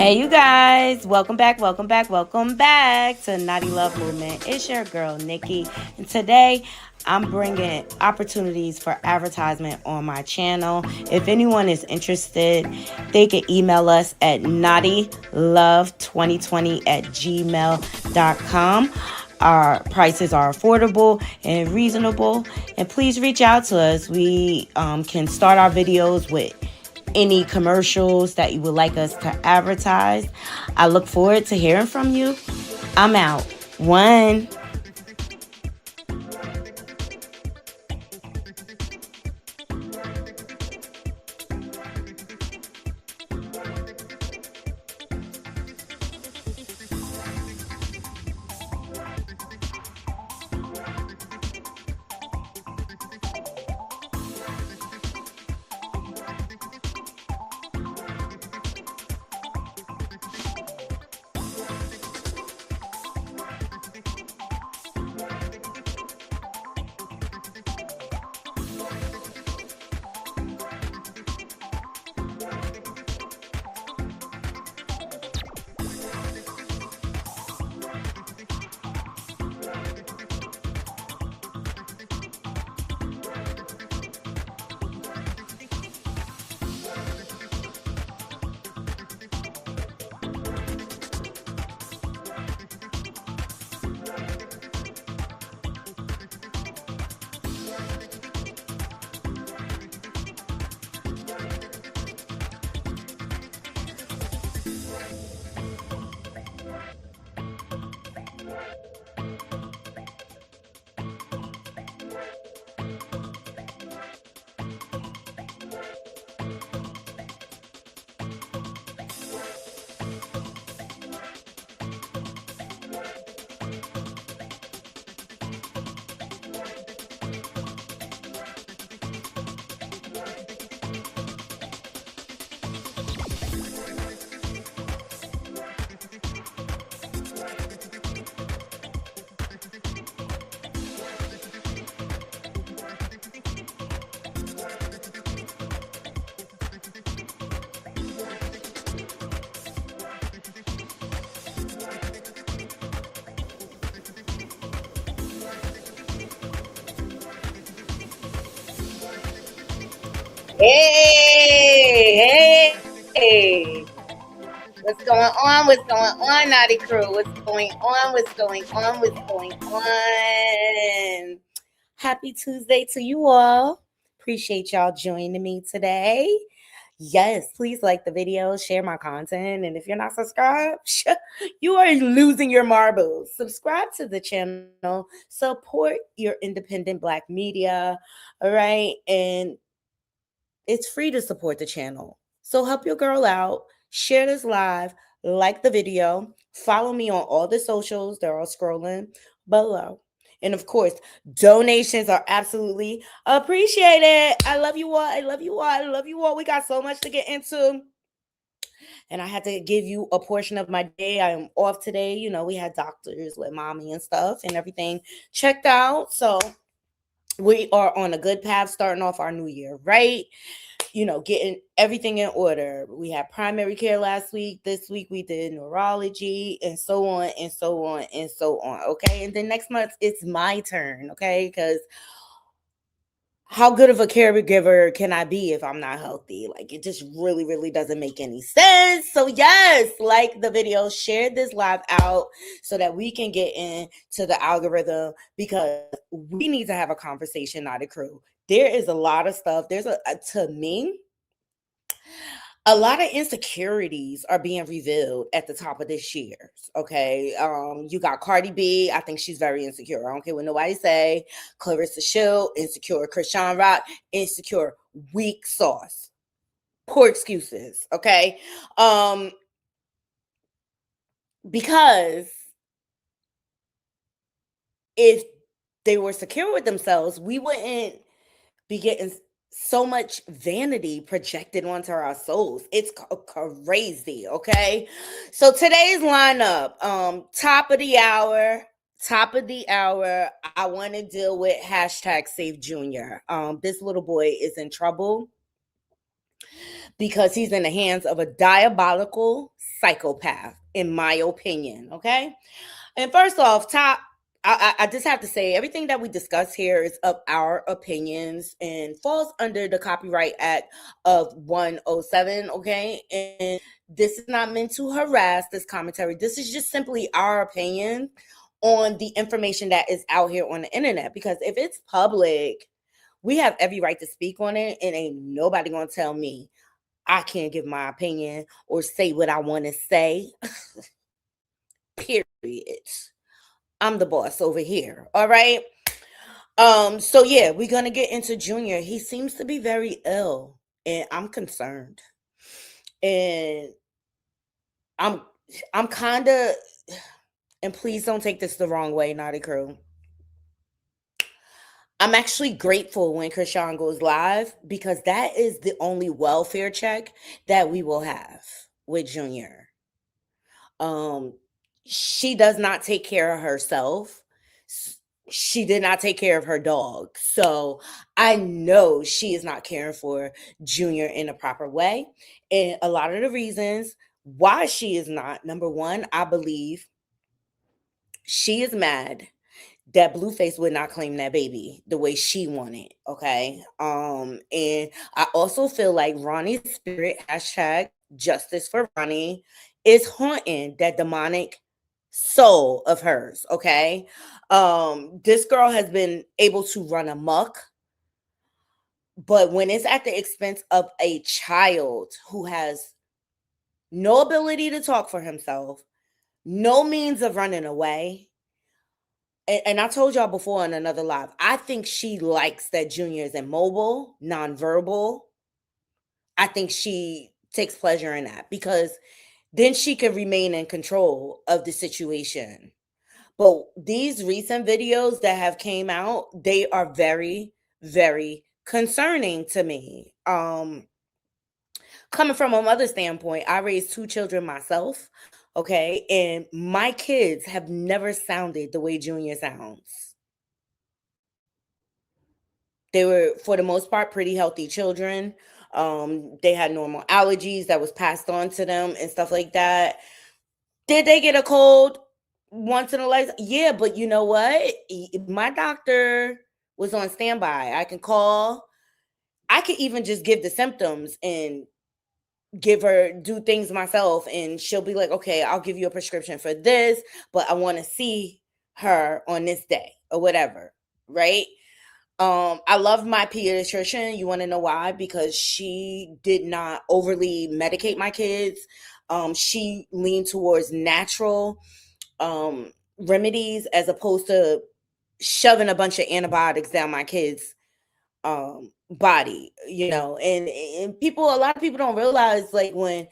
Hey, you guys, welcome back, welcome back to Naughty Love Movement. It's your girl, Nikki, and today I'm bringing opportunities for advertisement on my channel. If anyone is interested, they can email us at naughtylove2020@gmail.com. Our prices are affordable and reasonable, and please reach out to us. We can start our videos with any commercials that you would like us to advertise. I look forward to hearing from you. I'm out. One. Hey. What's going on? What's going on, Naughty Crew? What's going on? What's going on? What's going on? Happy Tuesday to you all. Appreciate y'all joining me today. Yes, please like the video, share my content, and if you're not subscribed, you are losing your marbles. Subscribe to the channel, support your independent Black media, all right? And it's free to support the channel. So help your girl out, share this live, like the video, follow me on all the socials. They're all scrolling below. And of course, donations are absolutely appreciated. I love you all. I love you all. I love you all. We got so much to get into. And I had to give you a portion of my day. I am off today. You know, we had doctors with mommy and stuff and everything checked out. So we are on a good path starting off our new year, right? You know, getting everything in order. We had primary care last week. This week we did neurology and so on and so on and so on. Okay. And then next month it's my turn. Okay. Because how good of a caregiver can I be if I'm not healthy? Like, it just really, really doesn't make any sense. So yes, like the video, share this live out so that we can get into the algorithm, because we need to have a conversation, not a crew. There is a lot of stuff. To me, a lot of insecurities are being revealed at the top of this year. Okay. You got Cardi B. I think she's very insecure. I don't care what nobody say. Claressa Shield, insecure. Chrisean Rock, insecure. Weak sauce. Poor excuses. Okay. Because if they were secure with themselves, we wouldn't be getting so much vanity projected onto our souls. It's crazy. Okay. So today's lineup, top of the hour, I want to deal with hashtag Save Junior. This little boy is in trouble because he's in the hands of a diabolical psychopath, in my opinion. Okay. And first off, I just have to say everything that we discuss here is of our opinions and falls under the Copyright Act of 107. Okay. And this is not meant to harass this commentary. This is just simply our opinion on the information that is out here on the internet. Because if it's public, we have every right to speak on it, and ain't nobody gonna tell me I can't give my opinion or say what I want to say. Period. I'm the boss over here. All right. So yeah, we're gonna get into Junior. He seems to be very ill, and I'm concerned. And I'm I'm kinda, and please don't take this the wrong way, Naughty Crew. I'm actually grateful when Chrisean goes live because that is the only welfare check that we will have with Junior. Um, she does not take care of herself. She did not take care of her dog. So I know she is not caring for Junior in a proper way. And a lot of the reasons why she is not, number one, I believe she is mad that Blueface would not claim that baby the way she wanted. Okay. And I also feel like Ronnie's spirit, hashtag justice for Ronnie, is haunting that demonic soul of hers. Okay. This girl has been able to run amok, but when it's at the expense of a child who has no ability to talk for himself, no means of running away, and I told y'all before in another live, I think she likes that Junior is immobile, nonverbal. I think she takes pleasure in that because then she can remain in control of the situation. But these recent videos that have came out, they are very, very concerning to me. Coming from a mother standpoint, I raised two children myself, okay, and my kids have never sounded the way Junior sounds. They were, for the most part, pretty healthy children. They had normal allergies that was passed on to them and stuff like that. Did they get a cold once in a life? Yeah, but you know what? My doctor was on standby. I can call. I could even just give the symptoms and do things myself, and she'll be like, okay, I'll give you a prescription for this, but I want to see her on this day or whatever, right? I love my pediatrician. You want to know why? Because she did not overly medicate my kids. She leaned towards natural remedies as opposed to shoving a bunch of antibiotics down my kids' body, and a lot of people don't realize, like, when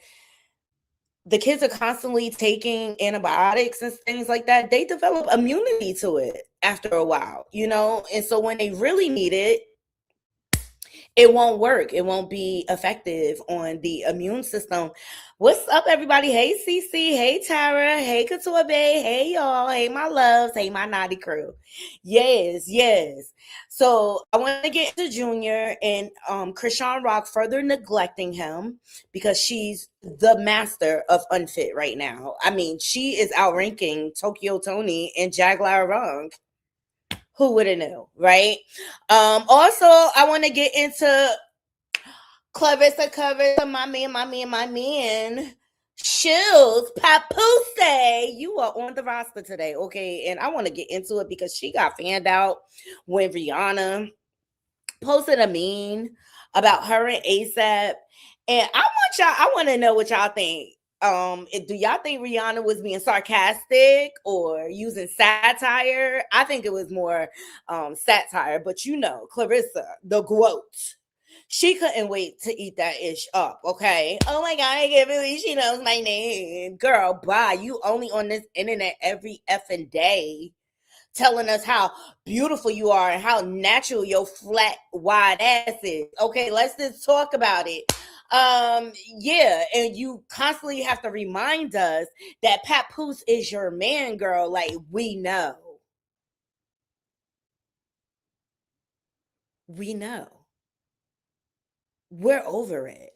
the kids are constantly taking antibiotics and things like that, they develop immunity to it after a while, and so when they really need it, it won't work. It won't be effective on the immune system. What's up, everybody? Hey, Cece. Hey, Tara. Hey, Couture Bay. Hey, y'all. Hey, my loves. Hey, my naughty crew. Yes, yes. So I want to get into Junior and Chrisean Rock further neglecting him because she's the master of unfit right now. I mean, she is outranking Tokyo Tony and Jaguar Rung. Who would have knew, right? Also, I want to get into Claressa, my man. Shields, Papoose, you are on the roster today, okay? And I want to get into it because she got fanned out when Rihanna posted a meme about her and ASAP. And I want to know what y'all think. Do y'all think Rihanna was being sarcastic or using satire? I think it was more satire, but Claressa, the goat, she couldn't wait to eat that ish up. Okay. Oh my God, I can't believe she knows my name. Girl, bye. You only on this internet every effing day telling us how beautiful you are and how natural your flat, wide ass is. Okay, let's just talk about it. Yeah, and you constantly have to remind us that Papoose is your man, girl. Like, we know. We know. We're over it.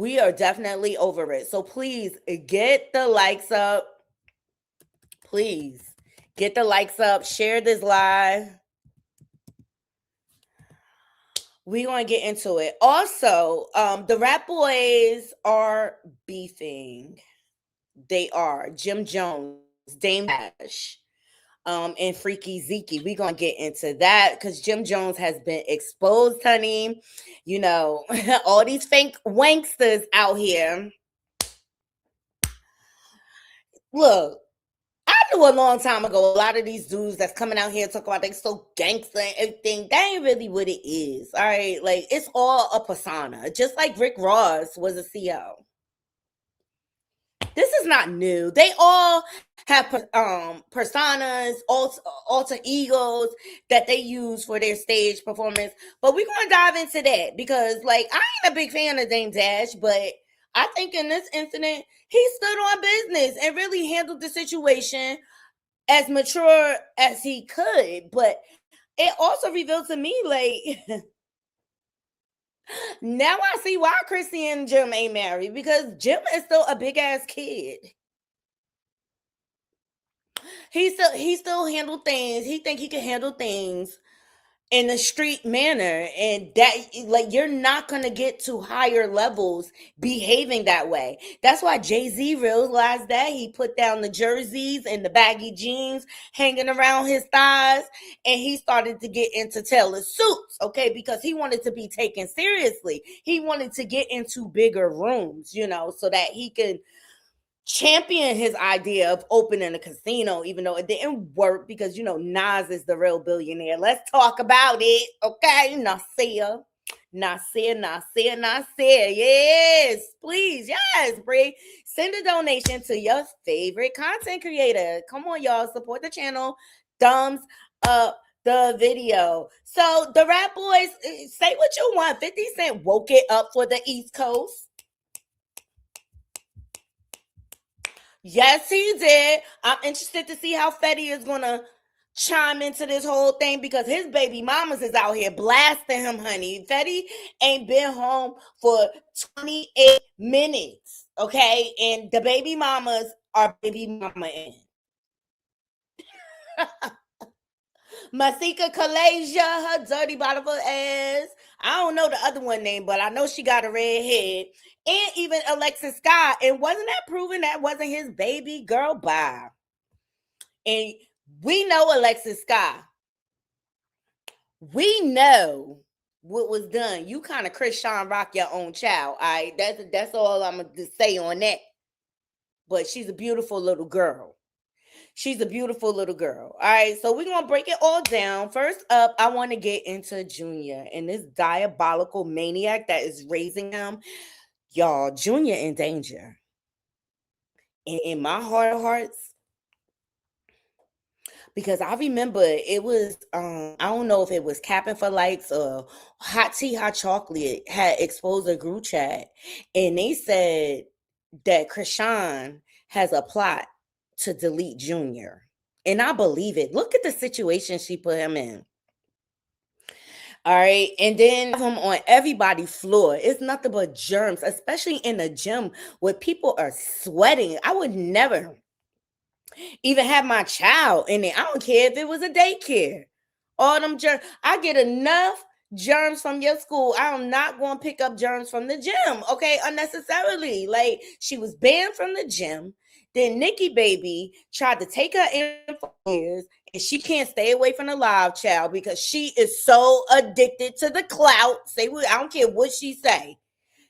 We are definitely over it. So please get the likes up. Please get the likes up. Share this live. We're going to get into it. Also, the Rap Boys are beefing. They are. Jim Jones, Dame Dash, and Freaky Zeaky. We're going to get into that because Jim Jones has been exposed, honey. You know, all these fake wanksters out here. Look, I knew a long time ago a lot of these dudes that's coming out here talking about they so gangster and everything. That ain't really what it is. All right. Like, it's all a persona. Just like Rick Ross was a CO. This is not new. They all have personas, alter egos that they use for their stage performance. But we're going to dive into that because, like, I ain't a big fan of Dame Dash, but I think in this incident, he stood on business and really handled the situation as mature as he could. But it also revealed to me, like, now I see why Chrisean and Jim ain't married, because Jim is still a big ass kid. He still handle things. He think he can handle things in a street manner, and that, like, you're not gonna get to higher levels behaving that way. That's why Jay-Z realized that. He put down the jerseys and the baggy jeans hanging around his thighs, and he started to get into tailored suits, okay, because he wanted to be taken seriously. He wanted to get into bigger rooms, you know, so that he can champion his idea of opening a casino, even though it didn't work because, you know, Nas is the real billionaire. Let's talk about it, okay? Nasir. Yes, please. Yes, Bree. Send a donation to your favorite content creator. Come on, y'all. Support the channel. Thumbs up the video. So the Rap Boys, say what you want. 50 Cent woke it up for the East Coast. Yes, he did. I'm interested to see how Fetty is going to chime into this whole thing because his baby mamas is out here blasting him, honey. Fetty ain't been home for 28 minutes, okay? And the baby mamas are baby mama in. Masika Kalasia, her dirty bottom of ass. I don't know the other one name, but I know she got a red head. And even Alexis Scott. And wasn't that proven that wasn't his baby girl? Bye. And we know Alexis Scott. We know what was done. You kind of Chrisean rock your own child. All right. That's all I'm gonna say on that. But she's a beautiful little girl. She's a beautiful little girl. All right, so we're going to break it all down. First up, I want to get into Junior and this diabolical maniac that is raising him. Y'all, Junior in danger. In my heart of hearts, because I remember it was, I don't know if it was Capping for Lights or Hot Tea, Hot Chocolate had exposed a group chat. And they said that Chrisean has a plot to delete Junior. And I believe it. Look at the situation she put him in. All right. And then him on everybody's floor. It's nothing but germs, especially in the gym where people are sweating. I would never even have my child in it. I don't care if it was a daycare. All them germs. I get enough germs from your school. I'm not going to pick up germs from the gym, okay, unnecessarily. Like, she was banned from the gym. Then Nikki Baby tried to take her in for years, and she can't stay away from the live child because she is so addicted to the clout. I don't care what she say.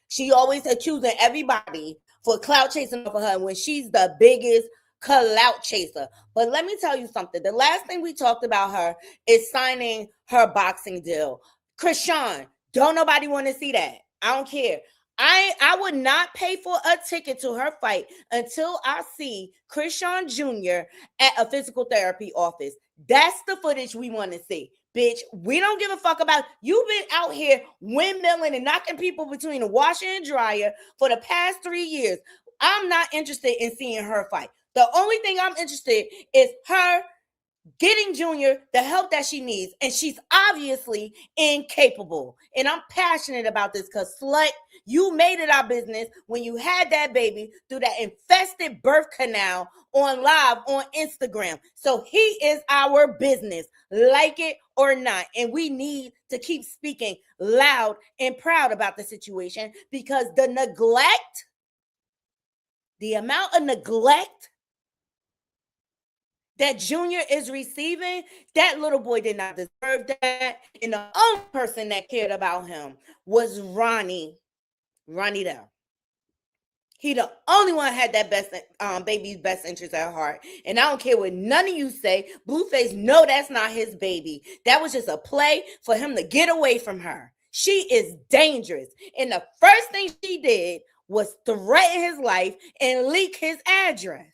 She always accusing everybody for clout chasing for her when she's the biggest clout chaser. But let me tell you something. The last thing we talked about her is signing her boxing deal. Chrisean, don't nobody want to see that. I don't care. I would not pay for a ticket to her fight until I see Chrisean Jr. at a physical therapy office. That's the footage we want to see. Bitch, we don't give a fuck about you've been out here windmilling and knocking people between the washer and dryer for the past 3 years. I'm not interested in seeing her fight. The only thing I'm interested is her getting Junior the help that she needs. And she's obviously incapable. And I'm passionate about this because, slut, you made it our business when you had that baby through that infested birth canal on live on Instagram. So he is our business, like it or not. And we need to keep speaking loud and proud about the situation, because the neglect, the amount of neglect that Junior is receiving, that little boy did not deserve that. And the only person that cared about him was Ronnie Dell. He the only one had that baby's best interest at heart. And I don't care what none of you say. Blueface, no, that's not his baby. That was just a play for him to get away from her. She is dangerous. And the first thing she did was threaten his life and leak his address.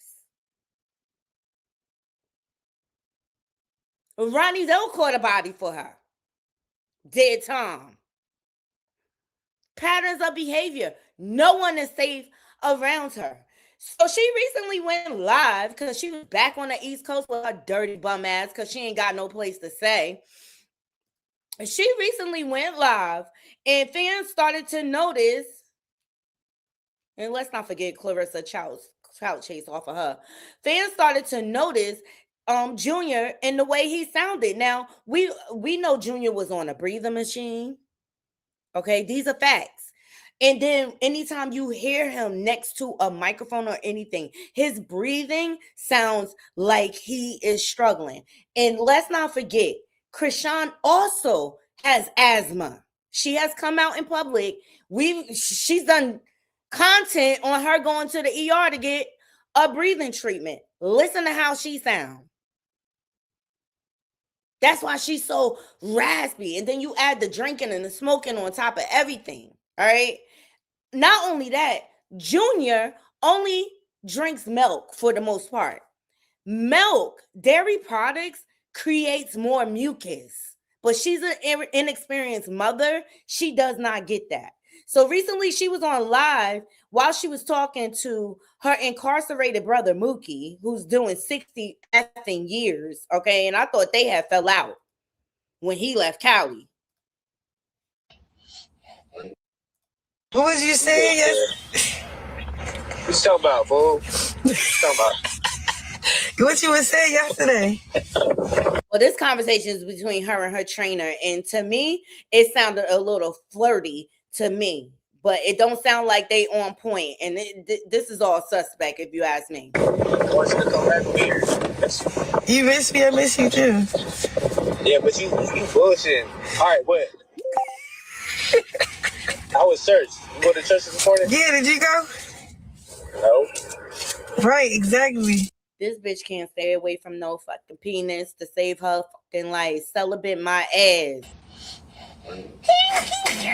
Ronnie Dell caught a body for her. Dead Tom. Patterns of behavior. No one is safe around her. So she recently went live because she was back on the East Coast with her dirty bum ass because she ain't got no place to stay. She recently went live and fans started to notice, and let's not forget Claressa child chase off of her. Fans started to notice Junior and the way he sounded. Now, we know Junior was on a breathing machine. Okay, these are facts. And then anytime you hear him next to a microphone or anything, his breathing sounds like he is struggling. And let's not forget, Chrisean also has asthma. She has come out in public. She's done content on her going to the ER to get a breathing treatment. Listen to how she sounds. That's why she's so raspy. And then you add the drinking and the smoking on top of everything. All right. Not only that, Junior only drinks milk for the most part. Milk, dairy products, creates more mucus. But she's an inexperienced mother. She does not get that. So recently she was on live while she was talking to her incarcerated brother, Mookie, who's doing 60 effing years, okay? And I thought they had fell out when he left Cali. What was you saying? What you talking about, fool? What you talking about? What you was saying yesterday? Well, this conversation is between her and her trainer. And to me, it sounded a little flirty to me. But it don't sound like they on point. And this is all suspect, if you ask me. Wants you to come back here. You miss me, I miss you too. Yeah, but you bullshitting. All right, what? I was church. You go to church this morning? Yeah, did you go? No. Right, exactly. This bitch can't stay away from no fucking penis to save her fucking life. Celibate my ass.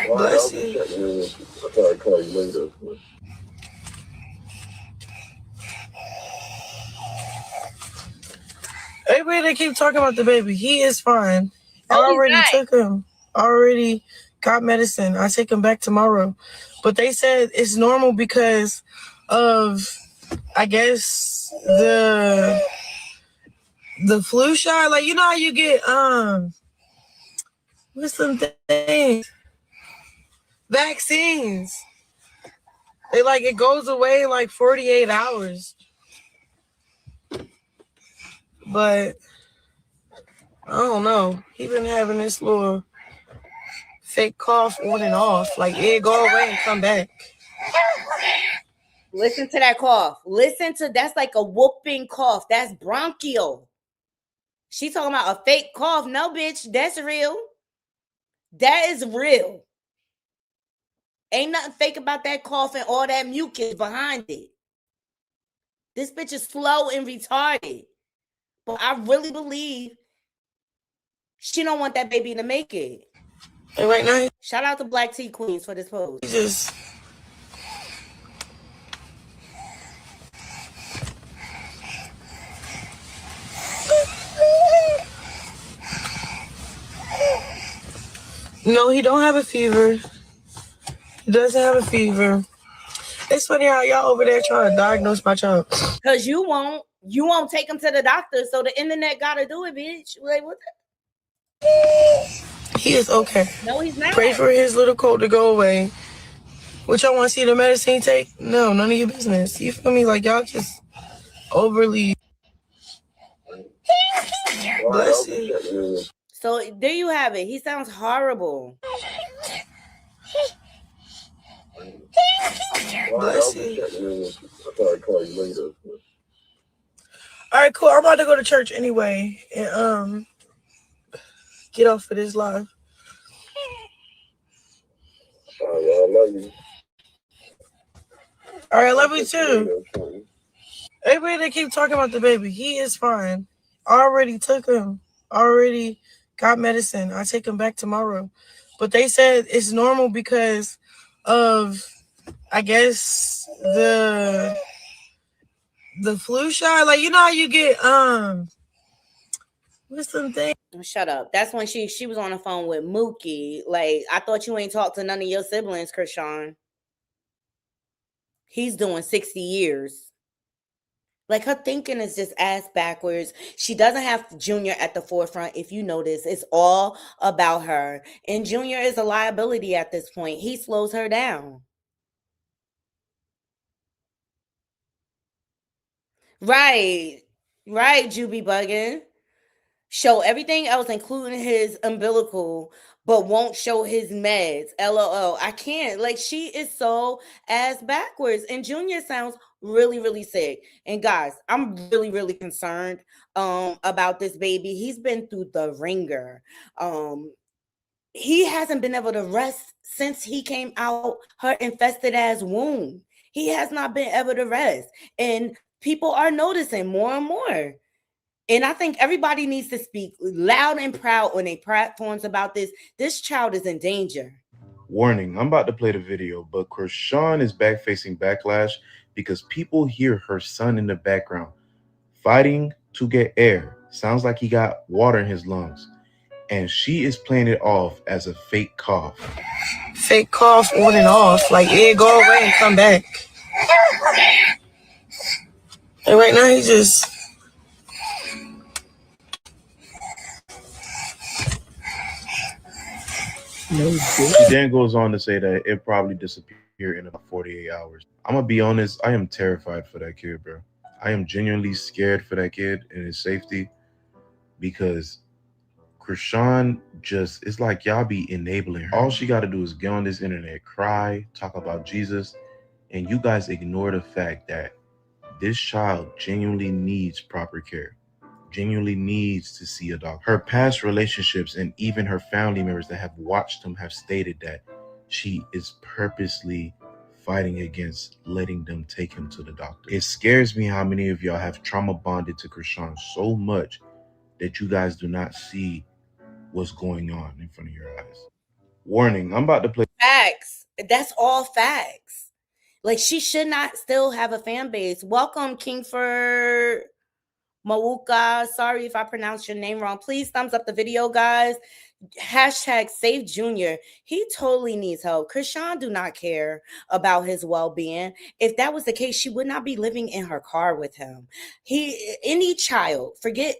Bless you. I'll call you later. Everybody they keep talking about the baby. He is fine. No, I already he's took him. Already got medicine. I take him back tomorrow. But they said it's normal because of, I guess, the flu shot. Like, you know how you get what's some things? Vaccines. They like it goes away in like 48 hours. But I don't know. He been having this little fake cough on and off. Like it go away and come back. Listen to that cough. That's like a whooping cough. That's bronchial. She talking about a fake cough. No, bitch, that's real. That is real. Ain't nothing fake about that cough and all that mucus behind it. This bitch is slow and retarded. But I really believe she don't want that baby to make it. And right now, shout out to Black Tea Queens for this post. Just no, he don't have a fever. He doesn't have a fever. It's funny how y'all over there trying to diagnose my child. Because you won't take him to the doctor, so the internet gotta do it, bitch. Like, what the? He is okay. No, he's not. Pray for his little cold to go away. What y'all want to see the medicine take? No, none of your business. You feel me? Like, y'all just overly. Bless you. So there you have it. He sounds horrible. Bless you. All right, cool. I'm about to go to church anyway and get off of this live. I love you. All right, I love you too. Everybody that keep talking about the baby, he is fine. I already took him. Already got medicine. I take him back tomorrow. But they said it's normal because of, I guess, the flu shot. Like, you know how you get what's some thing? Shut up. That's when she was on the phone with Mookie. Like, I thought you ain't talked to none of your siblings, Chrisean. He's doing 60 years. Like, her thinking is just ass backwards. She doesn't have Junior at the forefront. If you notice, it's all about her. And Junior is a liability at this point. He slows her down. Right, Juby bugging. Show everything else, including his umbilical, but won't show his meds. LOL. I can't. Like, she is so ass backwards. And Junior sounds really, really sick. And guys, I'm really, really concerned about this baby. He's been through the ringer. He hasn't been able to rest since he came out her infested ass womb. He has not been able to rest. And people are noticing more and more. And I think everybody needs to speak loud and proud on their platforms about this. This child is in danger. Warning, I'm about to play the video, but Chrisean is back facing backlash because people hear her son in the background fighting to get air. Sounds like he got water in his lungs. And she is playing it off as a fake cough. Fake cough on and off. Like, it go away and come back. And right now, he just... She then goes on to say that it probably disappeared in about 48 hours. I'm gonna be honest, I am terrified for that kid, bro. I am genuinely scared for that kid and his safety because Chrisean just, it's like y'all be enabling her. All she got to do is get on this internet, cry, talk about Jesus, and you guys ignore the fact that this child genuinely needs proper care. Genuinely needs to see a doctor. Her past relationships and even her family members that have watched them have stated that she is purposely fighting against letting them take him to the doctor. It scares me how many of y'all have trauma bonded to Chrisean so much that you guys do not see what's going on in front of your eyes. Warning, I'm about to play facts. That's all facts. Like, she should not still have a fan base. Welcome, Kingford Mawuka. Sorry if I pronounced your name wrong. Please thumbs up the video, guys. Hashtag save Junior. He totally needs help. Chrisean do not care about his well-being. If that was the case, she would not be living in her car with him. Any child, forget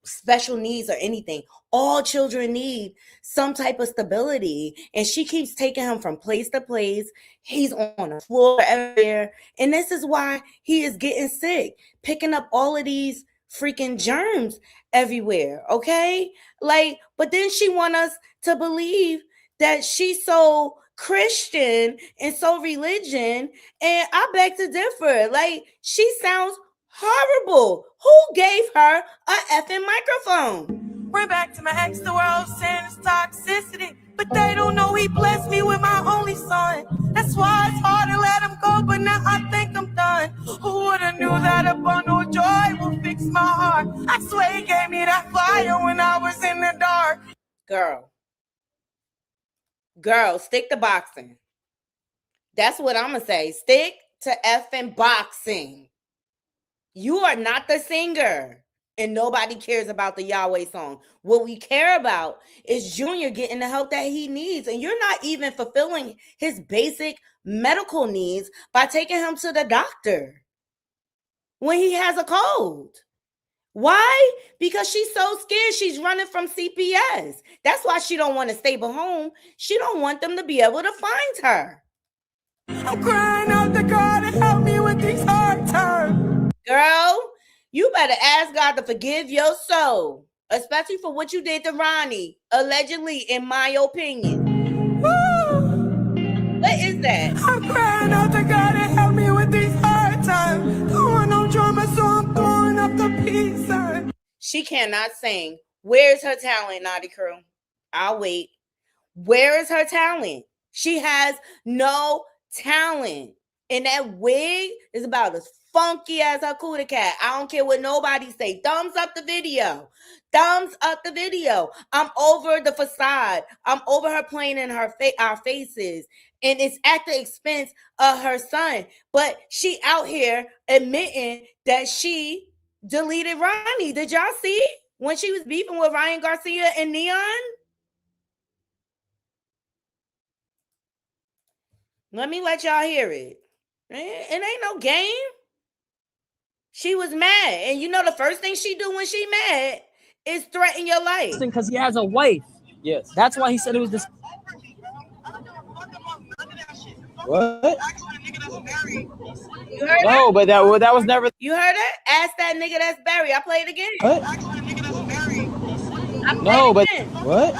special needs or anything, all children need some type of stability. And she keeps taking him from place to place. He's on the floor everywhere. And this is why he is getting sick, picking up all of these freaking germs everywhere. Okay, like, but then she want us to believe that she's so Christian and so religion, and I beg to differ. Like, she sounds horrible. Who gave her a effing microphone? Bring back to my ex, the world saying it's toxicity, but they don't know he blessed me with my only son. That's why it's hard to let him go, but now I think I'm done. Who would have knew that a bundle of joy will fix my heart? I swear he gave me that fire when I was in the dark. Girl, stick to boxing. That's what I'm gonna say. Stick to effing boxing. You are not the singer. And nobody cares about the Yahweh song. What we care about is Junior getting the help that he needs. And you're not even fulfilling his basic medical needs by taking him to the doctor. when he has a cold. Why? Because she's so scared. She's running from CPS. That's why she don't want to stay home. She don't want them to be able to find her. I'm crying out to God to help me with these hard times. Girl, you better ask God to forgive your soul, especially for what you did to Ronnie, allegedly, in my opinion. What is that? I'm crying out to God to help me with these hard times. Don't want no drama, so I'm throwing up the peace sign. She cannot sing. Where's her talent, Naughty Crew? I'll wait. Where is her talent? She has no talent. And that wig is about as funky as her cootie cat. I don't care what nobody say. Thumbs up the video. Thumbs up the video. I'm over the facade. I'm over her playing in our faces. And it's at the expense of her son. But she out here admitting that she deleted Ronnie. Did y'all see when she was beefing with Ryan Garcia and Neon? Let me let y'all hear it. It ain't no game. She was mad. And you know the first thing she do when she mad is threaten your life. Because he has a wife. Yes. That's why he said it was this. What? You heard No, her? but that was never. You heard her? Ask that nigga that's Barry. I played again. What? No, but what?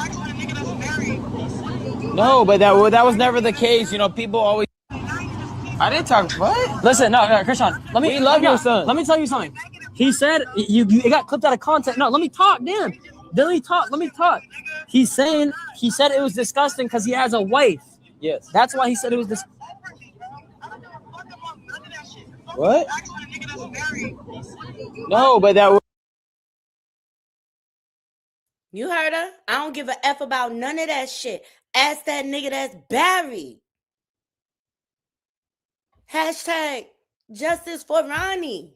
No, but that was never the case. You know, people always. I didn't talk. What? Listen, no, Chrisean. We love your son. Let me tell you something. He said you it got clipped out of context. No, let me talk. Damn. Let me talk. He said it was disgusting because he has a wife. Yes. That's why he said it was this. What? No, but that. You heard her? I don't give a F about none of that shit. Ask that nigga that's Barry. Hashtag justice for Ronnie.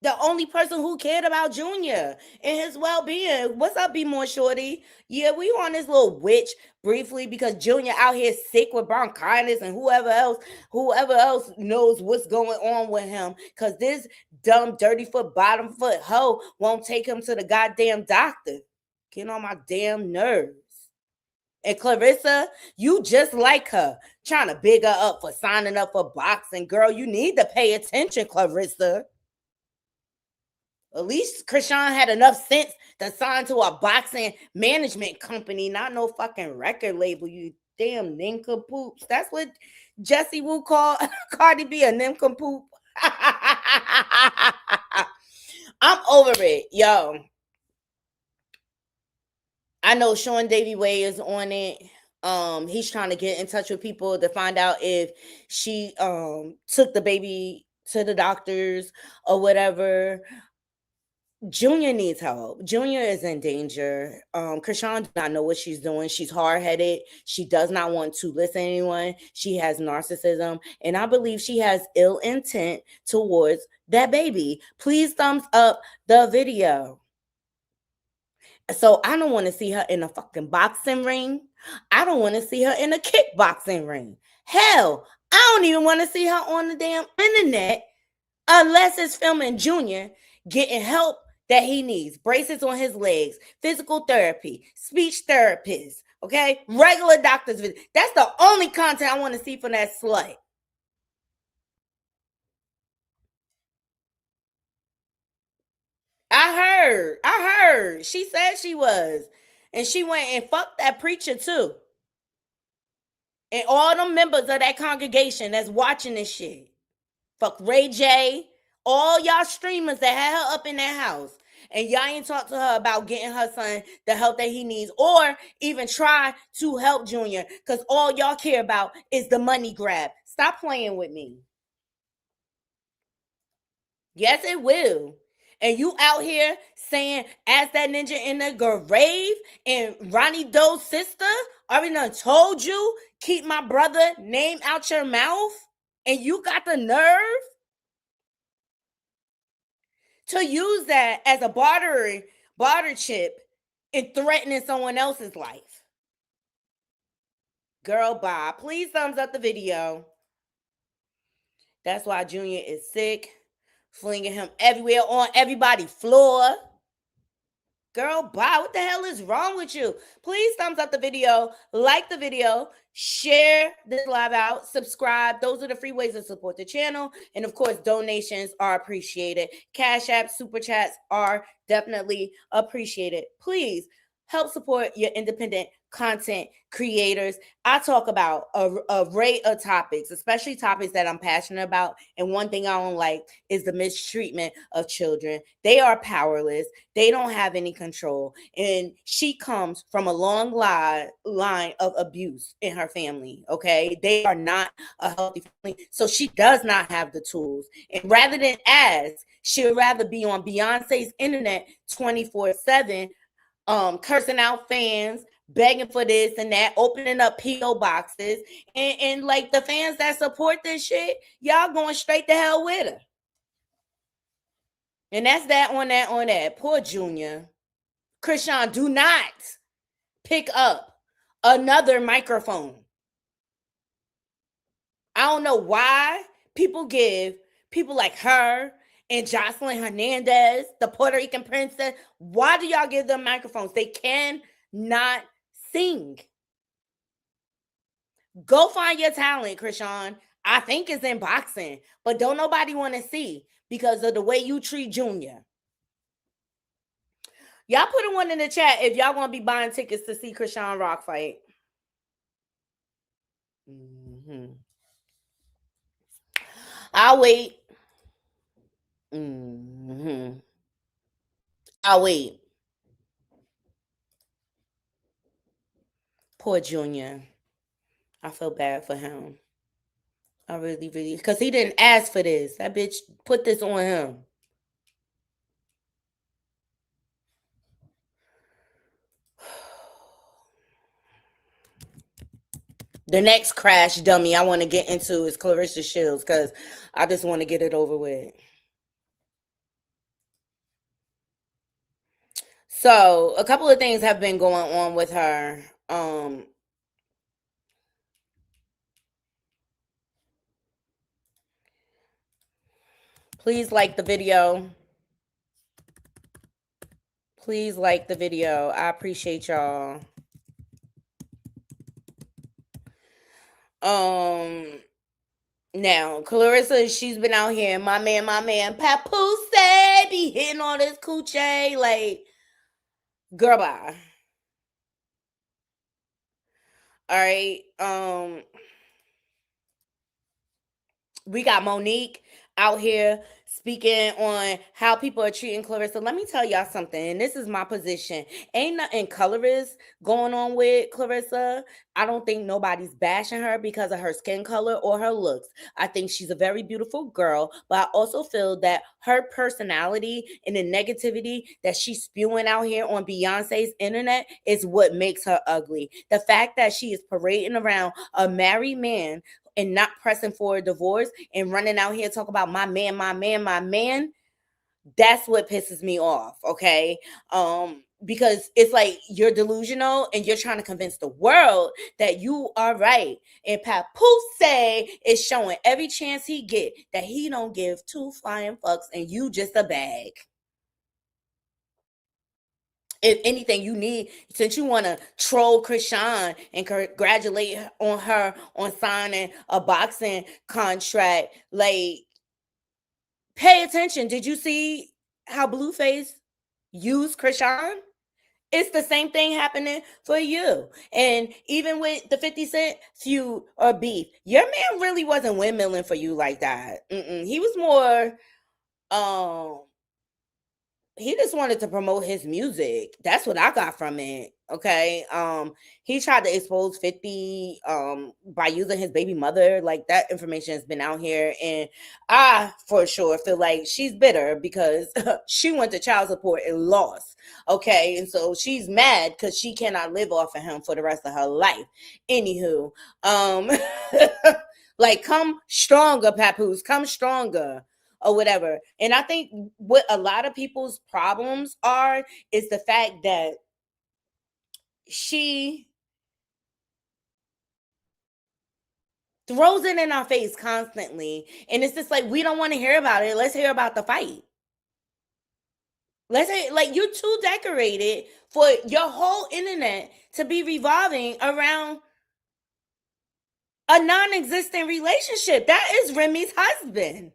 The only person who cared about Junior and his well-being. What's up, Be More Shorty? Yeah, we on this little witch briefly because Junior out here sick with bronchitis and whoever else knows what's going on with him. Because this dumb, dirty foot, bottom foot hoe won't take him to the goddamn doctor. Getting on my damn nerves. And Claressa, you just like her, trying to big her up for signing up for boxing. Girl, you need to pay attention, Claressa. At least Chrisean had enough sense to sign to a boxing management company, not no fucking record label, you damn nincompoops. That's what Jesse Wu called Cardi B, a nincompoop. I'm over it, yo. I know Sean Davy Way is on it. He's trying to get in touch with people to find out if she took the baby to the doctors or whatever. Junior needs help. Junior is in danger. Chrisean does not know what she's doing. She's hard-headed. She does not want to listen to anyone. She has narcissism. And I believe she has ill intent towards that baby. Please thumbs up the video. So I don't want to see her in a fucking boxing ring. I don't want to see her in a kickboxing ring. Hell, I don't even want to see her on the damn internet unless it's filming Junior getting help that he needs. Braces on his legs, physical therapy, speech therapist, okay? Regular doctor's visit. That's the only content I want to see from that slut. I heard. She said she was. And she went and fucked that preacher too. And all them members of that congregation that's watching this shit. Fuck Ray J. All y'all streamers that had her up in that house. And y'all ain't talked to her about getting her son the help that he needs. Or even try to help Junior. Because all y'all care about is the money grab. Stop playing with me. Yes, it will. And you out here saying, ask that ninja in the grave, and Ronnie Doe's sister already done told you, keep my brother name out your mouth, and you got the nerve to use that as a barter chip in threatening someone else's life. Girl, bye. Please thumbs up the video. That's why Junior is sick. flinging him everywhere on everybody's floor. Girl, bye. What the hell is wrong with you? Please thumbs up the video, like the video, share this live out, subscribe. Those are the free ways to support the channel. And of course, donations are appreciated. Cash App, Super Chats are definitely appreciated. Please help support your independent content creators. I talk about a array of topics, especially topics that I'm passionate about. And one thing I don't like is the mistreatment of children. They are powerless. They don't have any control. And she comes from a long line of abuse in her family, okay? They are not a healthy family. So she does not have the tools. And rather than ask, she'd rather be on Beyonce's internet 24/7, cursing out fans, begging for this and that, opening up P.O. boxes. And like the fans that support this shit, y'all going straight to hell with her. And that's that on that. Poor Junior. Chrisean, do not pick up another microphone. I don't know why people give people like her and Jocelyn Hernandez, the Puerto Rican princess, why do y'all give them microphones? They cannot sing. Go find your talent, Chrisean. I think it's in boxing, but don't nobody want to see because of the way you treat Junior. Y'all put one in the chat if y'all want to be buying tickets to see Chrisean Rock fight. I'll wait. I'll wait. Poor Junior. I feel bad for him. I really, because he didn't ask for this. That bitch put this on him. The next crash dummy I want to get into is Claressa Shields because I just want to get it over with. So a couple of things have been going on with her. Please like the video. Please like the video. I appreciate y'all. Now, Claressa, she's been out here. My man, Papoose be hitting all this coochie. Like, girl, bye. All right. We got Monique out here speaking on how people are treating Claressa. Let me tell y'all something, and this is my position. Ain't nothing colorist going on with Claressa. I don't think nobody's bashing her because of her skin color or her looks. I think she's a very beautiful girl, but I also feel that her personality and the negativity that she's spewing out here on Beyonce's internet is what makes her ugly. The fact that she is parading around a married man and not pressing for a divorce and running out here talking about my man, that's what pisses me off, okay? Because it's like you're delusional and you're trying to convince the world that you are right. And Papoose is showing every chance he get that he don't give two flying fucks and you just a bag. If anything you need, since you want to troll Chrisean and congratulate on her on signing a boxing contract, like, pay attention. Did you see how Blueface used Chrisean? It's the same thing happening for you. And even with the 50 Cent feud or beef, your man really wasn't windmilling for you like that. He was more, he just wanted to promote his music. That's what I got from it. Okay. He tried to expose 50 by using his baby mother. Like, that information has been out here. And I for sure feel like she's bitter because she went to child support and lost. Okay. And so she's mad because she cannot live off of him for the rest of her life. Anywho, like, come stronger, Papoose. Come stronger. Or whatever. And I think what a lot of people's problems are is the fact that she throws it in our face constantly. And it's just like, we don't want to hear about it. Let's hear about the fight. Let's say, like, you're too decorated for your whole internet to be revolving around a non-existent relationship. That is Remy's husband.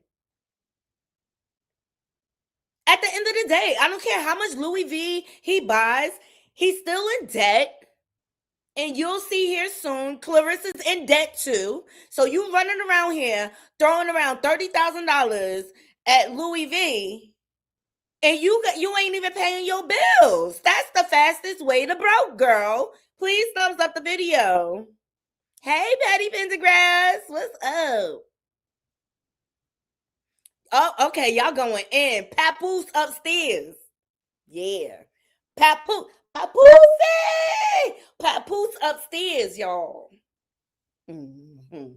At the end of the day, I don't care how much Louis V he buys, he's still in debt. And you'll see here soon, Claressa's in debt too. So you running around here throwing around $30,000 at Louis V, and you ain't even paying your bills. That's the fastest way to broke, girl. Please thumbs up the video. Hey, Patty Pendergrass, what's up? Oh, okay, y'all going in. Papoose upstairs. Yeah. Papoose. Papoose upstairs, y'all. Mm-hmm.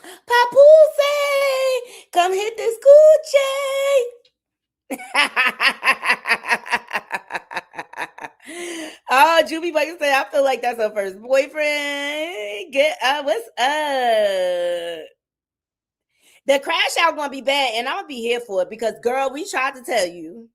Papoose, come hit this Gucci. Oh, Juby Boy said, I feel like that's her first boyfriend. Get up, what's up? The crash out gonna be bad, and I'm gonna be here for it because, girl, we tried to tell you.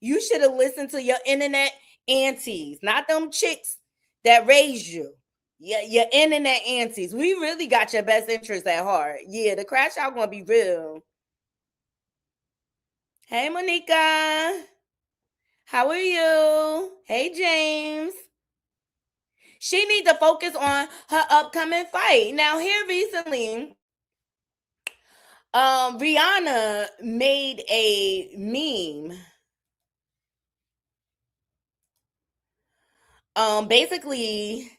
You should have listened to your internet aunties, not them chicks that raised you. Yeah, your internet aunties. We really got your best interest at heart. Yeah, the crash out gonna be real. Hey, Monica. How are you? Hey, James. She need to focus on her upcoming fight. Now, here recently, Rihanna made a meme. Basically,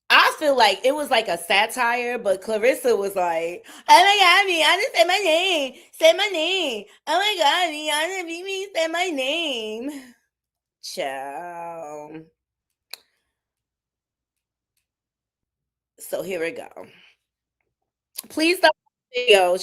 I feel like it was like a satire, but Claressa was like, "Oh my God, Rihanna, say my name, say my name. Oh my God, Rihanna, me, say my name." Ciao. So here we go. Please stop the video.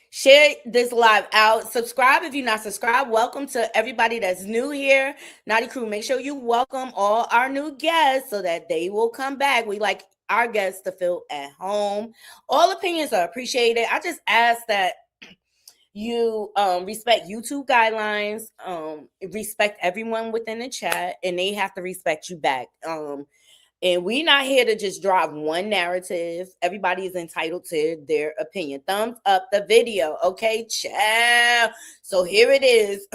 Share this live out. Subscribe if you're not subscribed. Welcome to everybody that's new here. Naughty Crew, make sure you welcome all our new guests so that they will come back. We like our guests to feel at home. All opinions are appreciated. I just ask that you respect YouTube guidelines, respect everyone within the chat, and they have to respect you back. And we're not here to just drive one narrative. Everybody is entitled to their opinion. Thumbs up the video, okay, child. So here it is.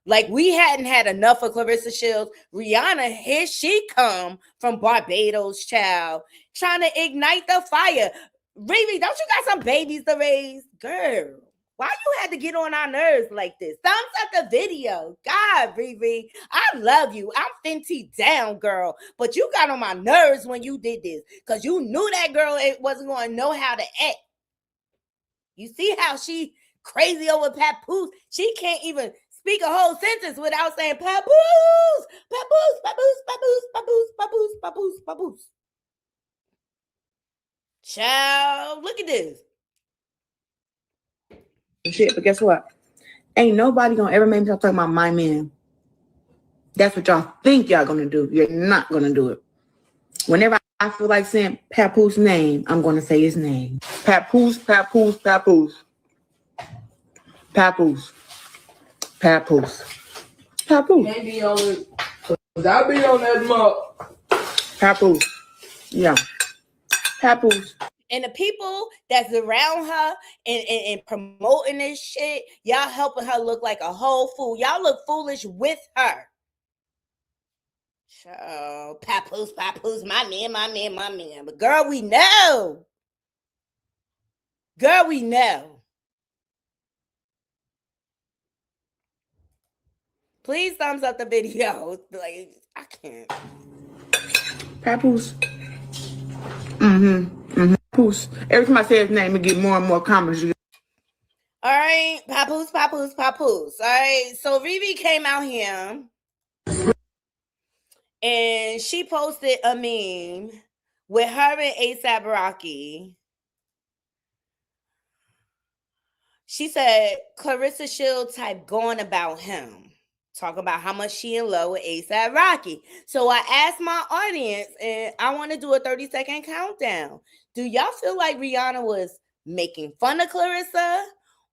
Like we hadn't had enough of Claressa Shields. Rihanna, here she come from Barbados, child, trying to ignite the fire. Riri, don't you got some babies to raise? Girl, why you had to get on our nerves like this? Thumbs up the video. God, Riri, I love you. I'm Fenty down, girl. But you got on my nerves when you did this because you knew that girl wasn't going to know how to act. You see how she crazy over Papoose? She can't even speak a whole sentence without saying Papoose, Papoose, Papoose, Papoose, Papoose, Papoose, Papoose, Papoose. Child, look at this. Shit, but guess what? Ain't nobody gonna ever make me stop talking about my man. That's what y'all think y'all gonna do. You're not gonna do it. Whenever I feel like saying Papoose name, I'm gonna say his name. Papoose, Papoose, Papoose. Papoose. Papoose. Papoose. Maybe on it. I'll be on that mug. Papoose. Yeah. Papoose. And the people that's around her and promoting this shit, y'all helping her look like a whole fool. Y'all look foolish with her. So, Papoose, Papoose, my man, my man, my man. But girl, we know. Girl, we know. Please thumbs up the video. Like, I can't. Papoose. Papoose. Every time I say his name, it get more and more comments. All right, Papoose, Papoose, Papoose. All right, so Riri came out here and she posted a meme with her and A$AP Rocky. She said, Claressa Shields type going about him. talk about how much she in love with A$AP Rocky. So I asked my audience, and I want to do a 30-second countdown. Do y'all feel like Rihanna was making fun of Claressa,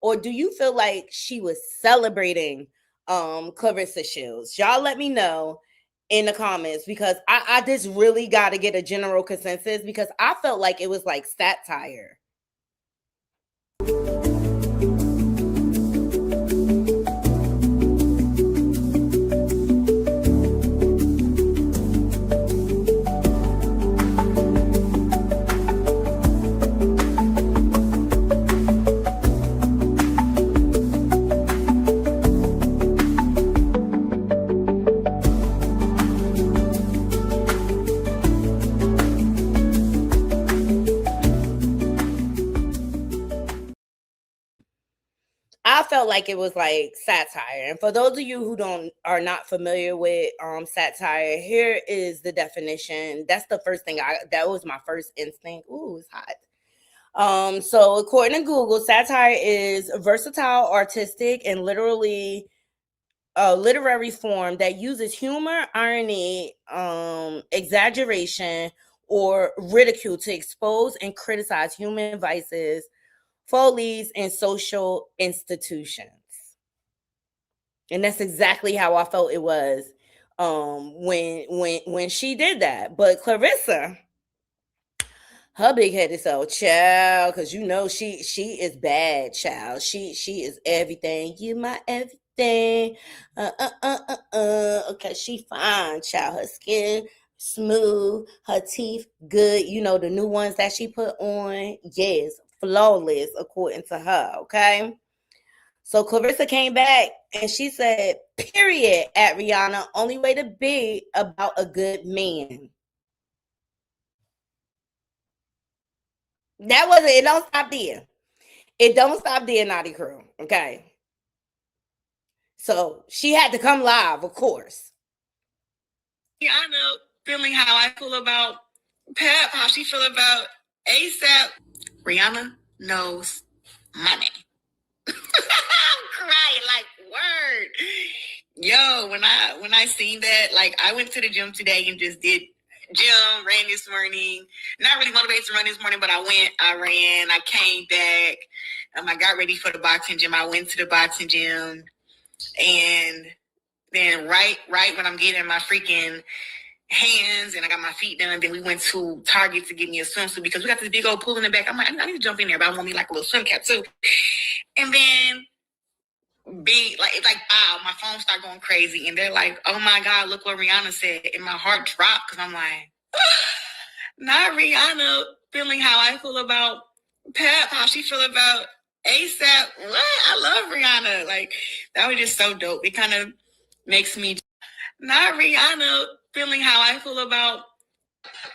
or do you feel like she was celebrating Claressa Shields? Y'all let me know in the comments, because I just really got to get a general consensus, because I felt like it was like satire. I felt like it was like satire. And for those of you who are not familiar with satire, here is the definition. That's the first thing that was my first instinct. Ooh, it's hot. So according to Google, satire is versatile, artistic, and literally a literary form that uses humor, irony, exaggeration, or ridicule to expose and criticize human vices, follies, and social institutions. And that's exactly how I felt it was when she did that. But Claressa, her big-headed self, child, because you know she is bad, child. She is everything. You my everything. Okay, she fine, child. Her skin smooth, her teeth good. You know, the new ones that she put on, yes, flawless according to her. Okay, so Claressa came back and she said, period, at Rihanna, only way to be about a good man. That wasn't, it don't stop there. It don't stop there, Naughty Crew. Okay. So she had to come live, of course. Rihanna feeling how I feel about Pep, how she feel about A$AP. Rihanna knows money. I'm crying like word. Yo, when I seen that, like I went to the gym today and just did gym, ran this morning. Not really motivated to run this morning, but I went, I ran, I came back. I got ready for the boxing gym. I went to the boxing gym, and then right when I'm getting my freaking hands and I got my feet done, then we went to Target to get me a swimsuit because we got this big old pool in the back. I'm like, I need to jump in there, but I want me like a little swim cap too. And then it's like, wow, my phone started going crazy. And they're like, oh my God, look what Rihanna said. And my heart dropped because I'm like, not Rihanna feeling how I feel about Pep, how she feel about A$AP. What? I love Rihanna. Like, that was just so dope. It kind of makes me, not Rihanna feeling how I feel about,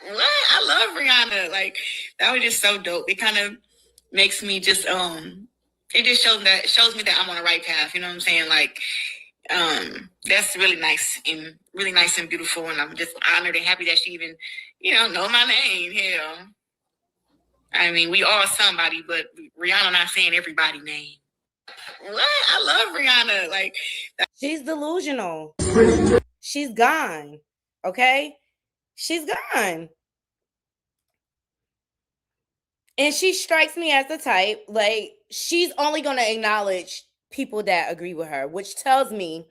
what? I love Rihanna. Like, that was just so dope. It kind of makes me just, it just shows me that I'm on the right path. You know what I'm saying? Like, that's really nice and beautiful. And I'm just honored and happy that she even, know my name. Hell, I mean, we all somebody, but Rihanna not saying everybody's name. What? I love Rihanna. Like, she's delusional. She's gone. Okay? She's gone. And she strikes me as the type, like, she's only going to acknowledge people that agree with her, which tells me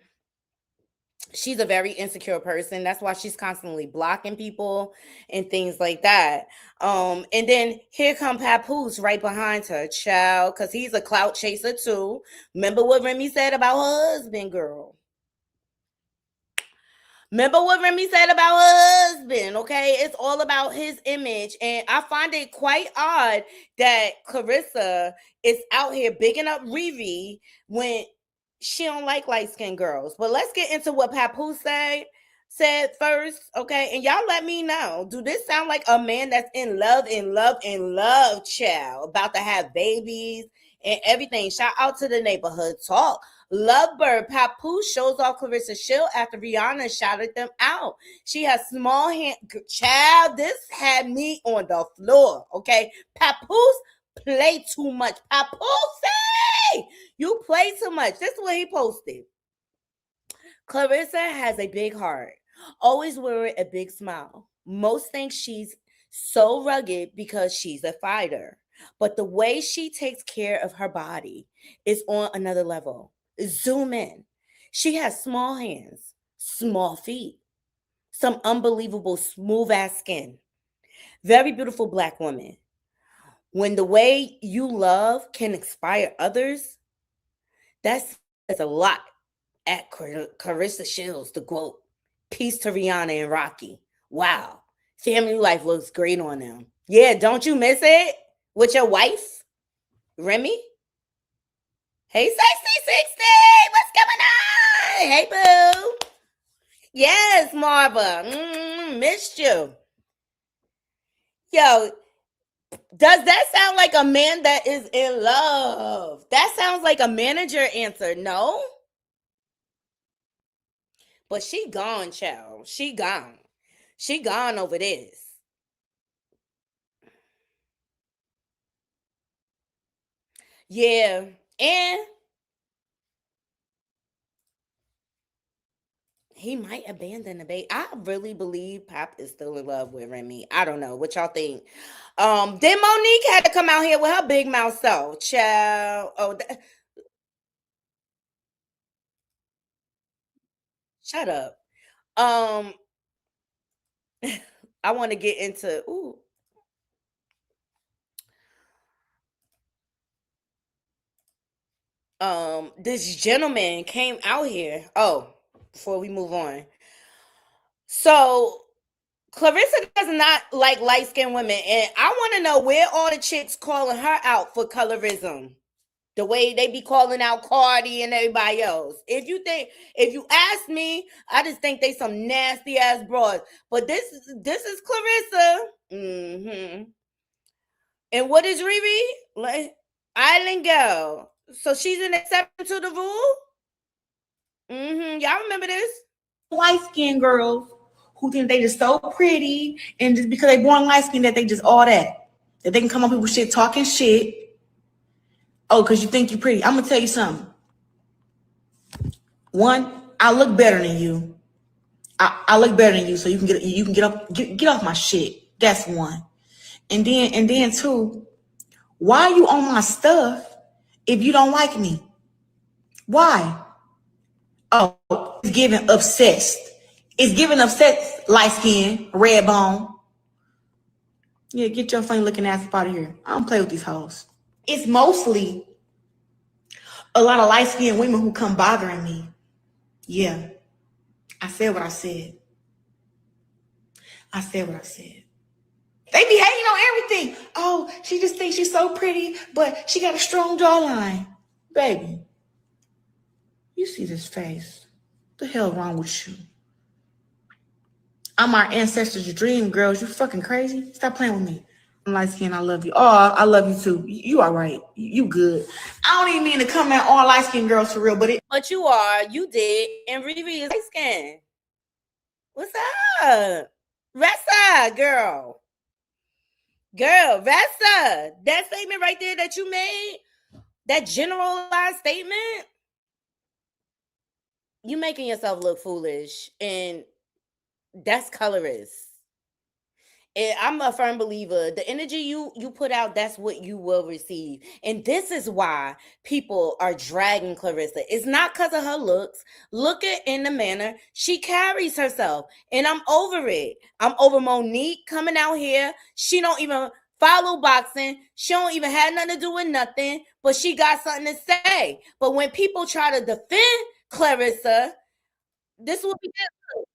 she's a very insecure person. That's why she's constantly blocking people and things like that. And then here come Papoose right behind her, child, because he's a clout chaser too. Remember what Remy said about her husband, girl. Remember what Remy said about her husband, okay? It's all about his image. And I find it quite odd that Claressa is out here bigging up Riri when she don't like light-skinned girls. But let's get into what Papoose said first, okay? And y'all let me know. Do this sound like a man that's in love, child, about to have babies and everything? Shout out to the neighborhood talk. Lovebird Papoose shows off Claressa Shields after Rihanna shouted them out. She has small hand. Child, this had me on the floor, okay? Papoose play too much. Papoose, you play too much. This is what he posted. Claressa has a big heart, always wearing a big smile. Most think she's so rugged because she's a fighter, but the way she takes care of her body is on another level. Zoom in. She has small hands, small feet, some unbelievable smooth ass skin. Very beautiful black woman. When the way you love can inspire others, that's a lot. At Carissa Shields, the quote, peace to Rihanna and Rocky. Wow. Family life looks great on them. Yeah, don't you miss it? With your wife, Remy? Hey, Sexy 60, what's going on? Hey, boo. Yes, Marva. Missed you. Yo, does that sound like a man that is in love? That sounds like a manager answer, no? But she gone, child. She gone. She gone over this. Yeah. And he might abandon the baby. I really believe Pop is still in love with Remy. I don't know. What y'all think? Then Monique had to come out here with her big mouth self. Child. Oh, shut up. I want to get into this gentleman came out here. Oh, before we move on. So Claressa does not like light-skinned women, and I want to know where all the chicks calling her out for colorism. The way they be calling out Cardi and everybody else. If you ask me, I just think they some nasty ass broads. But this is Claressa. Mm-hmm. And what is Riri? Like Island Girl. So she's an exception to the rule? Mm-hmm. Y'all remember this? Light-skinned girls who think they just so pretty, and just because they born light-skinned that they just all that they can come up with shit talking shit. Oh, because you think you're pretty. I'm gonna tell you something. One, I look better than you. I look better than you, so you can get off my shit. That's one. And then two, why are you on my stuff if you don't like me? Why? Oh, it's giving obsessed. It's giving obsessed, light skin, red bone. Yeah, get your funny looking ass up out of here. I don't play with these hoes. It's mostly a lot of light-skinned women who come bothering me. Yeah, I said what I said. I said what I said. They be hating on everything. Oh, she just thinks she's so pretty, but she got a strong jawline. Baby, you see this face. What the hell wrong with you? I'm our ancestors' dream, girls. You fucking crazy? Stop playing with me. I'm light skinned. I love you. Oh, I love you too. You all right. You good. I don't even mean to come at all light skinned girls for real, but you are. You did. And Riri is light skinned. What's up? Ressa, girl. Girl, Ressa. That statement right there that you made, that generalized statement, you making yourself look foolish. And that's colorist. And I'm a firm believer. The energy you put out, that's what you will receive. And this is why people are dragging Claressa. It's not because of her looks. Look at in the manner she carries herself. And I'm over it. I'm over Monique coming out here. She don't even follow boxing. She don't even have nothing to do with nothing. But she got something to say. But when people try to defend Claressa, this will be good.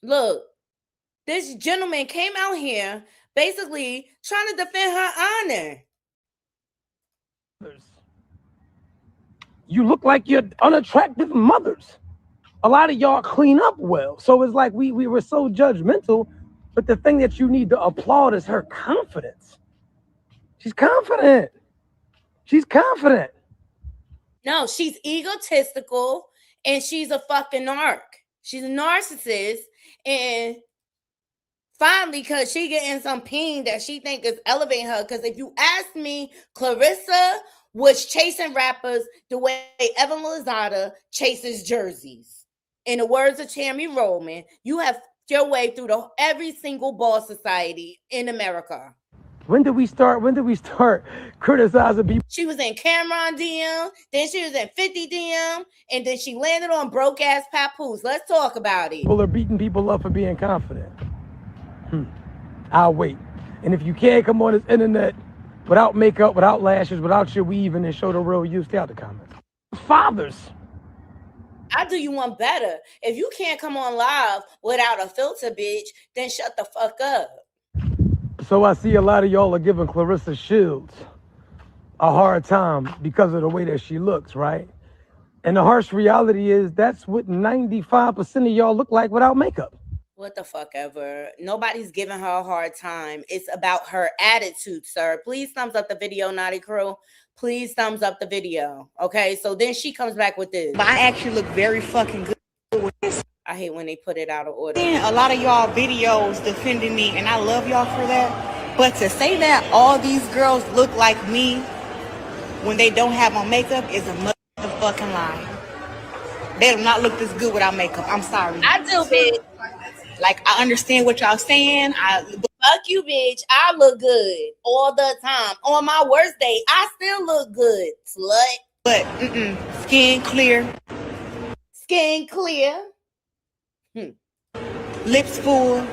Look. This gentleman came out here basically trying to defend her honor. You look like you're unattractive mothers. A lot of y'all clean up well. So it's like we were so judgmental, but the thing that you need to applaud is her confidence. She's confident. She's confident. No, she's egotistical and she's a fucking narc. She's a narcissist, and finally, because she getting some ping that she think is elevating her. Because if you ask me, Claressa was chasing rappers the way Evan Lozada chases jerseys. In the words of Tammy Roman, you have your way through every single ball society in America. When did we start criticizing people? She was in Cameron DM, then she was in 50 DM, and then she landed on broke ass Papoose. Let's talk about it. People are beating people up for being confident. I'll wait. And if you can't come on this internet without makeup, without lashes, without your weaving, and show the real you, stay out the comments. Fathers. I'll do you one better. If you can't come on live without a filter, bitch, then shut the fuck up. So I see a lot of y'all are giving Claressa Shields a hard time because of the way that she looks, right? And the harsh reality is that's what 95% of y'all look like without makeup. What the fuck ever. Nobody's giving her a hard time. It's about her attitude, sir. Please thumbs up the video, Naughty Crew. Please thumbs up the video. Okay, so then she comes back with this. But I actually look very fucking good with this. I hate when they put it out of order. A lot of y'all videos defending me, and I love y'all for that. But to say that all these girls look like me when they don't have on makeup is a motherfucking lie. They do not look this good without makeup. I'm sorry. I do, bitch. Like, I understand what y'all saying. Fuck you, bitch. I look good all the time. On my worst day, I still look good, slut. But, skin clear. Skin clear. Lips full.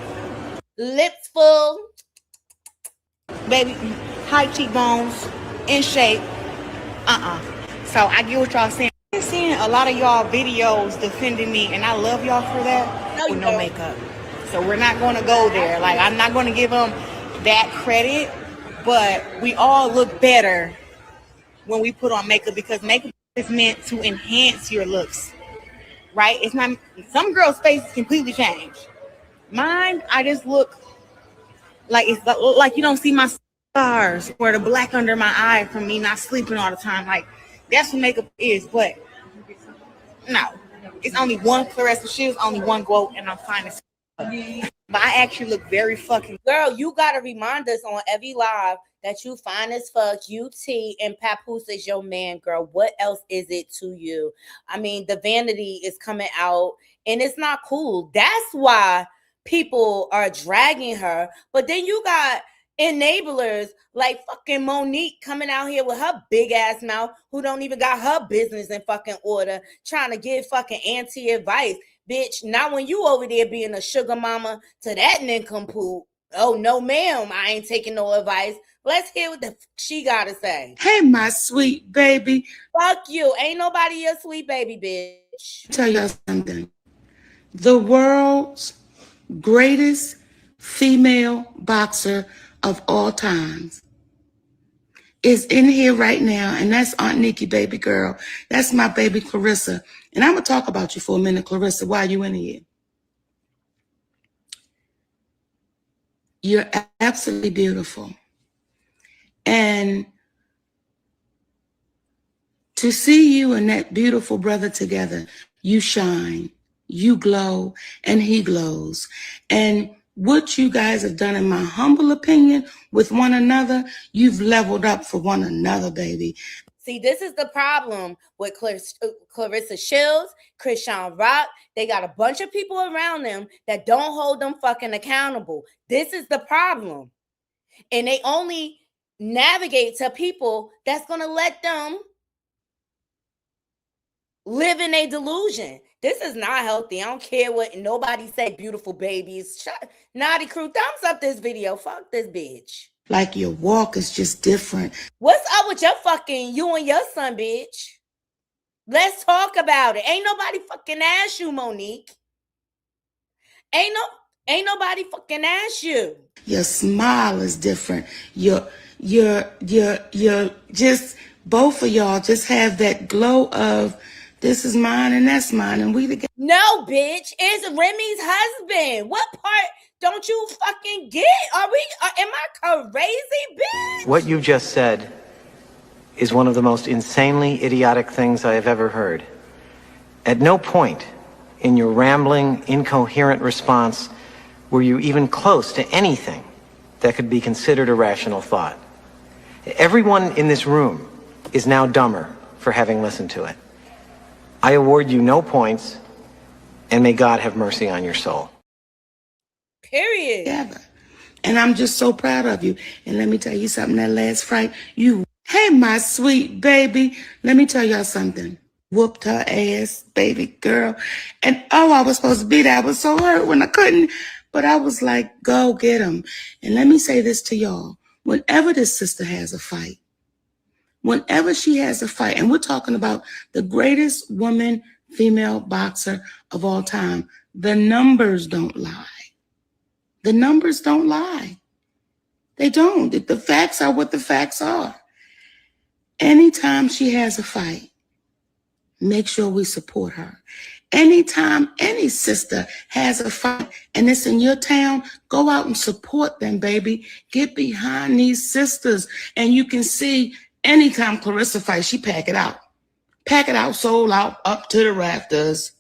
Lips full. Baby, high cheekbones. In shape. So, I get what y'all saying. I'm seeing a lot of y'all videos defending me, and I love y'all for that. With no makeup. So we're not going to go there. Like, I'm not going to give them that credit, but we all look better when we put on makeup because makeup is meant to enhance your looks, right? It's not, some girls' faces completely change. Mine, I just look like it's like you don't see my scars or the black under my eye from me not sleeping all the time. Like, that's what makeup is, but no. It's only one Claressa Shields, only one quote, and I'm fine as but I actually look very fucking. Girl, you gotta remind us on every live that you fine as fuck. UT and Papoose is your man, girl. What else is it to you? I mean, the vanity is coming out, and it's not cool. That's why people are dragging her. But then you got enablers like fucking Monique coming out here with her big ass mouth, who don't even got her business in fucking order, trying to give fucking auntie advice. Bitch, not when you over there being a sugar mama to that nincompoop. Oh, no, ma'am, I ain't taking no advice. Let's hear what she gotta say. Hey, my sweet baby. Fuck you. Ain't nobody your sweet baby, bitch. Tell y'all something. The world's greatest female boxer of all times is in here right now, and that's Aunt Nikki, baby girl. That's my baby Claressa. And I'm going to talk about you for a minute, Claressa, while you in here. You're absolutely beautiful. And to see you and that beautiful brother together, you shine, you glow, and he glows. And what you guys have done, in my humble opinion, with one another, you've leveled up for one another, baby. See, this is the problem with Claressa Shields, Chrisean Rock. They got a bunch of people around them that don't hold them fucking accountable. This is the problem. And they only navigate to people that's going to let them live in a delusion. This is not healthy. I don't care what nobody say, beautiful babies. Naughty Crew, thumbs up this video. Fuck this bitch. Like, your walk is just different. What's up with your fucking you and your son, bitch? Let's talk about it. Ain't nobody fucking asked you, Monique. Ain't nobody fucking asked you. Your smile is different. You're just, both of y'all just have that glow of, this is mine and that's mine and we together. No, bitch. It's Remy's husband. What part don't you fucking get? Am I crazy, bitch? What you just said is one of the most insanely idiotic things I have ever heard. At no point in your rambling, incoherent response were you even close to anything that could be considered a rational thought. Everyone in this room is now dumber for having listened to it. I award you no points, and may God have mercy on your soul. Period. Together. And I'm just so proud of you. And let me tell you something, that last fight, hey, my sweet baby, let me tell y'all something. Whooped her ass, baby girl. And I was supposed to be there. I was so hurt when I couldn't. But I was like, go get him. And let me say this to y'all. Whenever this sister has a fight, whenever she has a fight, and we're talking about the greatest woman, female boxer of all time, the numbers don't lie. The numbers don't lie. They don't. The facts are what the facts are. Anytime she has a fight, make sure we support her. Anytime any sister has a fight and it's in your town, go out and support them, baby. Get behind these sisters. And you can see anytime Claressa fights, she pack it out. Pack it out, sold out, up to the rafters.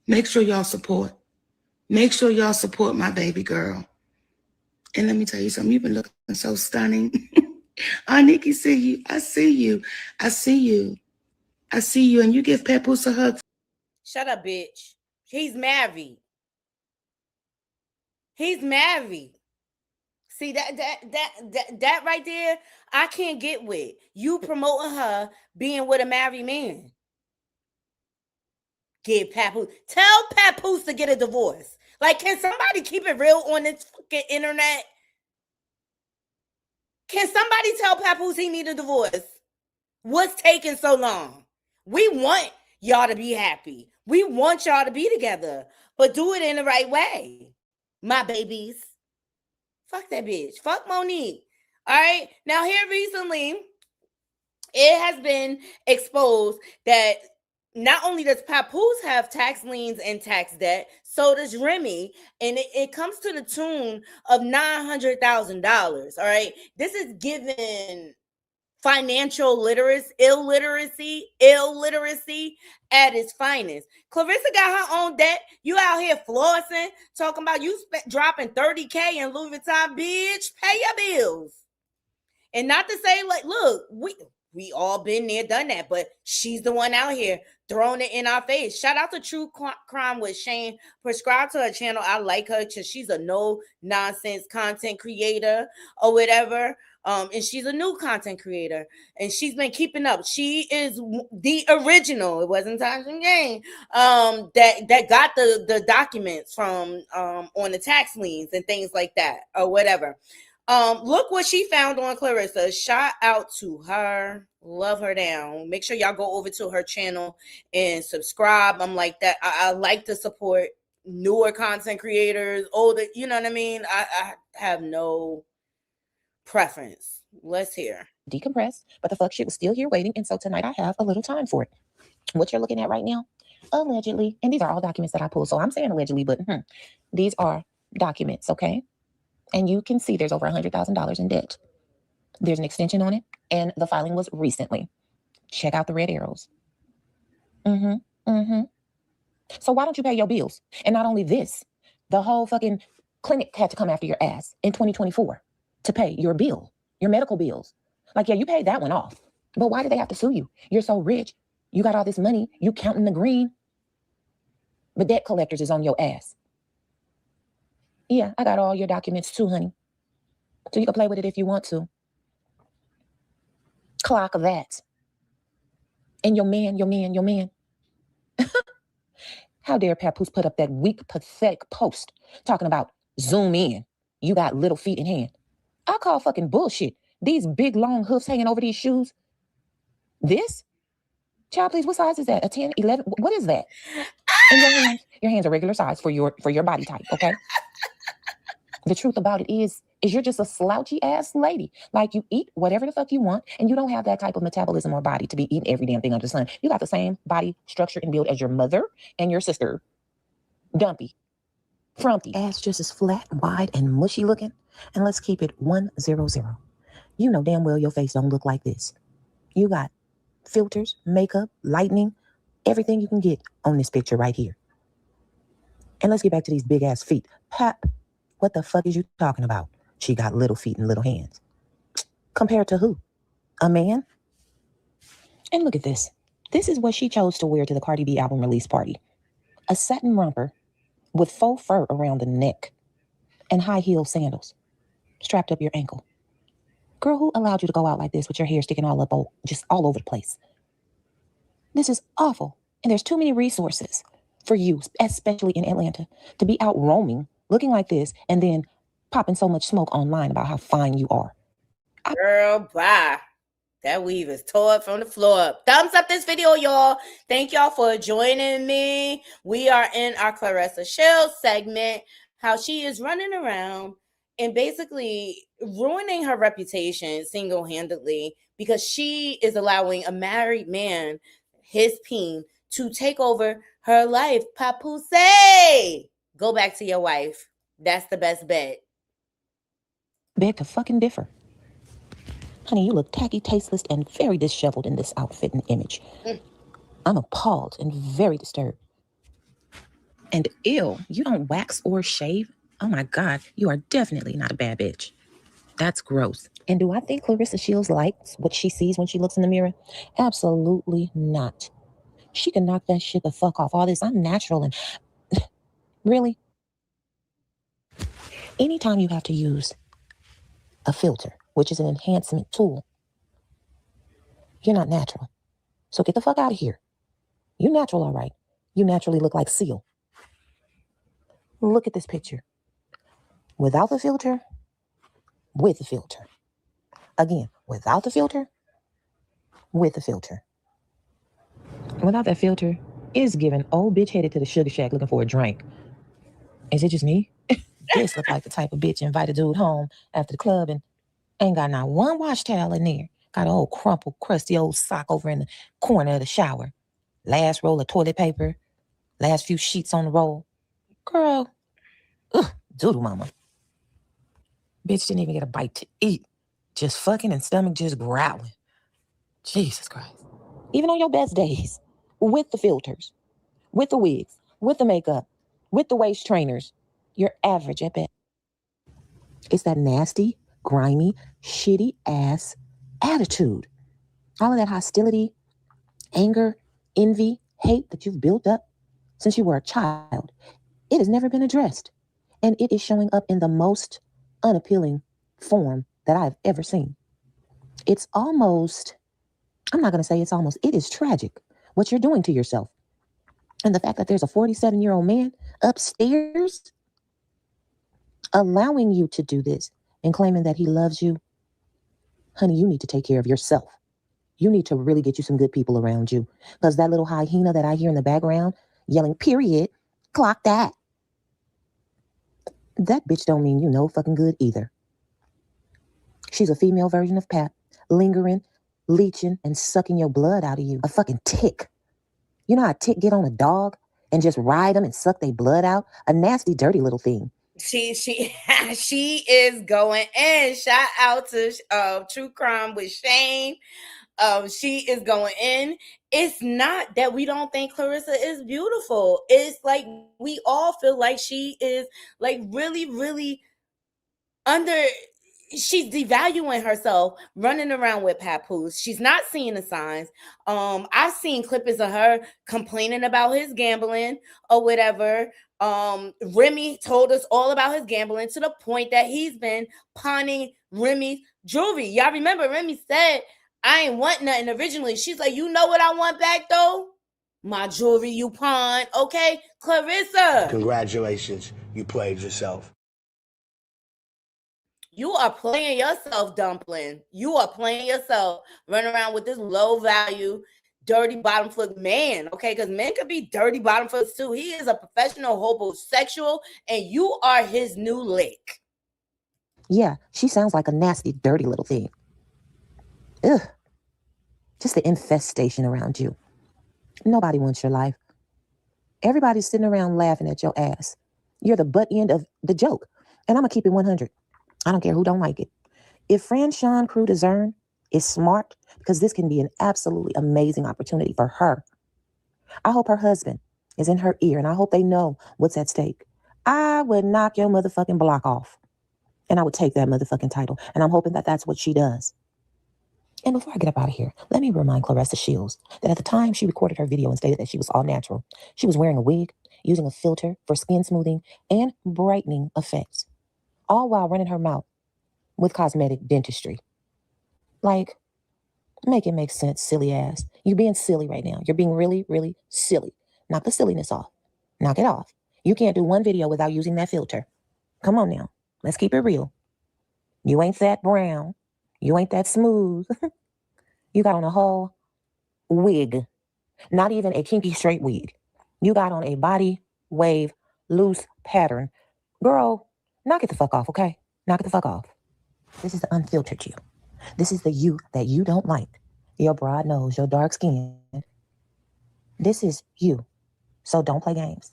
Make sure y'all support. Make sure y'all support my baby girl. And let me tell you something, you've been looking so stunning. Nikki, see you. I see you. I see you. I see you. And you give Papoose a hug. Shut up, bitch. He's married. He's married. See, that right there, I can't get with. You promoting her being with a married man. Give Papoose. Tell Papoose to get a divorce. Like, can somebody keep it real on this fucking internet? Can somebody tell Papoose he need a divorce? What's taking so long? We want y'all to be happy. We want y'all to be together, but do it in the right way. My babies. Fuck that bitch. Fuck Monique. All right. Now here recently, it has been exposed that not only does Papoose have tax liens and tax debt, so does Remy. And it comes to the tune of $900,000. All right. This is given financial illiteracy at its finest. Claressa got her own debt. You out here flossing, talking about you dropping $30K in Louis Vuitton, bitch. Pay your bills. And not to say, like, look, we all been there, done that, but she's the one out here throwing it in our face. Shout out to True Crime with Shane. Subscribe to her channel. I like her because she's a no-nonsense content creator or whatever. And she's a new content creator, and she's been keeping up. She is the original. It wasn't Times and Game that got the documents from on the tax liens and things like that or whatever. Look what she found on Claressa. Shout out to her. Love her down. Make sure y'all go over to her channel and subscribe. I'm like that. I like to support newer content creators, older. You know what I mean? I have no preference. Let's hear. Decompress, but the fuck shit was still here waiting, and so tonight I have a little time for it. What you're looking at right now, allegedly, and these are all documents that I pulled, so I'm saying allegedly, but these are documents, okay? And you can see there's over $100,000 in debt. There's an extension on it, and the filing was recently. Check out the red arrows. So why don't you pay your bills? And not only this, the whole fucking clinic had to come after your ass in 2024 to pay your bill, your medical bills. Like, yeah, you paid that one off. But why did they have to sue you? You're so rich. You got all this money. You counting the green. But debt collectors is on your ass. Yeah, I got all your documents too, honey. So you can play with it if you want to. Clock that. And your man. How dare Papoose put up that weak, pathetic post talking about zoom in. You got little feet in hand. I call fucking bullshit. These big, long hoofs hanging over these shoes. This? Child, please, what size is that? A 10, 11? What is that? And your hands are regular size for your body type, okay? The truth about it is you're just a slouchy ass lady. Like, you eat whatever the fuck you want, and you don't have that type of metabolism or body to be eating every damn thing under the sun. You got the same body structure and build as your mother and your sister. Dumpy. Frumpy. Ass just as flat, wide, and mushy looking. And let's keep it 100. You know damn well your face don't look like this. You got filters, makeup, lightning, everything you can get on this picture right here. And let's get back to these big ass feet. Pap, what the fuck is you talking about? She got little feet and little hands. Compared to who? A man? And look at this. This is what she chose to wear to the Cardi B album release party. A satin romper with faux fur around the neck and high-heeled sandals strapped up your ankle. Girl, who allowed you to go out like this with your hair sticking just all over the place? This is awful. And there's too many resources for you, especially in Atlanta, to be out roaming, looking like this, and then popping so much smoke online about how fine you are. Girl, bye. That weave is tore from the floor up. Thumbs up this video, y'all. Thank y'all for joining me. We are in our Claressa Shield segment, how she is running around and basically ruining her reputation single-handedly because she is allowing a married man, his peen, to take over her life. Papoose, go back to your wife. That's the best bet. Beg to fucking differ. Honey, you look tacky, tasteless, and very disheveled in this outfit and image. I'm appalled and very disturbed. And ew, you don't wax or shave? Oh my God, you are definitely not a bad bitch. That's gross. And do I think Claressa Shields likes what she sees when she looks in the mirror? Absolutely not. She can knock that shit the fuck off. All this, I'm natural and... Really? Anytime you have to use a filter, which is an enhancement tool, you're not natural. So get the fuck out of here. You natural, all right. You naturally look like Seal. Look at this picture. Without the filter, with the filter. Again, without the filter, with the filter. Without that filter, is giving old bitch headed to the sugar shack looking for a drink. Is it just me? This look like the type of bitch invite a dude home after the club and ain't got not one wash towel in there. Got an old crumpled, crusty old sock over in the corner of the shower. Last roll of toilet paper. Last few sheets on the roll. Girl. Ugh, doodle mama. Bitch didn't even get a bite to eat. Just fucking and stomach just growling. Jesus Christ. Even on your best days, with the filters, with the wigs, with the makeup, with the waist trainers, you're average at best. It's that nasty, grimy, shitty ass attitude. All of that hostility, anger, envy, hate that you've built up since you were a child. It has never been addressed. And it is showing up in the most unappealing form that I've ever seen. It's almost, I'm not going to say it's almost, it is tragic what you're doing to yourself. And the fact that there's a 47-year-old man upstairs allowing you to do this and claiming that he loves you. Honey, you need to take care of yourself. You need to really get you some good people around you. Because that little hyena that I hear in the background yelling, period, clock that. That bitch don't mean you no fucking good either. She's a female version of Pap, lingering, leeching, and sucking your blood out of you. A fucking tick. You know how a tick get on a dog and just ride them and suck their blood out? A nasty, dirty little thing. She is going in. Shout out to True Crime with Shane. She is going in. It's not that we don't think Claressa is beautiful. It's like we all feel like she is like really, really she's devaluing herself, running around with Papoose. She's not seeing the signs. I've seen clippings of her complaining about his gambling or whatever. Remy told us all about his gambling to the point that he's been pawning Remy's jewelry. Y'all remember Remy said, I ain't want nothing originally. She's like, you know what I want back though? My jewelry you pawned. Okay, Claressa. Congratulations. You played yourself. You are playing yourself, Dumpling. You are playing yourself. Running around with this low value, dirty bottom foot man, okay? Because men could be dirty bottom foots too. He is a professional homosexual, and you are his new lick. Yeah, she sounds like a nasty, dirty little thing. Ugh. Just the infestation around you. Nobody wants your life. Everybody's sitting around laughing at your ass. You're the butt end of the joke. And I'm going to keep it 100. I don't care who don't like it. If Chrisean Crew Discern is smart, because this can be an absolutely amazing opportunity for her. I hope her husband is in her ear, and I hope they know what's at stake. I would knock your motherfucking block off, and I would take that motherfucking title, and I'm hoping that that's what she does. And before I get up out of here, let me remind Claressa Shields that at the time she recorded her video and stated that she was all natural, she was wearing a wig, using a filter for skin smoothing and brightening effects, all while running her mouth with cosmetic dentistry. Like, make it make sense, silly ass. You're being silly right now. You're being really, really silly. Knock the silliness off. Knock it off. You can't do one video without using that filter. Come on now. Let's keep it real. You ain't that brown. You ain't that smooth. You got on a whole wig. Not even a kinky straight wig. You got on a body wave loose pattern. Girl, knock it the fuck off, okay? Knock it the fuck off. This is the unfiltered you. This is the you that you don't like. Your broad nose, your dark skin. This is you. So don't play games.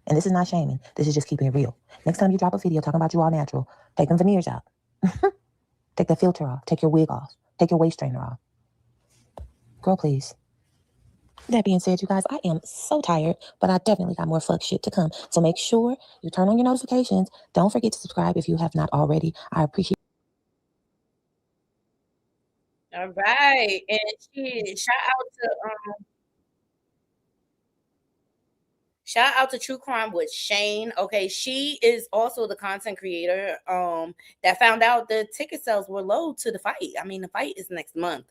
And this is not shaming. This is just keeping it real. Next time you drop a video talking about you all natural, take them veneers out. Take the filter off. Take your wig off. Take your waist strainer off. Girl, please. That being said, you guys, I am so tired, but I definitely got more fuck shit to come. So make sure you turn on your notifications. Don't forget to subscribe if you have not already. I appreciate. All right. And shout out to True Crime with Shane. Okay, she is also the content creator that found out the ticket sales were low to the fight. I mean, the fight is next month.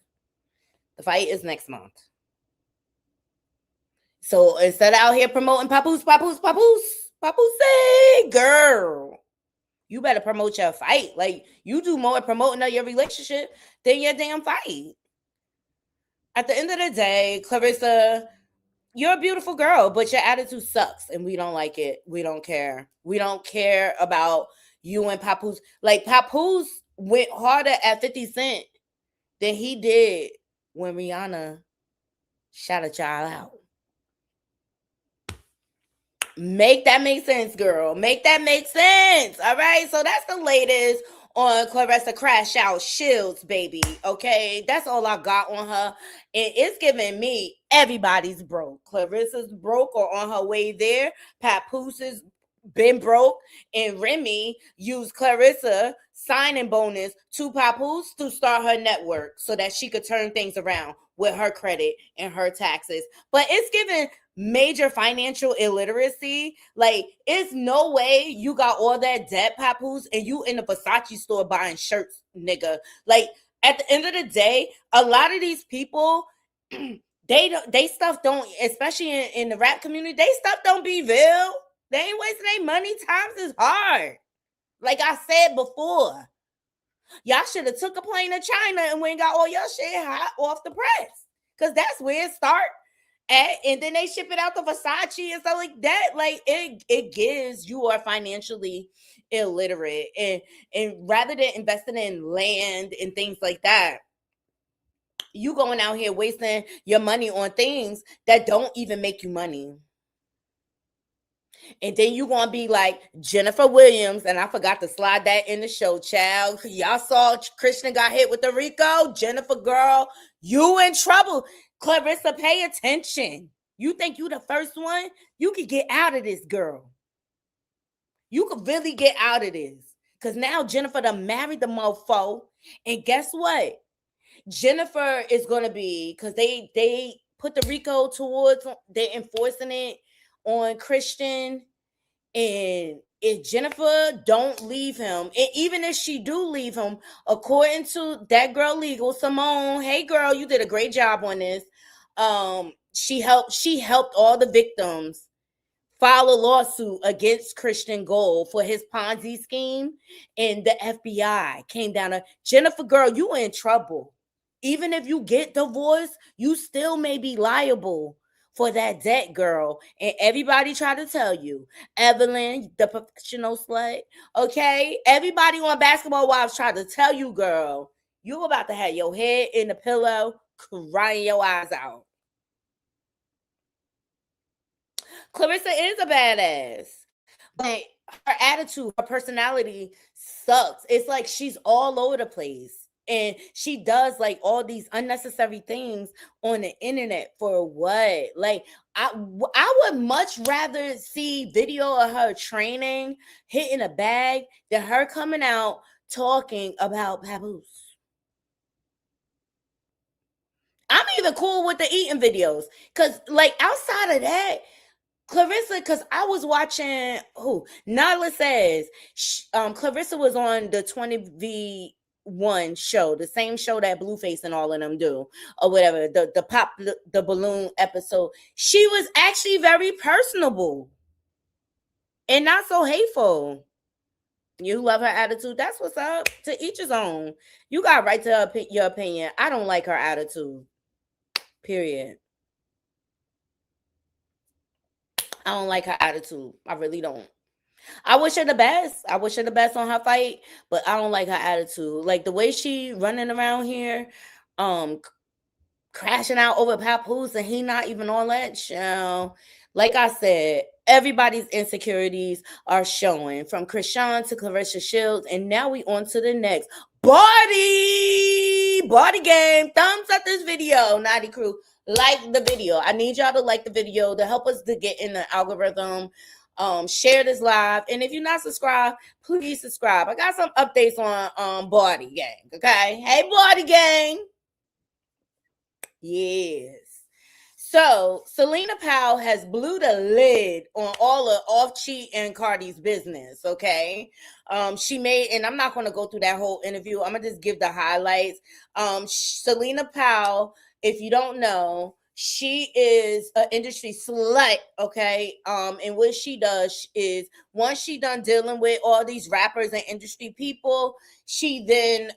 So instead of out here promoting papoose, say, girl, you better promote your fight. Like, you do more promoting of your relationship than your damn fight. At the end of the day, Claressa, you're a beautiful girl, but your attitude sucks, and we don't like it. We don't care. We don't care about you and Papoose. Like, Papoose went harder at 50 Cent than he did when Rihanna shot a child out. Make that make sense, girl. Make that make sense. All right. So that's the latest on Claressa Crash Out Shields, baby. Okay. That's all I got on her. And it's giving me everybody's broke. Claressa's broke or on her way there. Papoose has been broke. And Remy used Claressa signing bonus to Papoose to start her network so that she could turn things around with her credit and her taxes. But it's giving major financial illiteracy. Like, it's no way you got all that debt, Papoose, and you in the Versace store buying shirts, nigga. Like, at the end of the day, a lot of these people, they stuff don't, especially in the rap community, they stuff don't be real. They ain't wasting their money. Times is hard. Like I said before, y'all should have took a plane to China and went and got all your shit hot off the press, because that's where it start at, and then they ship it out to Versace and stuff like that. Like, it gives you are financially illiterate, and rather than investing in land and things like that, you going out here wasting your money on things that don't even make you money. And then you gonna be like Jennifer Williams, and I forgot to slide that in the show, child. Y'all saw Chrisean got hit with the Rico. Jennifer, girl, you in trouble. Claressa, pay attention. You think you the first one? You could get out of this, girl. You could really get out of this. Because now Jennifer done married the mofo. And guess what? Jennifer is going to be, because they put the Rico towards, they're enforcing it on Chrisean. And if Jennifer don't leave him, and even if she do leave him, according to that girl Legal, Simone, hey girl, you did a great job on this. She helped all the victims file a lawsuit against Chrisean Gold for his Ponzi scheme, and the FBI came down to Jennifer, girl, you in trouble. Even if you get divorced, you still may be liable for that debt, girl. And everybody tried to tell you, Evelyn, the professional slut, okay? Everybody on Basketball Wives tried to tell you, girl, you about to have your head in the pillow, crying your eyes out. Claressa is a badass, but her attitude, her personality sucks. It's like she's all over the place. And she does like all these unnecessary things on the internet for what? Like, I would much rather see video of her training, hitting a bag, than her coming out talking about Papoose. I'm even cool with the eating videos. Because, like, outside of that, Claressa, because I was watching, Nala says, Claressa was on the 20v1 show, the same show that Blueface and all of them do, or whatever, the pop the balloon episode. She was actually very personable and not so hateful. You love her attitude. That's what's up. To each his own. You got right to your opinion. I don't like her attitude. Period. I don't like her attitude. I really don't. I wish her the best. I wish her the best on her fight, but I don't like her attitude. Like the way she running around here, crashing out over Papoose and he not even on that show. Like I said, everybody's insecurities are showing from Chrisean to Claressa Shields, and now we on to the next body game. Thumbs up this video, Naughty Crew. Like the video. I need y'all to like the video to help us to get in the algorithm. Share this live, and if you're not subscribed, please subscribe. I got some updates on Body Gang. Okay, hey Body Gang. Yes. So Selena Powell has blew the lid on all of Off-Cheat and Cardi's business. Okay. She made, and I'm not going to go through that whole interview. I'm gonna just give the highlights. Selena Powell, if you don't know, she is an industry slut. Okay. And what she does is once she done dealing with all these rappers and industry people, she then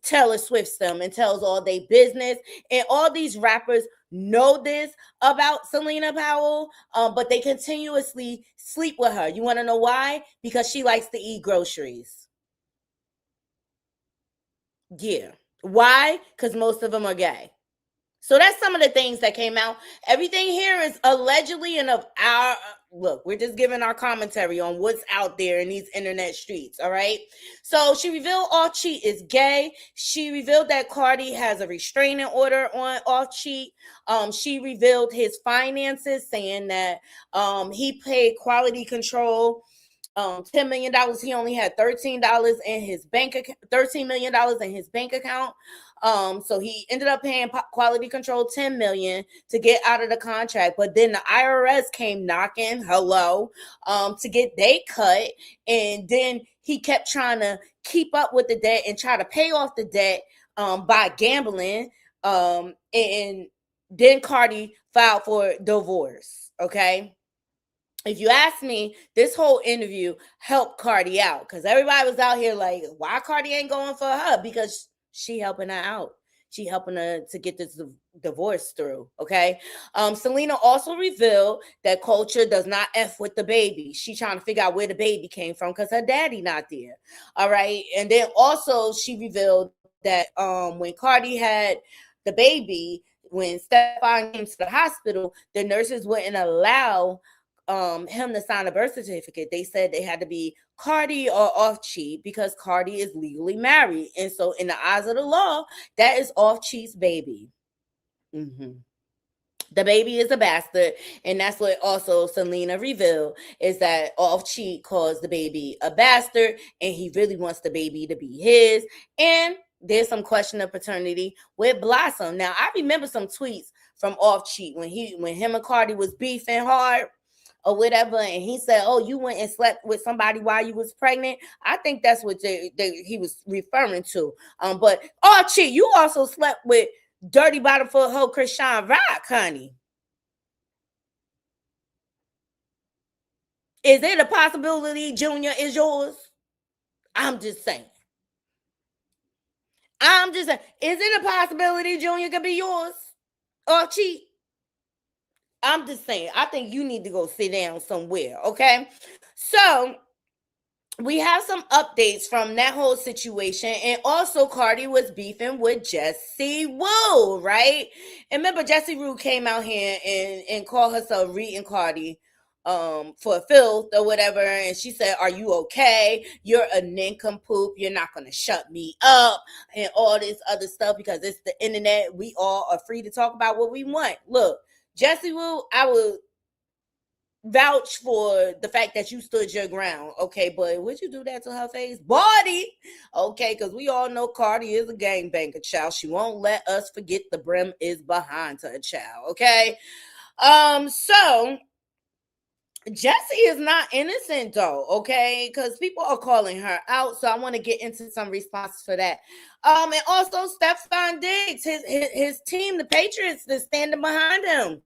Taylor Swift's them and tells all their business. And all these rappers know this about Selena Powell, but they continuously sleep with her. You want to know why? Because she likes to eat groceries. Yeah. Why? Because most of them are gay. So that's some of the things that came out. Everything here is allegedly and of our look. We're just giving our commentary on what's out there in these internet streets. All right. So she revealed Off-Cheat is gay. She revealed that Cardi has a restraining order on Off-Cheat. She revealed his finances, saying that he paid quality control. $10 million. He only had $13 in his bank account, $13 million in his bank account. So he ended up paying quality control $10 million to get out of the contract. But then the IRS came knocking, to get they cut. And then he kept trying to keep up with the debt and try to pay off the debt by gambling. And then Cardi filed for divorce. Okay. If you ask me, this whole interview helped Cardi out because everybody was out here like, why Cardi ain't going for her? Because she helping her out. She helping her to get this divorce through, okay? Selena also revealed that Culture does not F with the baby. She trying to figure out where the baby came from because her daddy not there, all right? And then also she revealed that when Cardi had the baby, when Stefan came to the hospital, the nurses wouldn't allow him to sign a birth certificate. They said they had to be Cardi or Off-Cheat because Cardi is legally married. And so in the eyes of the law, that is Off-Cheat's baby. The baby is a bastard. And that's what also Selena revealed, is that Off-Cheat calls the baby a bastard and he really wants the baby to be his. And there's some question of paternity with Blossom. Now, I remember some tweets from Off-Cheat when him and Cardi was beefing hard or whatever, and he said, oh, you went and slept with somebody while you was pregnant. I think that's what he was referring to. But Off-Cheat, you also slept with dirty bottom foot hoe Chrisean Rock, honey. Is it a possibility Junior is yours? I'm just saying. Is it a possibility Junior could be yours? Off-Cheat? I'm just saying, I think you need to go sit down somewhere, okay? So we have some updates from that whole situation. And also Cardi was beefing with Jessie Woo, right? And remember, Jessie Woo came out here and called herself reading Cardi for filth or whatever. And she said, are you okay? You're a nincompoop. You're not going to shut me up and all this other stuff because it's the internet. We all are free to talk about what we want. Look, Jessie Woo, I would vouch for the fact that you stood your ground. Okay, but would you do that to her face? Body. Okay, because we all know Cardi is a gangbanger, child. She won't let us forget the brim is behind her, child. Okay. So Jessie is not innocent though, okay? Because people are calling her out. So I want to get into some responses for that. And also Stephon Diggs, his team, the Patriots, is standing behind him.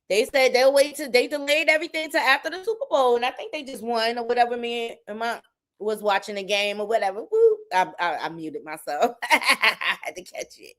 They said they'll wait till they delayed everything to after the Super Bowl, and I think they just won or whatever. Me and my was watching the game or whatever. Woo! I muted myself. I had to catch it.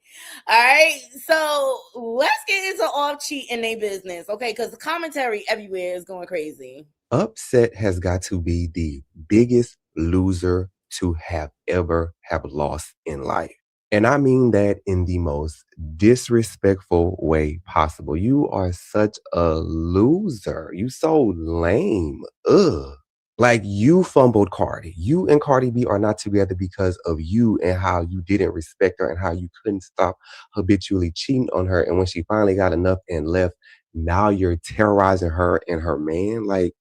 All right, so let's get into off cheating their business, okay? Because the commentary everywhere is going crazy. Upset has got to be the biggest loser to have ever have lost in life. And I mean that in the most disrespectful way possible. You are such a loser. You so lame. Ugh. Like, you fumbled Cardi. You and Cardi B are not together because of you and how you didn't respect her and how you couldn't stop habitually cheating on her. And when she finally got enough and left, now you're terrorizing her and her man. Like,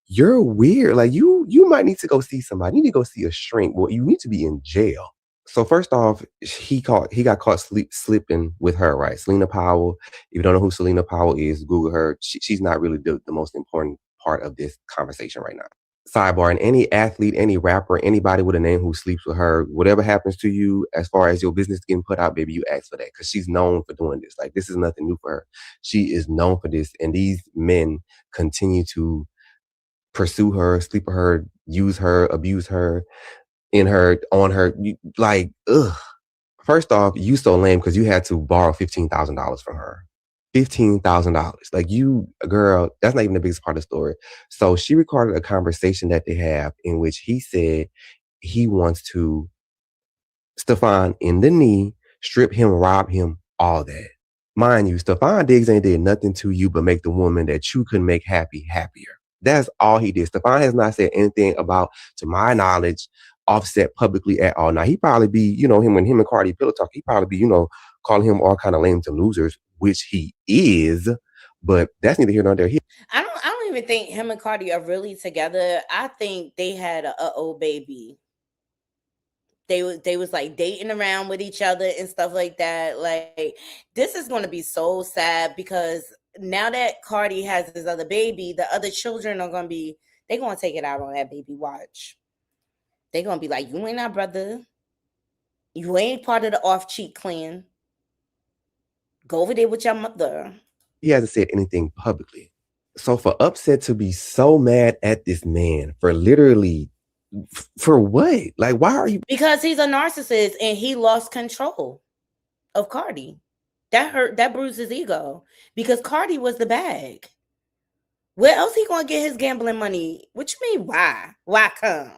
you're weird. Like, you might need to go see somebody. You need to go see a shrink. Well, you need to be in jail. So first off, he got caught slipping with her, right? Selena Powell. If you don't know who Selena Powell is, Google her. She's not really the most important part of this conversation right now. Sidebar, and any athlete, any rapper, anybody with a name who sleeps with her, whatever happens to you as far as your business getting put out, baby, you ask for that, because she's known for doing this. Like, this is nothing new for her. She is known for this. And these men continue to pursue her, sleep with her, use her, abuse her, in her, on her. Like, ugh. First off, you so lame because you had to borrow $15,000 from her. $15,000. Like, you, girl, that's not even the biggest part of the story. So she recorded a conversation that they have in which he said he wants to Stephon in the knee, strip him, rob him, all that. Mind you, Stephon Diggs ain't did nothing to you but make the woman that you could make happy happier. That's all he did. Stephon has not said anything about, to my knowledge, Offset publicly at all. Now, he probably be, him and Cardi pillow talk, he probably be, calling him all kind of lame to losers, which he is, but that's neither here nor there. I don't even think him and Cardi are really together. I think they had a old baby. They was like dating around with each other and stuff like that. Like, this is going to be so sad because now that Cardi has his other baby, the other children are going to they're going to take it out on that baby. Watch. They're going to be like, you ain't our brother. You ain't part of the off-cheat clan. Go over there with your mother. He hasn't said anything publicly. So for Upset to be so mad at this man for literally, for what? Like, why are you? Because he's a narcissist and he lost control of Cardi. That bruised his ego because Cardi was the bag. Where else he going to get his gambling money? What you mean, why? Why come?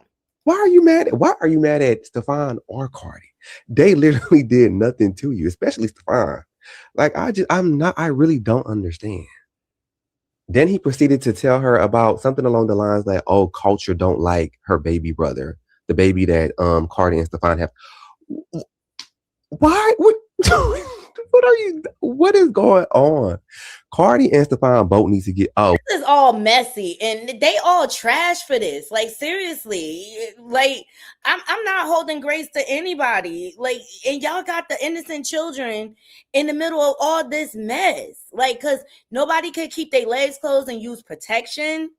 Why are you mad at Stephon or Cardi? They literally did nothing to you, especially Stephon. Like, I really don't understand. Then he proceeded to tell her about something along the lines like, oh, culture don't like her baby brother, the baby that Cardi and Stephon have. Why? What is going on? Cardi and Stephon both need to get out. This is all messy and they all trash for this. Like, seriously, like I'm not holding grace to anybody. Like, and y'all got the innocent children in the middle of all this mess. Like, cause nobody could keep their legs closed and use protection.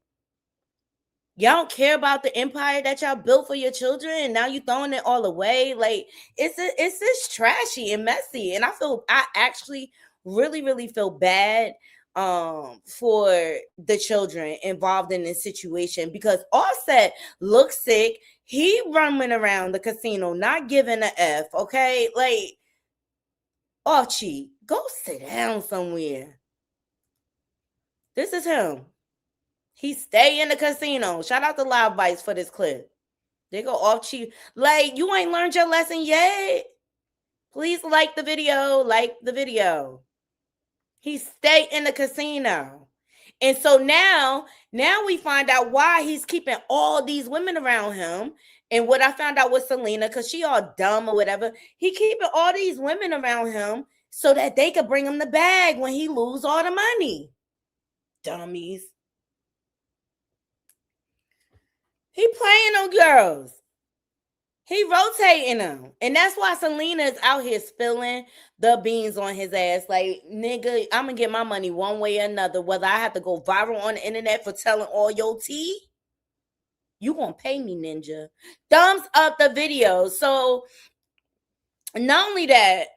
Y'all don't care about the empire that y'all built for your children, and now you throwing it all away. Like, it's just trashy and messy. And I actually really feel bad for the children involved in this situation because Offset looks sick. He running around the casino, not giving a F. Okay, like, Archie, go sit down somewhere. This is him. He stay in the casino. Shout out to Loud Bites for this clip. They go off cheap. Like, you ain't learned your lesson yet. Please like the video. Like the video. He stay in the casino. And so now we find out why he's keeping all these women around him. And what I found out with Selena, because she all dumb or whatever, he keeping all these women around him so that they could bring him the bag when he lose all the money. Dummies. He playing them girls. He rotating them. And that's why Selena is out here spilling the beans on his ass. Like, nigga, I'm going to get my money one way or another. Whether I have to go viral on the internet for telling all your tea, you going to pay me, ninja. Thumbs up the video. So, not only that,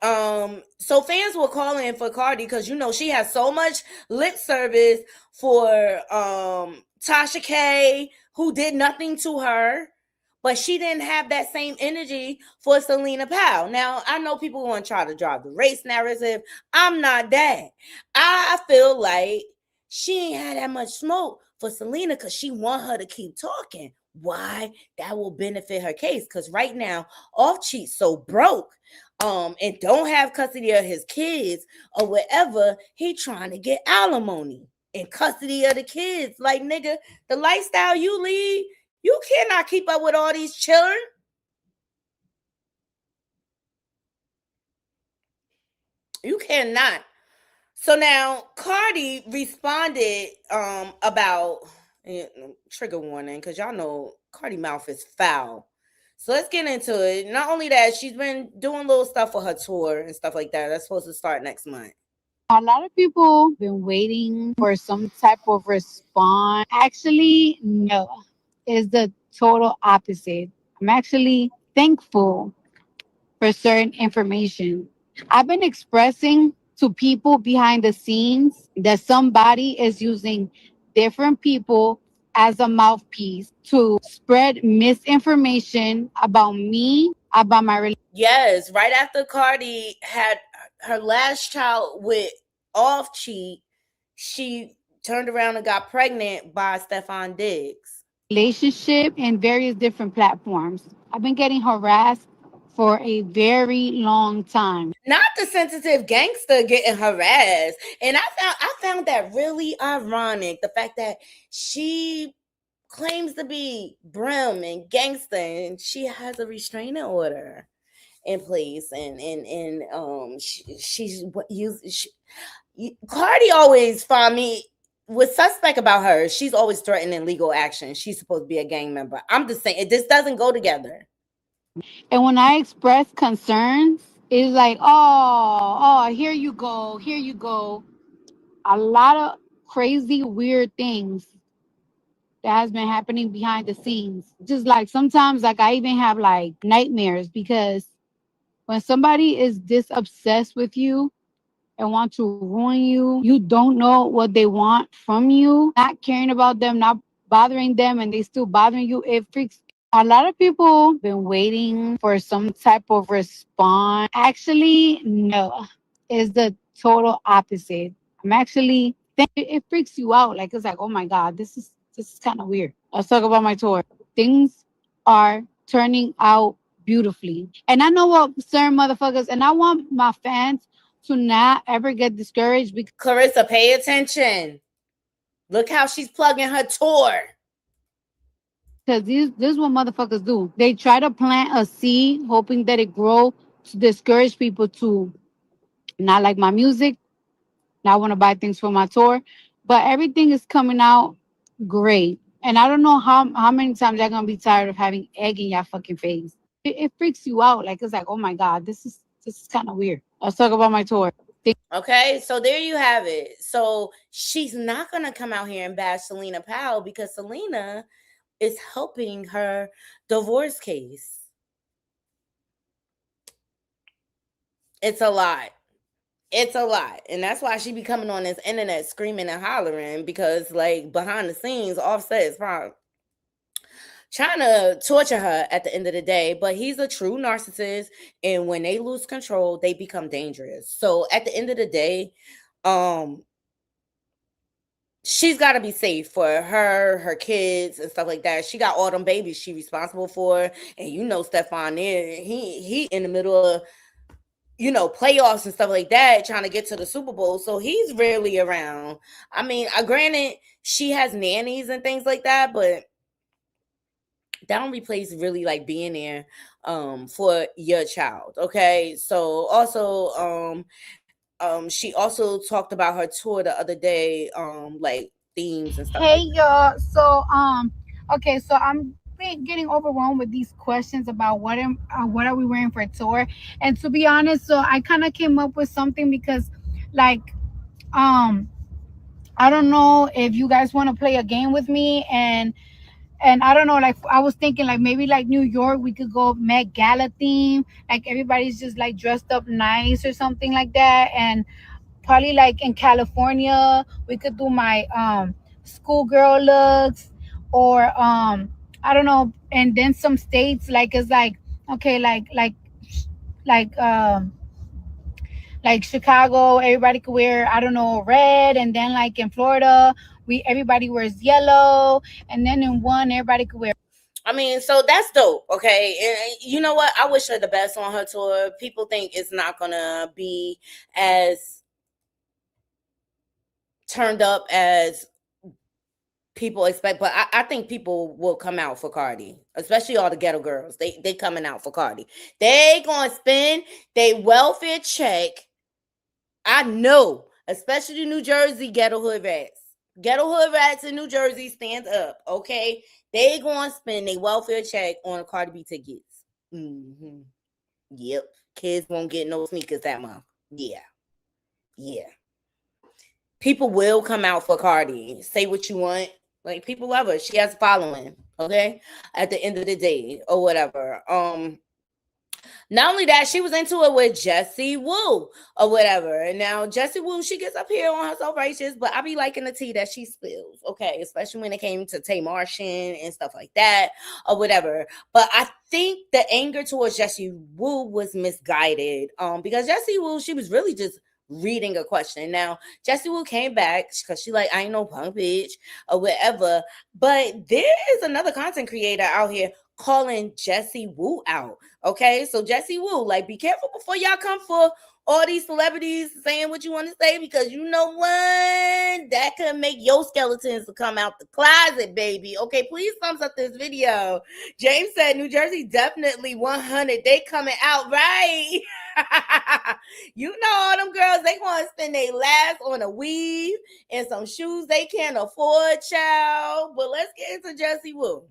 so fans were calling for Cardi because, you know, she has so much lip service for Tasha K, who did nothing to her. But she didn't have that same energy for Selena Powell. Now, I know people want to try to drive the race narrative. I'm not that. I feel like she ain't had that much smoke for Selena because she want her to keep talking. Why? That will benefit her case. Because right now, Offcheat's so broke and don't have custody of his kids or whatever, he trying to get alimony and custody of the kids. Like, nigga, the lifestyle you lead, you cannot keep up with all these children. You cannot. So now Cardi responded about trigger warning, because y'all know Cardi mouth is foul. So let's get into it. Not only that, she's been doing little stuff for her tour and stuff like that. That's supposed to start next month. A lot of people been waiting for some type of response. Actually, no. It's the total opposite. I'm actually thankful for certain information. I've been expressing to people behind the scenes that somebody is using different people as a mouthpiece to spread misinformation about me, about my relationship. Yes, right after Cardi had her last child with Offcheat, she turned around and got pregnant by Stefan Diggs. Relationship in various different platforms. I've been getting harassed for a very long time. Not the sensitive gangster getting harassed. And I found that really ironic. The fact that she claims to be Brim and gangster and she has a restraining order in place. Cardi always find me what's suspect about her. She's always threatening legal action. She's supposed to be a gang member. I'm just saying, this doesn't go together. And when I express concerns, it's like, oh, here you go, here you go. A lot of crazy, weird things that has been happening behind the scenes. Just like sometimes, like I even have like nightmares because when somebody is this obsessed with you and want to ruin you, you don't know what they want from you, not caring about them, not bothering them, and they still bothering you. It freaks. A lot of people been waiting for some type of response. Actually, no. It's the total opposite. I'm actually it freaks you out. Like it's like, oh my God, this is kind of weird. Let's talk about my tour. Things are turning out beautifully. And I know what certain motherfuckers, and I want my fans to not ever get discouraged because Claressa, pay attention. Look how she's plugging her tour. Because this is what motherfuckers do. They try to plant a seed, hoping that it grow to discourage people to not like my music, not want to buy things for my tour. But everything is coming out great. And I don't know how many times y'all gonna be tired of having egg in your fucking face. It freaks you out. Like it's like, oh my God, this is kind of weird. Let's talk about my tour. Okay, so there you have it. So she's not gonna come out here and bash Selena Powell because Selena is helping her divorce case. It's a lot. It's a lot. And that's why she be coming on this internet screaming and hollering because, like, behind the scenes, Offset is probably trying to torture her at the end of the day. But he's a true narcissist. And when they lose control, they become dangerous. So at the end of the day, she's got to be safe for her kids and stuff like that. She got all them babies she responsible for. And you know Stefan there, he in the middle of, you know, playoffs and stuff like that, trying to get to the Super Bowl. So he's rarely around. I mean, granted, she has nannies and things like that, but that don't replace really like being there for your child. Okay. So also she also talked about her tour the other day, like themes and stuff. Hey y'all. So okay, so I'm getting overwhelmed with these questions about what are we wearing for tour. And to be honest, so I kind of came up with something because, like, I don't know if you guys want to play a game with me, and I don't know, like I was thinking like maybe like New York, we could go Met Gala theme, like everybody's just like dressed up nice or something like that. And probably like in California, we could do my schoolgirl looks, or I don't know. And then some states like it's like okay, like like Chicago, everybody could wear, I don't know, red. And then like in Florida, everybody wears yellow. And then in one, everybody could wear. I mean, so that's dope, okay? And you know what? I wish her the best on her tour. People think it's not gonna be as turned up as people expect, but I think people will come out for Cardi, especially all the ghetto girls. They coming out for Cardi. They gonna spend their welfare check. I know, especially New Jersey ghetto hood rats. Ghetto hood rats in New Jersey, stand up, okay? They gonna spend their welfare check on Cardi B tickets. Mm-hmm. Yep. Kids won't get no sneakers that month. Yeah. People will come out for Cardi. Say what you want. Like, people love her. She has a following, okay? At the end of the day, or whatever. Not only that, she was into it with Jessie Woo or whatever. And now Jessie Woo, she gets up here on her self-righteous, but I be liking the tea that she spills, okay? Especially when it came to Tamartian and stuff like that or whatever. But I think the anger towards Jessie Woo was misguided because Jessie Woo, she was really just reading a question. Now, Jessie Woo came back because she like, I ain't no punk bitch or whatever. But there is another content creator out here calling Jessie Woo out. Okay, so Jessie Woo, like, be careful before y'all come for all these celebrities saying what you want to say, because you know what? That could make your skeletons come out the closet, baby. Okay, please thumbs up this video. James said New Jersey definitely 100. They coming out, right? You know all them girls, they want to spend their last on a weave and some shoes they can't afford, child. But let's get into Jessie Woo.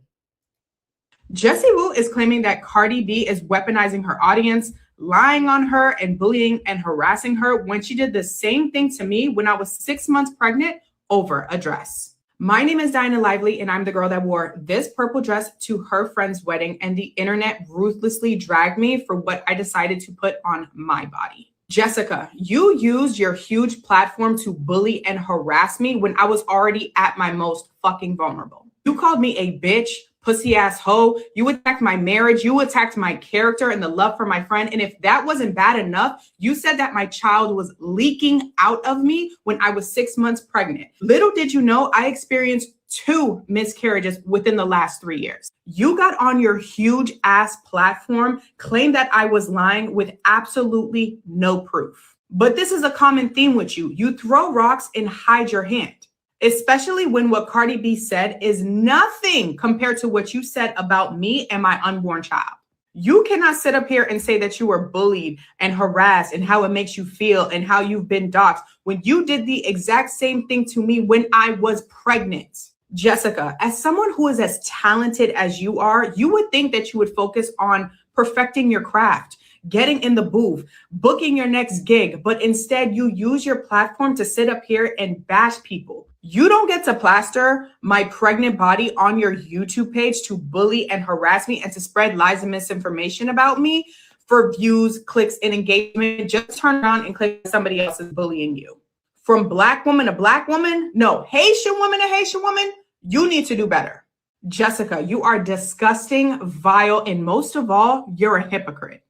Jessie Woo is claiming that Cardi B is weaponizing her audience, lying on her, and bullying and harassing her when she did the same thing to me when I was 6 months pregnant over a dress. My name is Diana Lively, and I'm the girl that wore this purple dress to her friend's wedding, and the internet ruthlessly dragged me for what I decided to put on my body. Jessica, you used your huge platform to bully and harass me when I was already at my most fucking vulnerable. You called me a bitch, pussy ass hoe. You attacked my marriage. You attacked my character and the love for my friend. And if that wasn't bad enough, you said that my child was leaking out of me when I was 6 months pregnant. Little did you know, I experienced 2 miscarriages within the last 3 years. You got on your huge ass platform, claimed that I was lying with absolutely no proof. But this is a common theme with you. You throw rocks and hide your hand. Especially when what Cardi B said is nothing compared to what you said about me and my unborn child. You cannot sit up here and say that you were bullied and harassed and how it makes you feel and how you've been doxxed when you did the exact same thing to me when I was pregnant. Jessica, as someone who is as talented as you are, you would think that you would focus on perfecting your craft, getting in the booth, booking your next gig, but instead you use your platform to sit up here and bash people. You don't get to plaster my pregnant body on your YouTube page to bully and harass me and to spread lies and misinformation about me for views, clicks, and engagement. Just turn around and click somebody else is bullying you. From black woman to black woman, no, Haitian woman to Haitian woman, you need to do better. Jessica, you are disgusting, vile, and most of all, you're a hypocrite.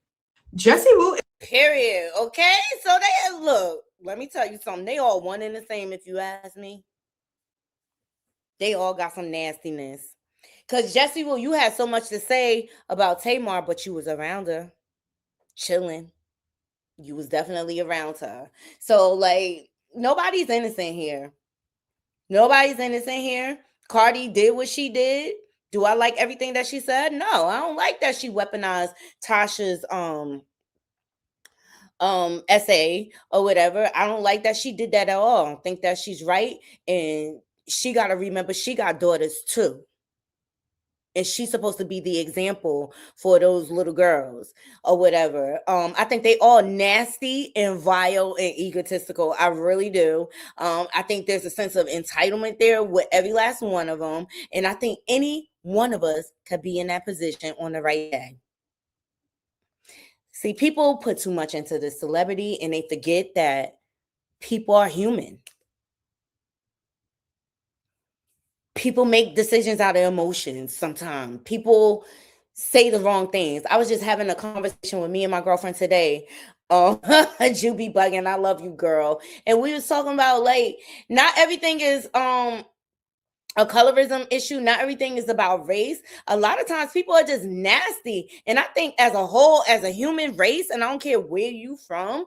Jessie Woo. Period. Okay, so they look. Let me tell you something. They all one and the same, if you ask me. They all got some nastiness. Because Jessie Woo, you had so much to say about Tamar, but you was around her, chilling. You was definitely around her. So, like, nobody's innocent here. Nobody's innocent here. Cardi did what she did. Do I like everything that she said? No, I don't like that she weaponized Tasha's essay or whatever. I don't like that she did that at all. I don't think that she's right. And she got to remember she got daughters too. and she's supposed to be the example for those little girls or whatever. I think they all nasty and vile and egotistical. I really do. I think there's a sense of entitlement there with every last one of them, and I think any one of us could be in that position on the right day. See, people put too much into the celebrity and they forget that people are human. People make decisions out of emotions sometimes. People say the wrong things. I was just having a conversation with me and my girlfriend today. You be bugging. I love you, girl. And we was talking about, like, not everything is a colorism issue. Not everything is about race. A lot of times people are just nasty. And I think as a whole, as a human race, and I don't care where you from,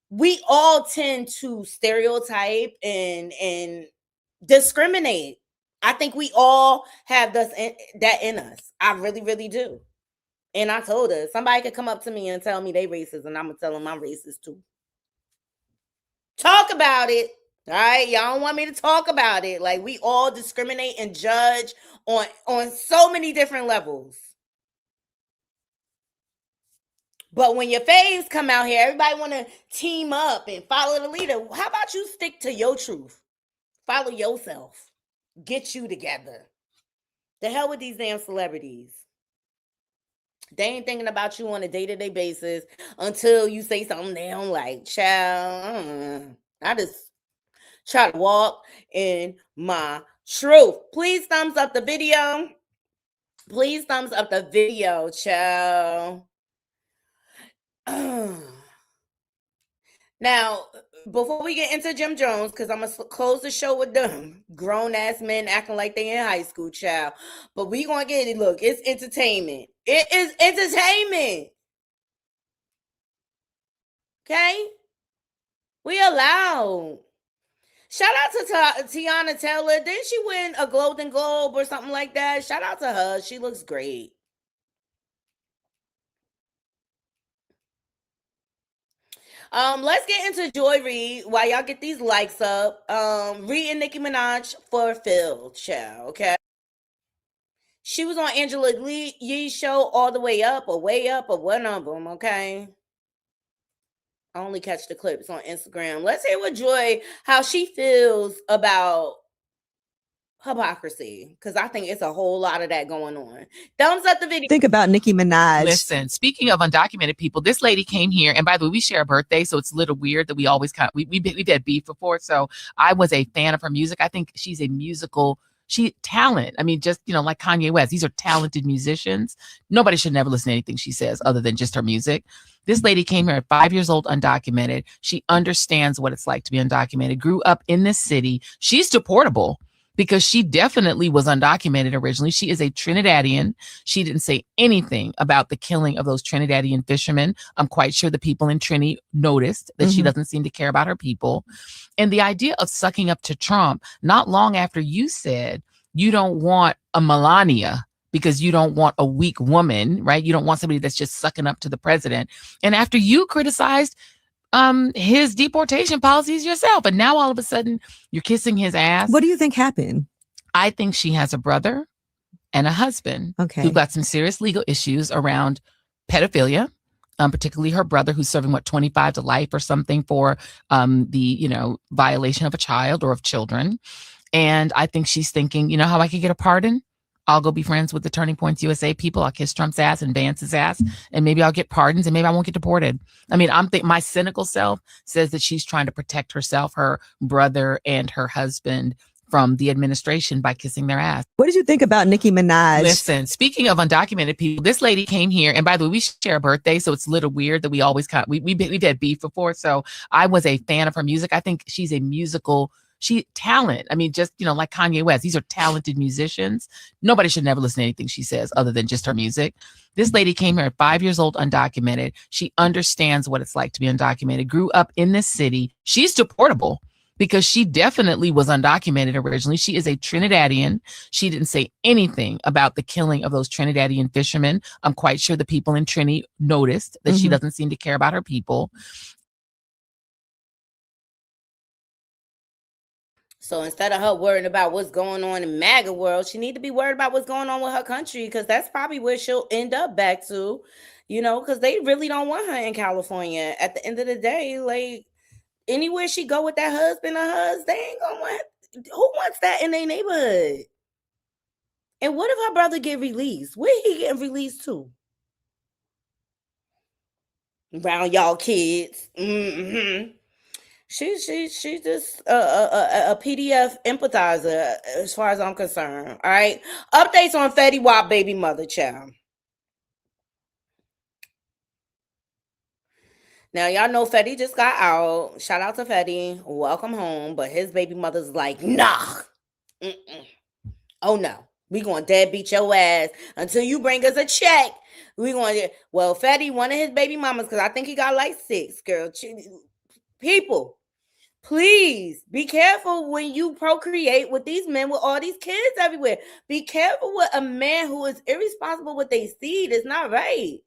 we all tend to stereotype and discriminate. I think we all have that in us. I really, really do. And I told her, somebody could come up to me and tell me they racist, and I'm going to tell them I'm racist too. Talk about it. All right? Y'all don't want me to talk about it. Like, we all discriminate and judge on so many different levels. But when your faves come out here, everybody want to team up and follow the leader. How about you stick to your truth? Follow yourself. Get you together. The hell with these damn celebrities. They ain't thinking about you on a day-to-day basis until you say something they don't like. Child, I just try to walk in my truth. Please thumbs up the video. Please thumbs up the video, child. Now, before we get into Jim Jones, because I'm going to close the show with them grown-ass men acting like they in high school, child. But we going to get it. Look, it's entertainment. It is entertainment. Okay? We allowed. Shout out to Tiana Taylor. Didn't she win a Golden Globe or something like that? Shout out to her. She looks great. Let's get into Joy Reid while y'all get these likes up. Reid and Nicki Minaj for Phil, child, okay? She was on Angela Yee's show All the Way Up or one of them, okay? I only catch the clips on Instagram. Let's hear what Joy, how she feels about hypocrisy, because I think it's a whole lot of that going on. Thumbs up the video. Think about Nicki Minaj. Listen, speaking of undocumented people, this lady came here, and by the way, we share a birthday, so it's a little weird that we always we've had beef before. So I was a fan of her music. I think she's a musical talent. I mean, just, like Kanye West, these are talented musicians. Nobody should never listen to anything she says other than just her music. This lady came here at 5 years old, undocumented. She understands what it's like to be undocumented, grew up in this city. She's deportable because she definitely was undocumented originally. She is a Trinidadian. She didn't say anything about the killing of those Trinidadian fishermen. I'm quite sure the people in Trini noticed that she doesn't seem to care about her people. And the idea of sucking up to Trump, not long after you said you don't want a Melania because you don't want a weak woman, right? You don't want somebody that's just sucking up to the president. And after you criticized his deportation policies yourself, and now all of a sudden you're kissing his ass. What do you think happened? I think she has a brother and a husband who've got some serious legal issues around pedophilia, particularly her brother, who's serving 25 to life or something for the violation of a child or of children. And I think she's thinking, how I could get a pardon? I'll go be friends with the Turning Points USA people. I'll kiss Trump's ass and Vance's ass, and maybe I'll get pardons, and maybe I won't get deported. I mean, my cynical self says that she's trying to protect herself, her brother, and her husband from the administration by kissing their ass. What did you think about Nicki Minaj? Listen, speaking of undocumented people, this lady came here, and by the way, we share a birthday, so it's a little weird that we always we've had beef before. So I was a fan of her music. I think she's a musical talent. I mean, just, like Kanye West, these are talented musicians. Nobody should never listen to anything she says other than just her music. This lady came here at 5 years old, undocumented. She understands what it's like to be undocumented, grew up in this city. She's deportable because she definitely was undocumented originally. She is a Trinidadian. She didn't say anything about the killing of those Trinidadian fishermen. I'm quite sure the people in Trini noticed that she doesn't seem to care about her people. So instead of her worrying about what's going on in MAGA world, she need to be worried about what's going on with her country, because that's probably where she'll end up back to, because they really don't want her in California. At the end of the day, like, anywhere she go with that husband of hers, they ain't gonna want. Who wants that in their neighborhood? And what if her brother get released? Where he getting released to? Around y'all kids. Mm-hmm. She's just a PDF empathizer as far as I'm concerned. All right. Updates on Fetty Wap baby mother, child. Now y'all know Fetty just got out. Shout out to Fetty. Welcome home. But his baby mother's like, nah. Mm-mm. Oh no. We gonna deadbeat your ass until you bring us a check. We gonna Fetty, one of his baby mamas, because I think he got like 6, girl. People. Please be careful when you procreate with these men with all these kids everywhere. Be careful with a man who is irresponsible with their seed. It's not right.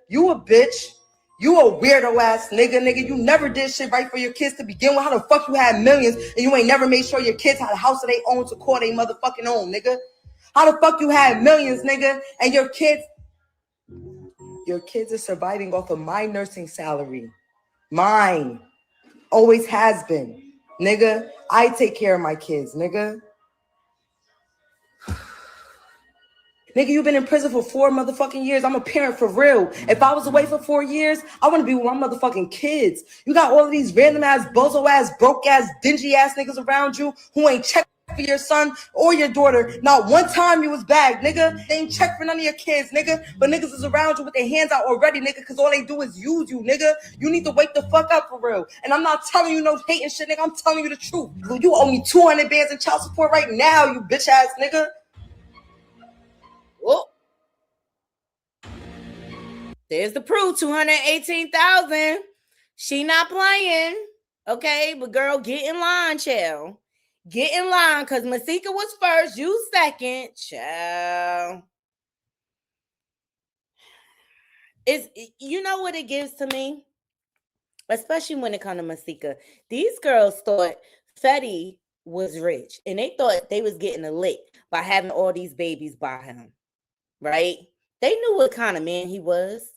You a bitch. You a weirdo ass nigga. You never did shit right for your kids to begin with. How the fuck you had millions and you ain't never made sure your kids had a house of their own to call they motherfucking own, nigga? How the fuck you had millions, nigga, and your kids are surviving off of my nursing salary. Mine. Always has been. Nigga, I take care of my kids, nigga. Nigga, you've been in prison for 4 motherfucking years. I'm a parent for real. If I was away for 4 years, I want to be with my motherfucking kids. You got all of these random ass, bozo ass, broke ass, dingy ass niggas around you who ain't checked for your son or your daughter. Not one time you was bagged, nigga. They ain't checked for none of your kids, nigga. But niggas is around you with their hands out already, nigga, because all they do is use you, nigga. You need to wake the fuck up for real. And I'm not telling you no hating shit, nigga. I'm telling you the truth. You owe me 200 bands in child support right now, you bitch ass nigga. Oh. There's the proof, 218,000. She not playing. Okay, but girl, get in line, child. Get in line, because Masika was first, you second, child. You know what it gives to me? Especially when it comes to Masika. These girls thought Fetty was rich, and they thought they was getting a lick by having all these babies by him, right? They knew what kind of man he was.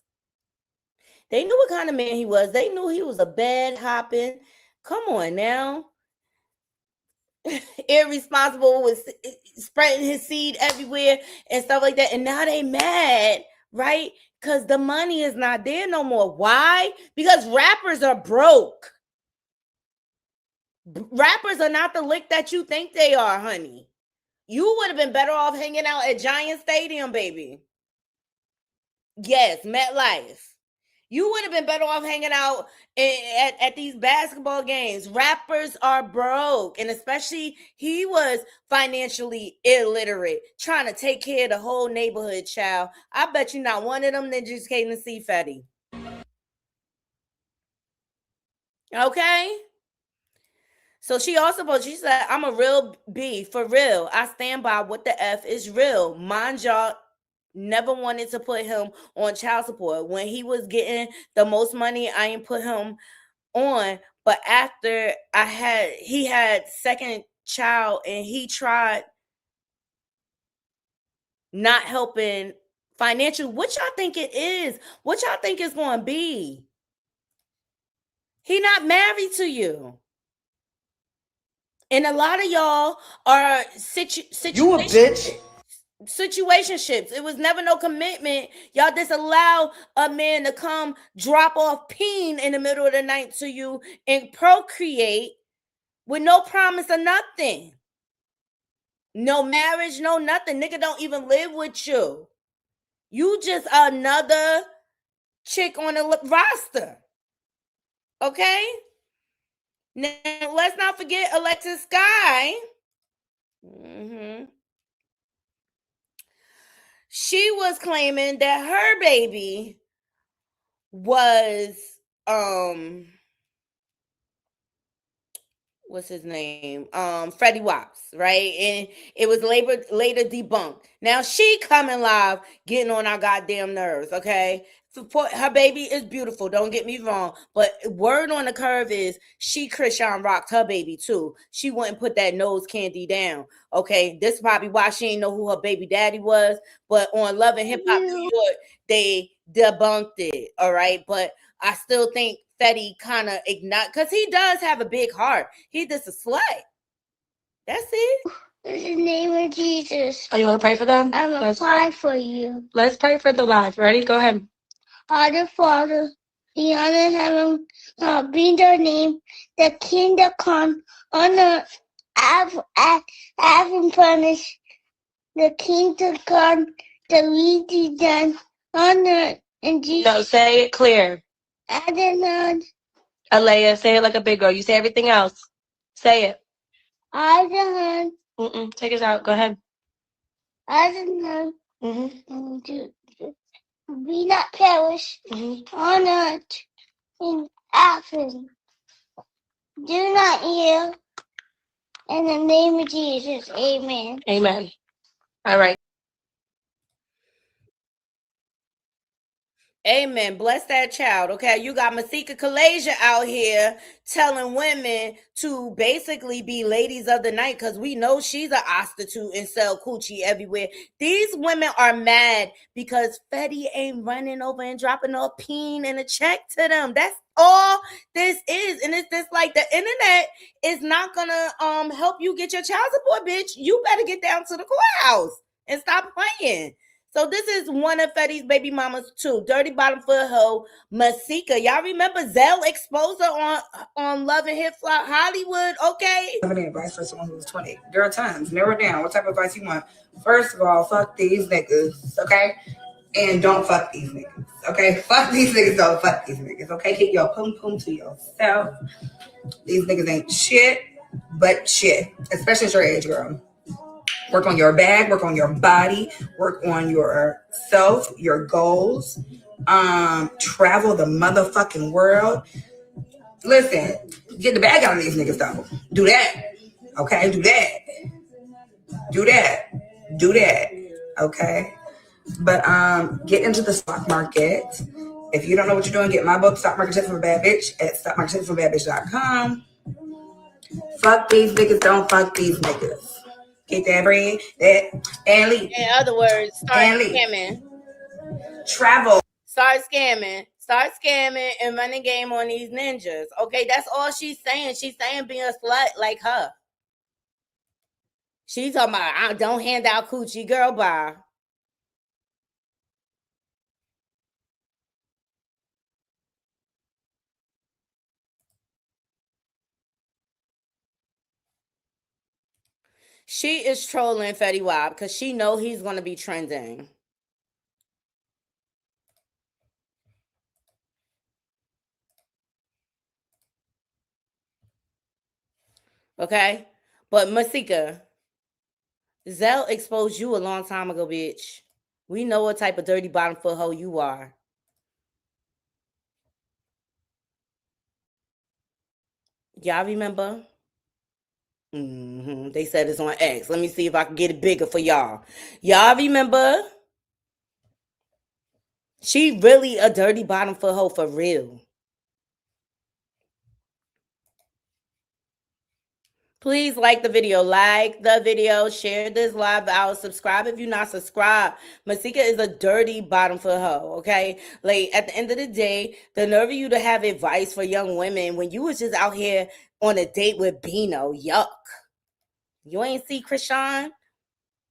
They knew what kind of man he was. They knew he was a bed hopping. Come on now. Irresponsible with spreading his seed everywhere and stuff like that. And now they mad, right? Because the money is not there no more. Why? Because rappers are broke. Rappers are not the lick that you think they are, honey. You would have been better off hanging out at Giant Stadium, baby. Yes, MetLife. You would have been better off hanging out at these basketball games. Rappers are broke. And especially he was financially illiterate, trying to take care of the whole neighborhood, child. I bet you not one of them that just came to see Fetty. Okay? So she said, I'm a real B, for real. I stand by what the F is real. Mind y'all, never wanted to put him on child support. When he was getting the most money, I ain't put him on. But after he had second child and he tried not helping financially. What y'all think it is? What y'all think it's going to be? He not married to you. And a lot of y'all are You a bitch. Situationships. It was never no commitment. Y'all disallow a man to come drop off peen in the middle of the night to you and procreate with no promise of nothing. No marriage, no nothing. Nigga don't even live with you. You just another chick on the roster. Okay? Now, let's not forget Alexis Sky. She was claiming that her baby was what's his name? Freddie Wops, right? And it was later debunked. Now she coming live, getting on our goddamn nerves, okay? support her baby is beautiful. Don't get me wrong, but word on the curve is Chrisean rocked her baby too. She wouldn't put that nose candy down. Okay, this is probably why she didn't know who her baby daddy was. But on Love and Hip Hop New York, they debunked it. All right, but I still think Fetty kind of ignored because he does have a big heart. He just a slut. That's it. In the name of Jesus. Oh, you want to pray for them? I'm going to pray for you. Let's pray for the live. Ready? Go ahead. Our Father, the honor in heaven, be their name, the kingdom come on the having punished, the kingdom come, the will be done on earth in Jesus. No, say it clear. Adonai. Alea, say it like a big girl. You say everything else. Say it. Adonai. Take us out. Go ahead. Adonai. Be not perish on earth in heaven. Do not hear. In the name of Jesus, amen. Amen. All right. Amen. Bless that child. Okay. You got Masika Kalasia out here telling women to basically be ladies of the night because we know she's a prostitute and sell coochie everywhere. These women are mad because Fetty ain't running over and dropping a peen and a check to them. That's all this is. And it's just like the internet is not gonna help you get your child support, bitch. You better get down to the courthouse and stop playing. So this is one of Fetty's baby mamas too. Dirty bottom foot hoe, Masika. Y'all remember Zell exposed her on Love and Hip Hop Hollywood, okay? Advice for someone who's 20. There are times. Narrow down. What type of advice you want? First of all, fuck these niggas, okay? And don't fuck these niggas, okay? Fuck these niggas, don't fuck these niggas, okay? Keep your pum pum to yourself. These niggas ain't shit, but shit. Especially at your age, girl. Work on your bag, work on your body, work on yourself, your goals. Travel the motherfucking world. Listen, get the bag out of these niggas though. Do that. Okay, do that. Do that. Do that. Okay. But get into the stock market. If you don't know what you're doing, get my book, Stock Market Tips from a Bad Bitch, at stockmarkettipsfrombadbitch.com. Fuck these niggas, don't fuck these niggas. Get that bread, and leave. In other words, start scamming. Travel. Start scamming and running game on these ninjas. Okay, that's all she's saying. She's saying being a slut like her. She's talking about, I don't hand out coochie, girl, bye. She is trolling Fetty Wap because she know he's going to be trending. Okay? But Masika, Zell exposed you a long time ago, bitch. We know what type of dirty bottom foot hoe you are. Y'all remember? They said it's on X. Let me see if I can get it bigger for y'all. Y'all remember? She really a dirty bottom foot hoe for real. Please like the video, share this live out, subscribe if you're not subscribed. Masika is a dirty bottom foot hoe, okay? Like, at the end of the day, the nerve of you to have advice for young women when you was just out here on a date with Bino. Yuck. You ain't see Chrisean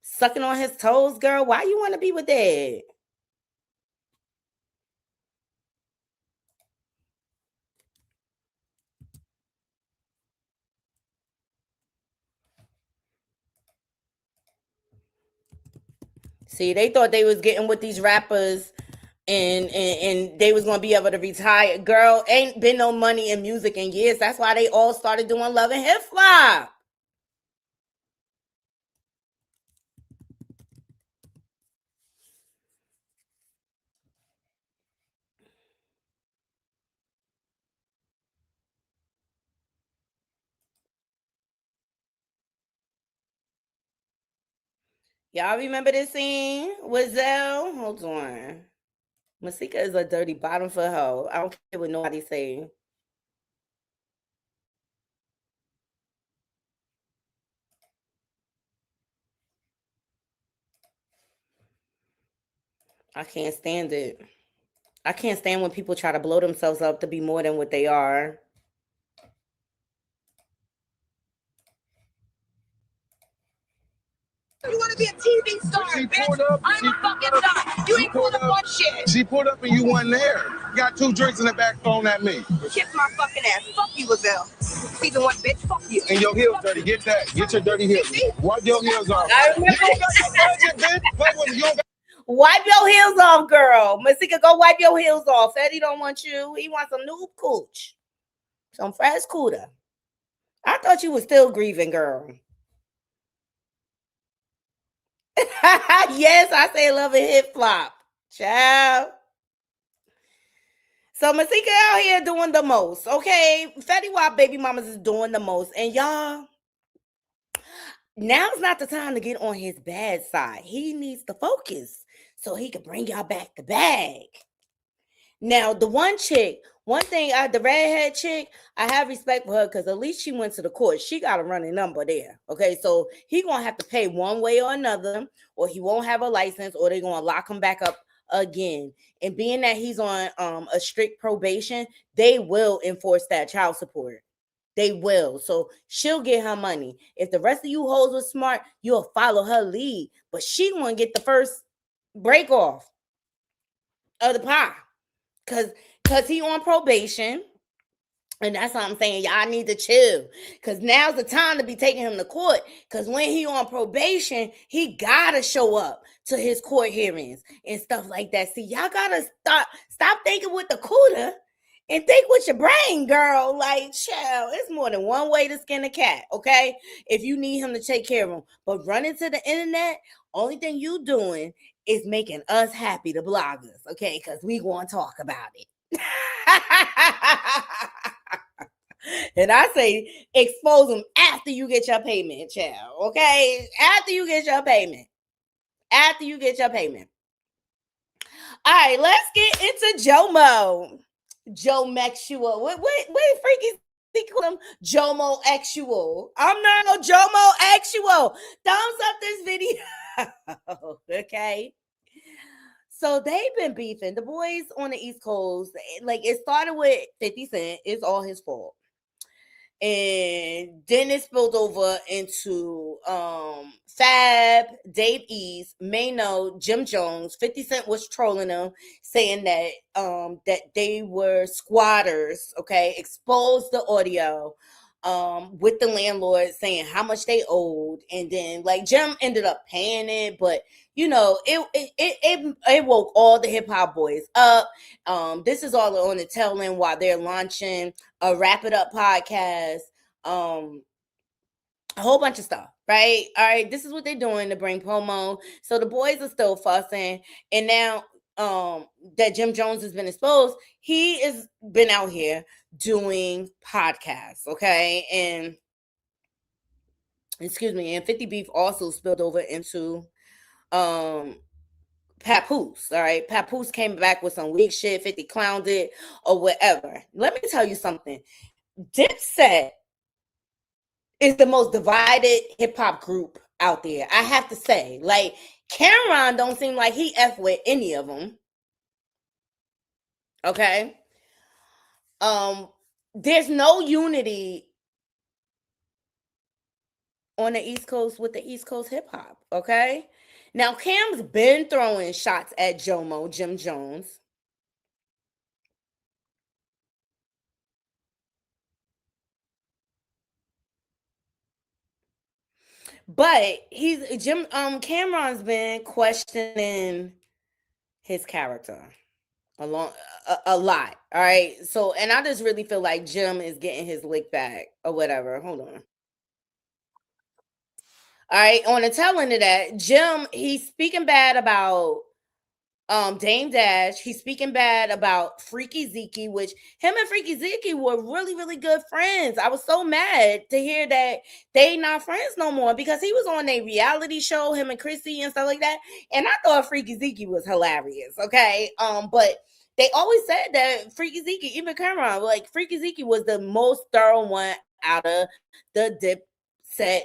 sucking on his toes, girl? Why you want to be with that? See, they thought they was getting with these rappers and they was gonna be able to retire. Girl, ain't been no money in music in years. That's why they all started doing Love and Hip Hop. Y'all remember this scene with Zell? Hold on. Masika is a dirty bottom for hoe. I don't care what nobody say. I can't stand it. I can't stand when people try to blow themselves up to be more than what they are. You want to be a TV star, bitch? I'm a fucking star. You ain't pulled up one shit. She pulled up and you wasn't there. Got 2 drinks in the back thrown at me. Kiss my fucking ass. Fuck you, Lavelle. Season 1, bitch. Fuck you. And your heels dirty. Get that. Get your dirty heels. Wipe your heels off. I remember. You don't got your budget, bitch. Fuck with me. You don't got Wipe your heels off, girl. Masika, go wipe your heels off. Eddie don't want you. He wants some new cooch. Some fresh cooter. I thought you were still grieving, girl. Yes, I say love and hip flop. Child. So Masika out here doing the most, okay? Fetty Wap baby mamas is doing the most. And y'all, now's not the time to get on his bad side. He needs to focus so he can bring y'all back the bag. Now, the one thing, the redhead chick, I have respect for her because at least she went to the court. She got a running number there. Okay, so he gonna have to pay one way or another, or he won't have a license, or they're gonna lock him back up again. And being that he's on a strict probation, they will enforce that child support. They will. So she'll get her money. If the rest of you hoes were smart, you'll follow her lead. But she gonna get the first break off of the pie. Cause he on probation. And that's what I'm saying. Y'all need to chill. Cause now's the time to be taking him to court. Cause when he on probation, he gotta show up to his court hearings and stuff like that. See, y'all gotta stop thinking with the cooter and think with your brain, girl. Like, child, it's more than one way to skin a cat, okay? If you need him to take care of him. But running to the internet, only thing you doing is making us happy, the bloggers, okay? Because we going to talk about it. And I say expose them after you get your payment, child, okay? After you get your payment. After you get your payment. All right, let's get into Jomo. Joe Maxual. What freaky call him? Jomo Actual. I'm not no Jomo Actual. Thumbs up this video. Okay. So they've been beefing. The boys on the East Coast, like it started with 50 Cent. It's all his fault. And then it spilled over into Fab, Dave East, Mano, Jim Jones. 50 Cent was trolling them, saying that that they were squatters, okay? Exposed the audio with the landlord saying how much they owed. And then like Jim ended up paying it, but you know, it woke all the hip hop boys up. This is all on the tail end while they're launching a Wrap It Up podcast, a whole bunch of stuff, right? All right, this is what they're doing to bring promo. So the boys are still fussing, and now that Jim Jones has been exposed, he has been out here doing podcasts, okay? And excuse me, and 50 Beef also spilled over into Papoose. All right, Papoose came back with some weak shit. 50 clowned it or whatever. Let me tell you something. Dipset is the most divided hip hop group out there. I have to say, like Cameron don't seem like he F with any of them. Okay. There's no unity on the East Coast with the East Coast hip hop. Okay. Now, Cam's been throwing shots at Jomo, Jim Jones. But Cameron's been questioning his character a lot. All right. So, and I just really feel like Jim is getting his lick back or whatever. Hold on. All right, on the tail end of that, Jim, he's speaking bad about Dame Dash, he's speaking bad about Freaky Zeaky, which him and Freaky Zeaky were really, really good friends. I was so mad to hear that they not friends no more because he was on a reality show, him and Chrissy and stuff like that. And I thought Freaky Zeaky was hilarious. Okay. But they always said that Freaky Zeaky, even Cameron, like Freaky Zeaky was the most thorough one out of the Dipset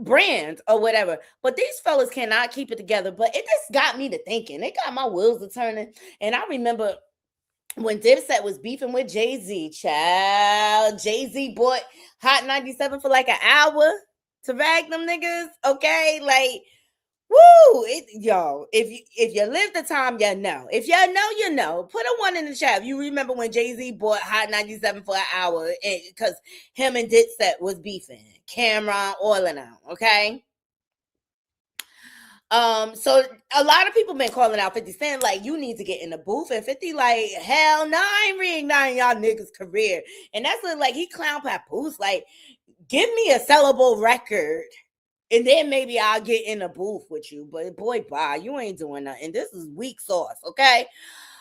brand or whatever, but these fellas cannot keep it together. But it just got me to thinking. It got my wheels a turning. And I remember when Dipset was beefing with Jay-Z, child. Jay-Z bought Hot 97 for like an hour to rag them niggas. Okay, like, woo, y'all. If you live the time, you know. If you know, you know. Put a 1 in the chat. You remember when Jay-Z bought Hot 97 for an hour because him and Dipset was beefing. Cameron, all of them, okay? So a lot of people been calling out 50 Cent like, you need to get in the booth, and 50 like, hell no, I ain't reigniting y'all niggas' career. And that's like he clown Papoose, like, give me a sellable record, and then maybe I'll get in the booth with you. But boy, bye, you ain't doing nothing. This is weak sauce, okay?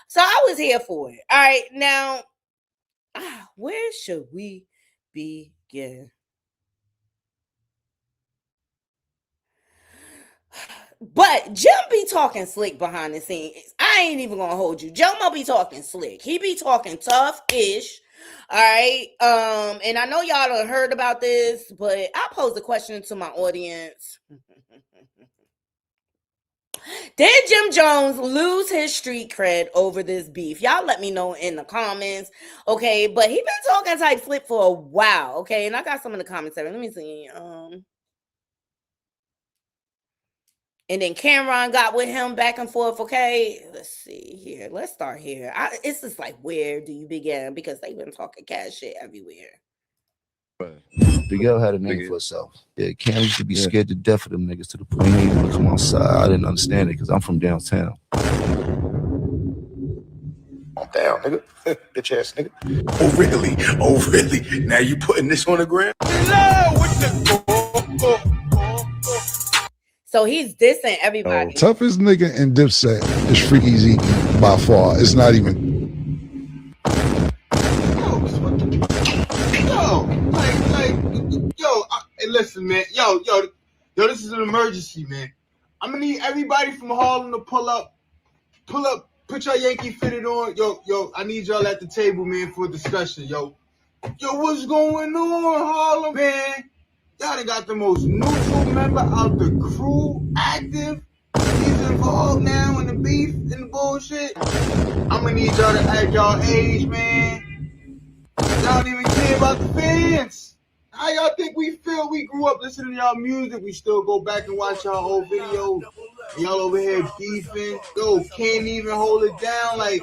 So I was here for it. All right, now, where should we begin? But Jim be talking slick behind the scenes. I ain't even gonna hold you. Jomo be talking slick. He be talking tough-ish. All right. And I know y'all done heard about this, but I posed a question to my audience. Did Jim Jones lose his street cred over this beef? Y'all let me know in the comments. Okay, but he been talking type slick for a while. Okay, and I got some in the comments section. Let me see. And then Cameron got with him back and forth. Okay, let's see here. Let's start here. It's just like, where do you begin? Because they've been talking cash shit everywhere. Big L had a name for herself. Yeah, Cam used to be scared to death of them niggas to the point he didn't want to come outside. I didn't understand it because I'm from downtown. Down, nigga. Bitch ass nigga. Oh, really? Oh, really? Now you putting this on the ground? So he's dissing everybody. Toughest nigga in Dipset is Freaky Zeaky by far. It's not even. Hey, listen, man. Yo, this is an emergency, man. I'm gonna need everybody from Harlem to pull up, put your Yankee fitted on. Yo, I need y'all at the table, man, for a discussion, yo. What's going on, Harlem, man? Y'all done got the most neutral member out the crew active. He's involved now in the beef and the bullshit. I'm gonna need y'all to act y'all age, man. Y'all don't even care about the fans. How y'all think we feel? We grew up listening to y'all music. We still go back and watch y'all old videos. Y'all over here beefing. Yo, can't even hold it down. Like,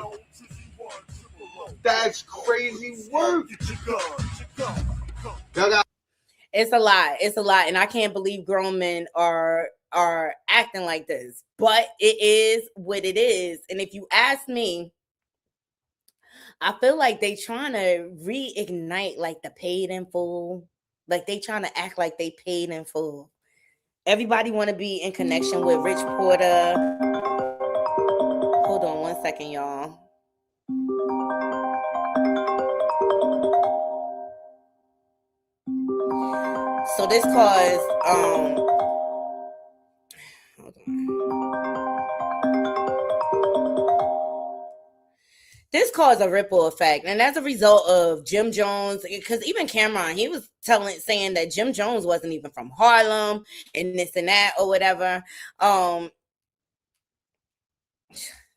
that's crazy work. Y'all got. It's a lot. It's a lot. And I can't believe grown men are acting like this. But it is what it is. And if you ask me, I feel like they trying to reignite like the paid in full. Like they trying to act like they paid in full. Everybody want to be in connection with Rich Porter. Hold on 1 second, y'all. So this caused hold on. This caused a ripple effect, and as a result of Jim Jones, because even Cameron, he was saying that Jim Jones wasn't even from Harlem and this and that or whatever.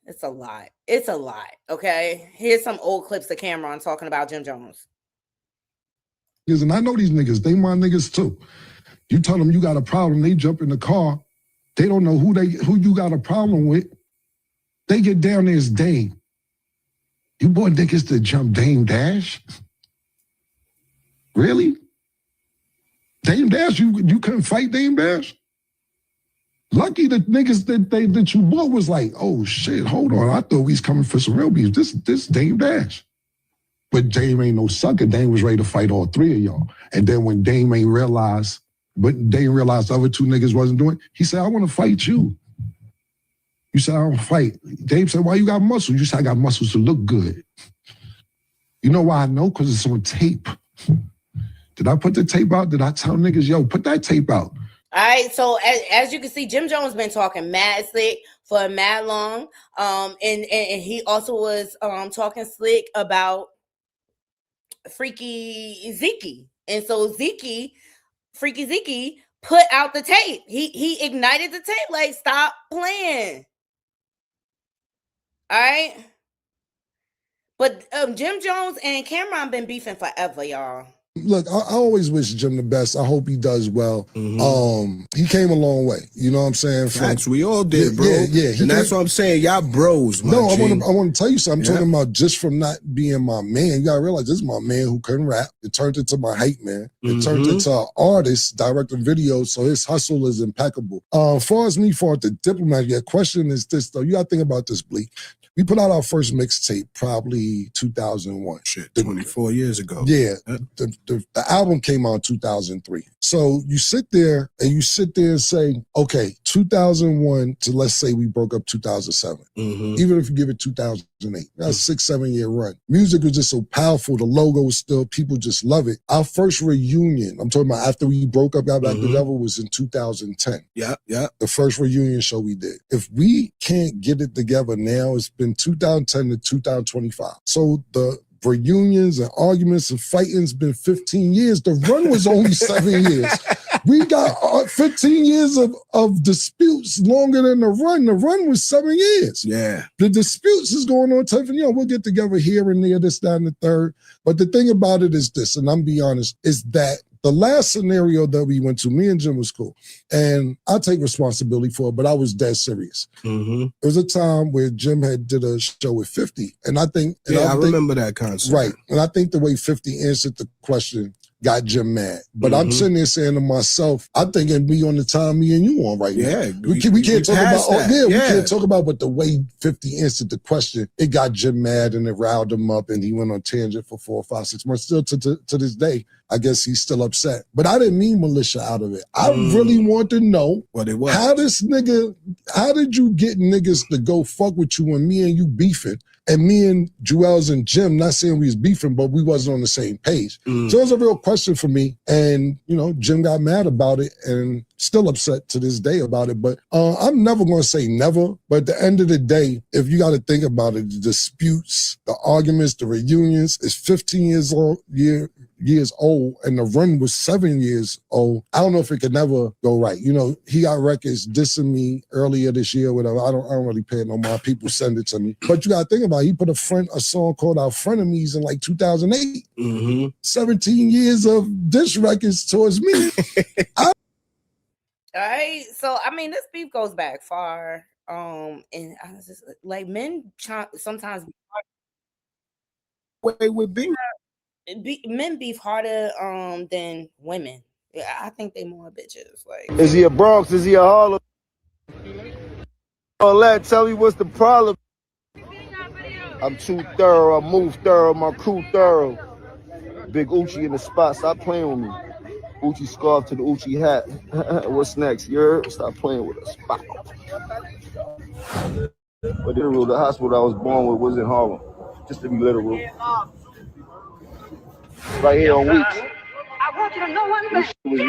It's a lot. It's a lot. Okay, here's some old clips of Cameron talking about Jim Jones. And I know these niggas, they my niggas too. You tell them you got a problem, they jump in the car. They don't know who you got a problem with. They get down there as Dame. You boy niggas to jump Dame Dash? Really? Dame Dash, you couldn't fight Dame Dash? Lucky the niggas that you bought was like, oh shit, hold on. I thought we was coming for some real beef. This Dame Dash. But Dame ain't no sucker. Dame was ready to fight all three of y'all. And then when Dame realized the other two niggas wasn't doing it, he said, I want to fight you. You said, I don't fight. Dame said, why you got muscles? You said, I got muscles to look good. You know why I know? Because it's on tape. Did I put the tape out? Did I tell niggas, yo, put that tape out? All right, so as you can see, Jim Jones been talking mad slick for mad long. And he also was talking slick about Freaky Zeaky. And so Freaky Zeaky put out the tape. He ignited the tape, like, stop playing. All right. But Jim Jones and Cameron been beefing forever, y'all. Look, I always wish Jim the best. I hope he does well. He came a long way. You know what I'm saying? Facts, we all did, bro. Yeah. And that's what I'm saying. Y'all bros, man. No, I want to tell you something. I'm talking about just from not being my man. You gotta realize this is my man who couldn't rap. It turned into my hype man. It turned into an artist directing videos, so his hustle is impeccable. As far as me, for the diplomat, your question is this though. You gotta think about this, Bleak. We put out our first mixtape probably 2001. Shit, 24 years ago. Yeah, the album came out in 2003. So you sit there and say, okay, 2001 to, let's say we broke up 2007. Even if you give it 2008, that's a 6-7 year run. Music was just so powerful. The logo was still, people just love it. Our first reunion, I'm talking about after we broke up, got back together, was in 2010. Yeah. The first reunion show we did. If we can't get it together now, it's been 2010 to 2025. So the reunions and arguments and fighting's been 15 years. The run was only 7 years. We got 15 years of disputes longer than the run. The run was 7 years. Yeah. The disputes is going on. We'll get together here and there, this, that, and the third. But the thing about it is this, and I'm be honest, is that the last scenario that we went to, me and Jim was cool. And I take responsibility for it, but I was dead serious. There was a time where Jim had did a show with 50. And I think... I remember that concept. Right. And I think the way 50 answered the question got Jim mad. But I'm sitting there saying to myself, I'm thinking me on the time me and you on right now. We can't talk about... we can't talk about, but the way 50 answered the question, it got Jim mad and it riled him up and he went on tangent for 4 or 5, 6 months. Still to this day, I guess he's still upset. But I didn't mean militia out of it. I really want to know what it was. How did you get niggas to go fuck with you when me and you beefing? And me and Jewels and Jim, not saying we was beefing, but we wasn't on the same page. So it was a real question for me. And, Jim got mad about it and still upset to this day about it. But I'm never going to say never. But at the end of the day, if you got to think about it, the disputes, the arguments, the reunions, it's 15 years old, and the run was 7 years old. I don't know if it could never go right. He got records dissing me earlier this year, whatever. I don't really pay it no mind. People send it to me. But you got to think about it. He put a song called Our Frenemies in like 2008. 17 years of diss records towards me. All right. So, this beef goes back far. And I was just like, men sometimes with beef. Men beef harder than women. Yeah, I think they more bitches. Like, is he a Bronx? Is he a Harlem? All that. Tell me what's the problem. I'm too thorough. I move thorough. My crew thorough. Big Uchi in the spot. Stop playing with me. Uchi scarf to the Uchi hat. What's next? You heard? Stop playing with us. But the hospital I was born with was in Harlem. Just to be literal. Right here on Weeks. I want you to know one thing. It was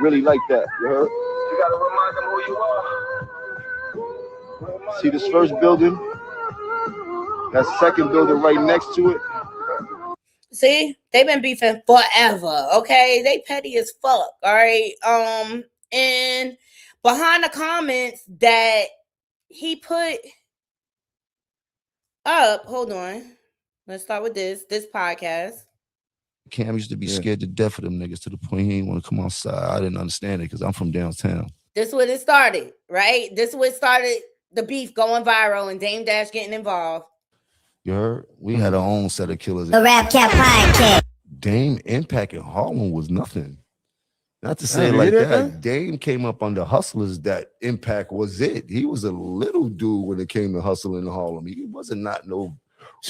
really like that. You heard? You gotta remind them who you are. See this first building? That second building right next to it. See, they've been beefing forever. Okay, they petty as fuck. All right. And behind the comments that he put up, hold on. Let's start with this podcast. Cam used to be scared to death of them niggas to the point he didn't want to come outside. I didn't understand it because I'm from downtown. This is what it started, right? This is what started the beef going viral and Dame Dash getting involved. You heard? We had our own set of killers. The Rap Cat Podcast. Dame Impact in Harlem was nothing. Not to say it like that. Dame came up under hustlers that Impact was it. He was a little dude when it came to hustling in Harlem. He wasn't not no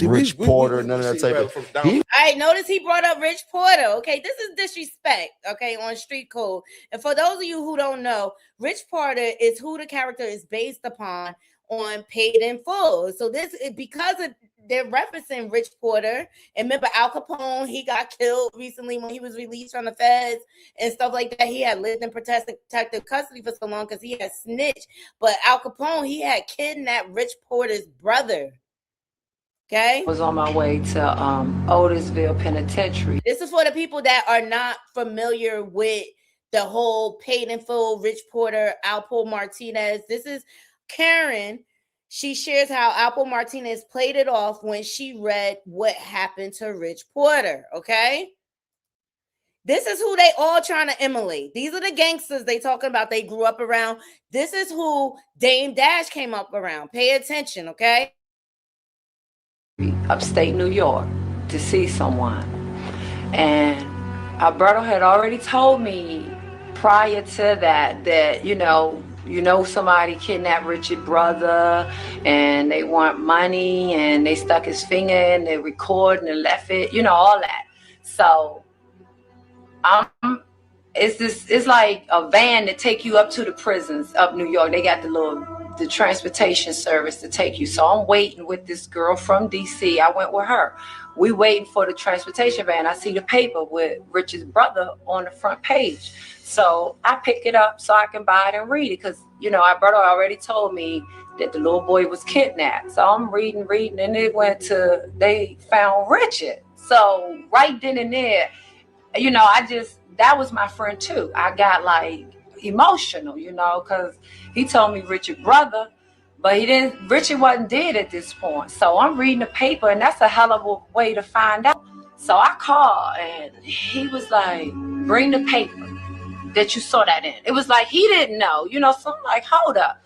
Rich Porter, none of that type of. All right, notice he brought up Rich Porter. Okay, this is disrespect. Okay, on Street Code. And for those of you who don't know, Rich Porter is who the character is based upon on Paid in Full. So this is because of they're referencing Rich Porter. And remember, Al Capone, he got killed recently when he was released from the feds and stuff like that. He had lived in protective custody for so long because he had snitched. But Al Capone, he had kidnapped Rich Porter's brother. Okay. Was on my way to Otisville Penitentiary. This is for the people that are not familiar with the whole Paid in Full, Rich Porter, Alpo Martinez. This is Karen. She shares how Alpo Martinez played it off when she read what happened to Rich Porter. Okay. This is who they all trying to emulate. These are the gangsters they talking about they grew up around. This is who Dame Dash came up around. Pay attention, okay? Upstate New York to see someone. And Alberto had already told me prior to that you know somebody kidnapped Richard's brother and they want money and they stuck his finger in, they recorded and left it, all that. So it's like a van to take you up to the prisons up New York. They got the transportation service to take you. So I'm waiting with this girl from DC. I went with her. We waiting for the transportation van. I see the paper with Richard's brother on the front page. So I pick it up so I can buy it and read it because, Alberto already told me that the little boy was kidnapped. So I'm reading, and they found Richard. So right then and there, that was my friend too. I got emotional, because he told me Richard's brother, but Richard wasn't dead at this point. So I'm reading the paper and that's a hell of a way to find out. So I called and he was like, bring the paper that you saw that in. It was like, he didn't know, so I'm like, hold up.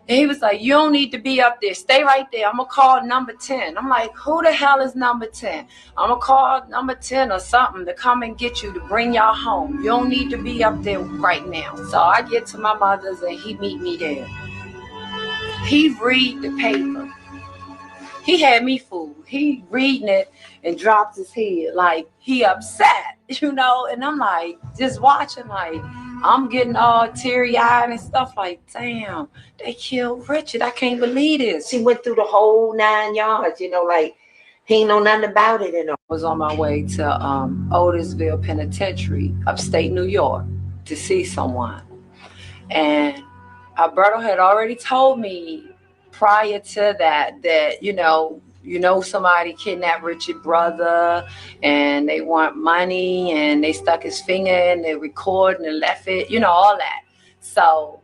And he was like, you don't need to be up there. Stay right there. I'm going to call number 10. I'm like, who the hell is number 10? I'm going to call number 10 or something to come and get you to bring y'all home. You don't need to be up there right now. So I get to my mother's and he meet me there. He read the paper. He had me fooled. He reading it and drops his head like he upset, and I'm like, just watching like, I'm getting all teary-eyed and stuff like, damn, they killed Richard. I can't believe this. He went through the whole 9 yards, like he ain't know nothing about it and all. I was on my way to Otisville Penitentiary, upstate New York, to see someone. And Alberto had already told me prior to that somebody kidnapped Richard's brother and they want money and they stuck his finger in, they recorded and left it, all that. So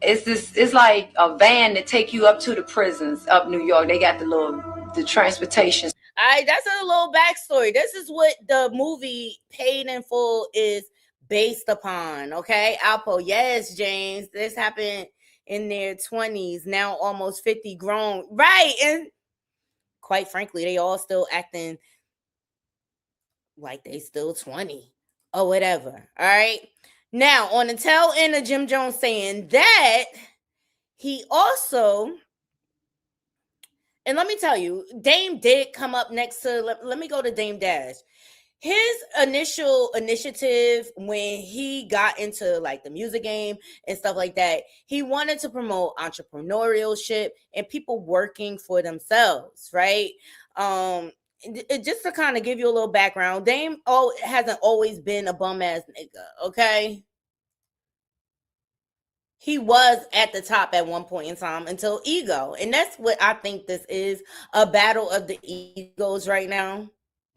it's like a van to take you up to the prisons up New York. They got the transportation. All right, that's a little backstory. This is what the movie Paid in Full is based upon. Okay, Alpo, yes, James, this happened in their 20s, now almost 50 grown. Right. And quite frankly, they all still acting like they still 20 or whatever. All right. Now, on the tail end of Jim Jones saying that, he also, and let me tell you, Dame did come up next to, let me go to Dame Dash. His initial initiative when he got into the music game and stuff like that, he wanted to promote entrepreneurship and people working for themselves, right? Just to kind of give you a little background, Dame hasn't always been a bum ass nigga, okay? He was at the top at one point in time until ego. And that's what I think this is, a battle of the egos right now.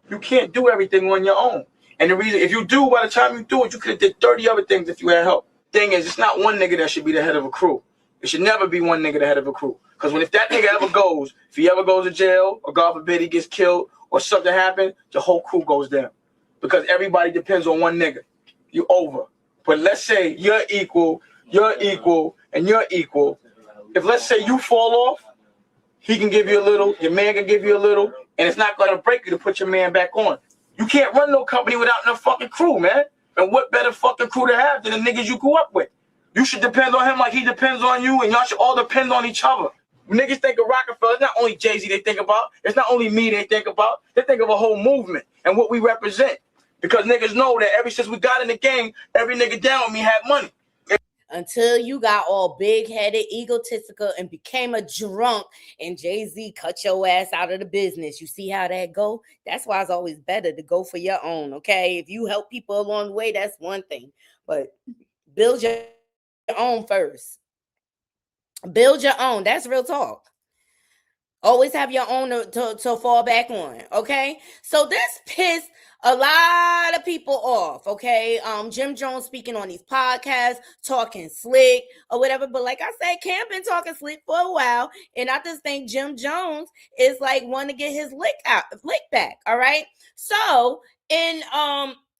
You can't do everything on your own. And the reason, if you do, by the time you do it, you could have did 30 other things if you had help. Thing is, it's not one nigga that should be the head of a crew. It should never be one nigga the head of a crew. Because if that nigga ever goes, if he ever goes to jail, or God forbid he gets killed, or something happens, the whole crew goes down. Because everybody depends on one nigga. You over. But let's say you're equal, and you're equal. If let's say you fall off, he can give you a little, your man can give you a little, and it's not going to break you to put your man back on. You can't run no company without no fucking crew, man. And what better fucking crew to have than the niggas you grew up with? You should depend on him like he depends on you, and y'all should all depend on each other. When niggas think of Rockefeller, it's not only Jay-Z they think about. It's not only me they think about. They think of a whole movement and what we represent. Because niggas know that ever since we got in the game, every nigga down with me had money. Until you got all big-headed, egotistical, and became a drunk, and Jay-Z cut your ass out of the business. You see how that go? That's why it's always better to go for your own, okay? If you help people along the way, that's one thing. But build your own first. Build your own. That's real talk. Always have your own to fall back on, okay? So this pissed a lot of people off, okay? Jim Jones speaking on these podcasts, talking slick or whatever. But like I said, Cam been talking slick for a while, and I just think Jim Jones is like wanting to get his lick back, all right? So in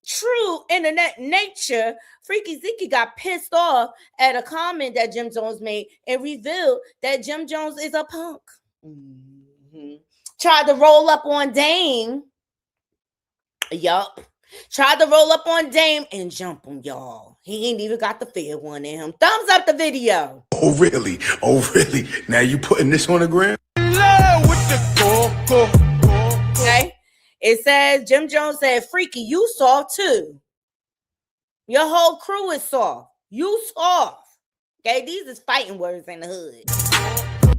true internet nature, Freaky Zeaky got pissed off at a comment that Jim Jones made and revealed that Jim Jones is a punk. Mm-hmm. Tried to roll up on Dame. Yup. Tried to roll up on Dame and jump him, y'all. He ain't even got the fair one in him. Thumbs up the video. Oh, really? Oh, really? Now you putting this on the gram? Okay. It says, Jim Jones said, Freaky, you soft too. Your whole crew is soft. You soft. Okay, these is fighting words in the hood.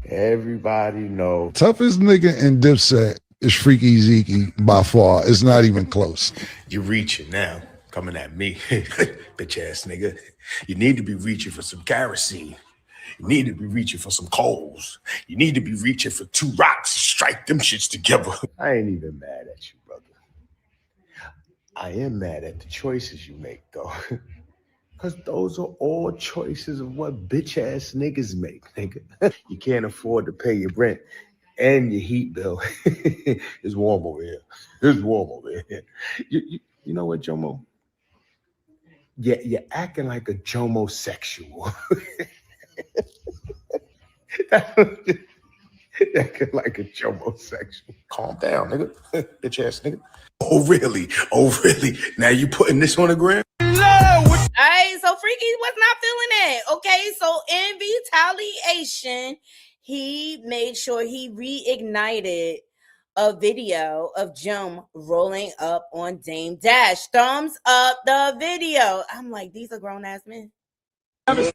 Everybody know. Toughest nigga in Dipset is Freaky Zeaky by far. It's not even close. You reaching now, coming at me, bitch ass nigga. You need to be reaching for some kerosene. You need to be reaching for some coals. You need to be reaching for 2 rocks. Strike them shits together. I ain't even mad at you, brother. I am mad at the choices you make, though. Because those are all choices of what bitch ass niggas make, nigga. You can't afford to pay your rent and your heat bill. It's warm over here. It's warm over here. You know what, Jomo? Yeah, you're acting like a Jomo-sexual. Acting like a Jomo-sexual. Calm down, nigga. Bitch ass nigga. Oh, really? Oh, really? Now you putting this on the gram? All right, so Freaky was not feeling it. Okay, so in retaliation, he made sure he reignited a video of Jim rolling up on Dame Dash. Thumbs up the video. I'm like, these are grown ass men. Fuck me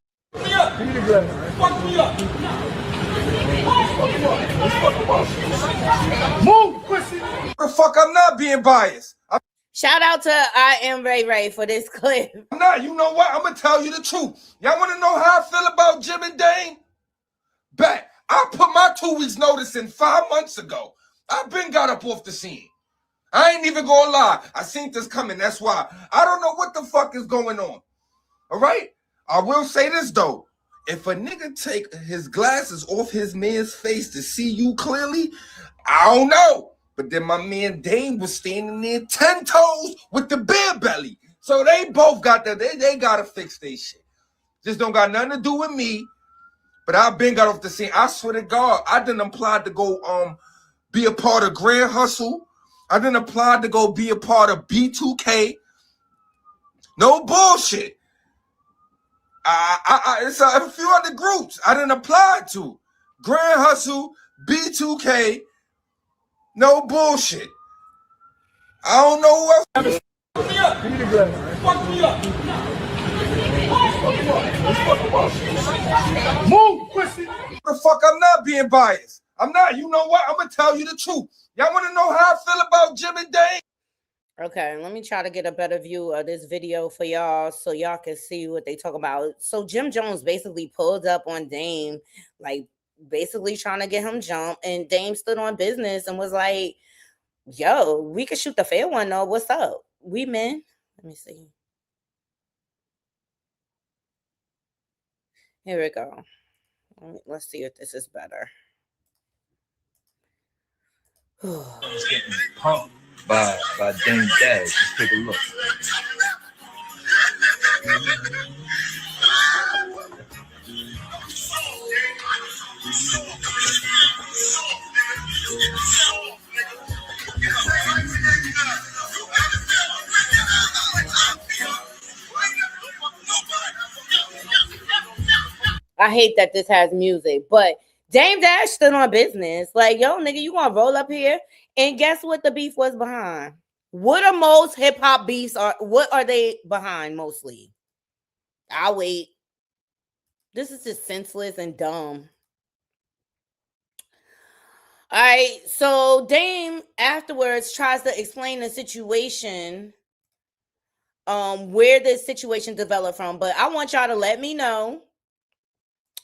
up. Move, pussy. The fuck, I'm not being biased. Shout out to I Am Ray Ray for this clip. I'm not. You know what? I'm going to tell you the truth. Y'all want to know how I feel about Jim and Dame? Bet. I put my 2 weeks notice in 5 months ago. I've been got up off the scene. I ain't even going to lie. I seen this coming. That's why. I don't know what the fuck is going on. All right? I will say this, though. If a nigga take his glasses off his man's face to see you clearly, I don't know. But then my man Dame was standing there 10 toes with the bear belly. So they both got that. They got to fix their shit. This don't got nothing to do with me. But I've been got off the scene. I swear to God, I didn't apply to go be a part of Grand Hustle. I didn't apply to go be a part of B2K. No bullshit. It's a few other groups I didn't apply to. Grand Hustle, B2K. No bullshit. I don't know who else. Fuck me up. Fuck me up. Move, pussy. The fuck, I'm not being biased. I'm not. You know what? I'm going to tell you the truth. Y'all want to know how I feel about Jim and Dame? Okay, let me try to get a better view of this video for y'all so y'all can see what they talk about. So Jim Jones basically pulled up on Dame, like basically trying to get him jumped, and Dame stood on business and was like, yo, we could shoot the fair one though. What's up? We men. Let me see. Here we go. Let's see if this is better. He's getting pumped by Dame Dash. Just take a look. I hate that this has music, but Dame Dash stood on business. Like, yo, nigga, you gonna roll up here? And guess what the beef was behind? What are most hip hop beefs what are they behind mostly? I'll wait. This is just senseless and dumb. All right, so Dame afterwards tries to explain the situation, where this situation developed from. But I want y'all to let me know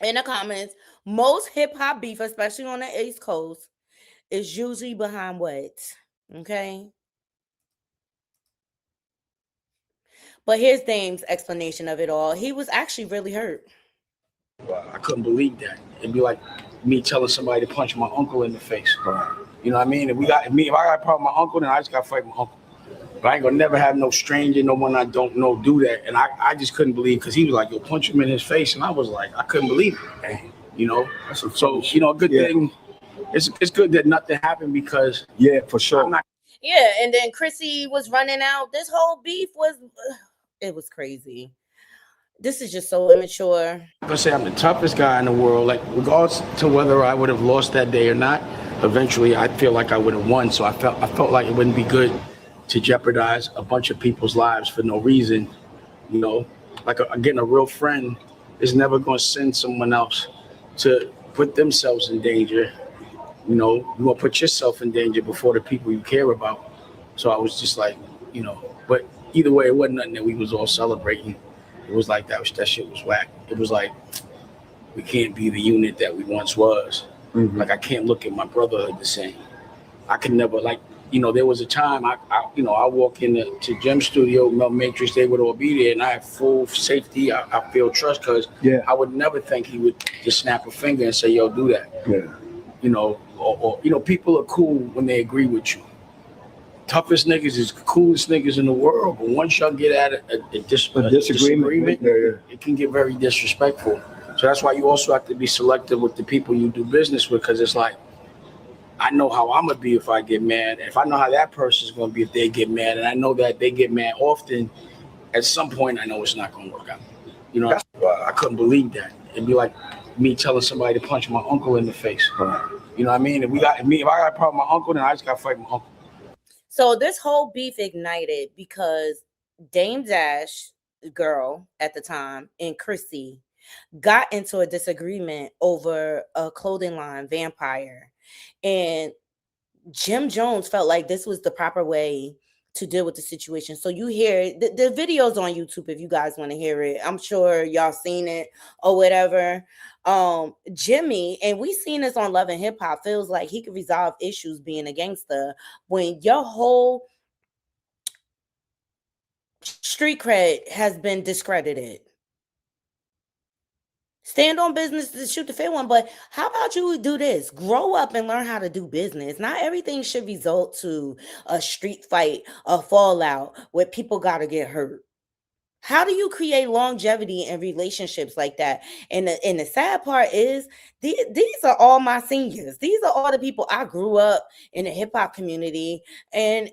in the comments, most hip hop beef, especially on the East Coast, is usually behind what? Okay. But here's Dame's explanation of it all. He was actually really hurt. I couldn't believe that. It'd be like me telling somebody to punch my uncle in the face. You know what I mean? If I got a problem with my uncle, then I just got to fight my uncle. But I ain't gonna never have no stranger, no one I don't know do that. And I just couldn't believe, because he was like, yo, punch him in his face. And I was like, I couldn't believe it. You know? So, you know, a good thing. It's good that nothing happened, because for sure. Yeah, and then Chrissy was running out. This whole beef it was crazy. This is just so immature. I'm gonna say I'm the toughest guy in the world. Like, regardless to whether I would have lost that day or not, eventually I feel like I would have won. So I felt like it wouldn't be good to jeopardize a bunch of people's lives for no reason. You know, like getting a real friend is never gonna send someone else to put themselves in danger. You know, you gonna put yourself in danger before the people you care about. So I was just like, you know, but either way, it wasn't nothing that we was all celebrating. It was like that shit was whack. It was like, we can't be the unit that we once was. Mm-hmm. Like, I can't look at my brotherhood the same. I could never, like, you know, there was a time I walk into Gem Studio, Mel Matrix, they would all be there, and I have full safety. I feel trust, because I would never think he would just snap a finger and say, yo, do that. Yeah. You know, or you know, people are cool when they agree with you. Toughest niggas is the coolest niggas in the world, but once y'all get at a disagreement, it can get very disrespectful. So that's why you also have to be selective with the people you do business with, because it's like, I know how I'm gonna be if I get mad. If I know how that person's gonna be if they get mad, and I know that they get mad often, at some point I know it's not gonna work out. You know, I couldn't believe that. It'd be like me telling somebody to punch my uncle in the face. You know what I mean? If I got a problem with my uncle, then I just gotta fight my uncle. So this whole beef ignited because Dame Dash, girl at the time, and Chrissy got into a disagreement over a clothing line, Vampire. And Jim Jones felt like this was the proper way to deal with the situation. So you hear the videos on YouTube if you guys want to hear it. I'm sure y'all seen it or whatever. Jimmy, and we seen this on Love and Hip Hop, feels like he could resolve issues being a gangster when your whole street cred has been discredited. Stand on business to shoot the fair one, but how about you do this? Grow up and learn how to do business. Not everything should result to a street fight, a fallout where people got to get hurt. How do you create longevity in relationships like that? And the sad part is these are all my seniors. These are all the people I grew up in the hip hop community. And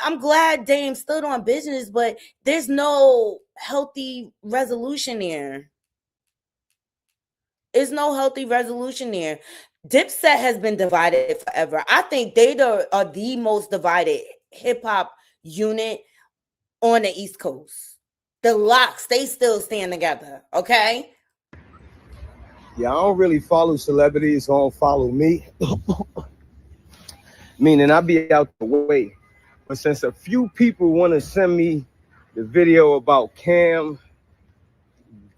I'm glad Dame stood on business, but there's no healthy resolution there. There's no healthy resolution there. Dipset has been divided forever. I think they are the most divided hip hop unit on the East Coast. The Locks, they still stand together, okay? Yeah, I don't really follow celebrities who don't follow me. Meaning I be out the way. But since a few people want to send me the video about Cam,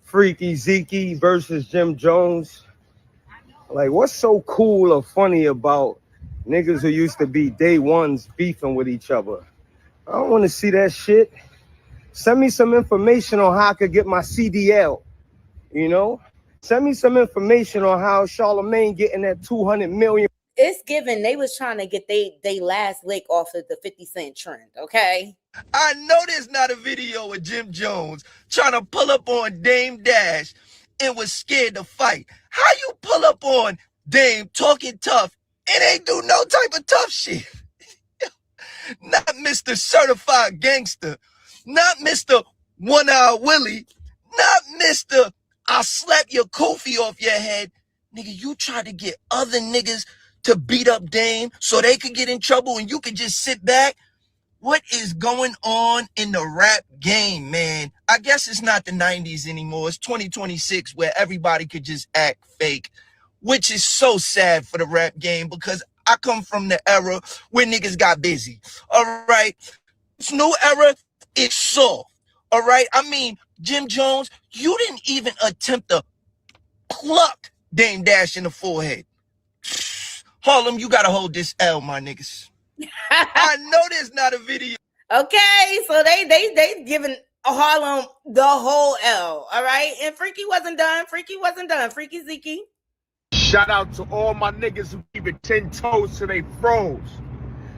Freaky Zeaky versus Jim Jones, like, what's so cool or funny about niggas who used to be day ones beefing with each other? I don't want to see that shit. Send me some information on how I could get my CDL, you know? Send me some information on how Charlamagne getting that 200 million. It's given they was trying to get they last lick off of the 50 Cent trend, okay? I know there's not a video of Jim Jones trying to pull up on Dame Dash and was scared to fight. How you pull up on Dame talking tough and ain't do no type of tough shit? Not Mr. Certified Gangster, not Mr. One Eye Willie, not Mr. I'll slap your koofy off your head. Nigga, you tried to get other niggas to beat up Dame so they could get in trouble and you could just sit back. What is going on in the rap game, man? I guess it's not the 90s anymore. It's 2026 where everybody could just act fake, which is so sad for the rap game because I come from the era where niggas got busy. All right. This new era, it's soft. All right. I mean, Jim Jones, you didn't even attempt to pluck Dame Dash in the forehead. Harlem, you gotta hold this L, my niggas. I know there's not a video. Okay, so they giving Harlem the whole L, all right? And Freaky wasn't done. Freaky Zeaky. Shout out to all my niggas who keep it 10 toes to they froze.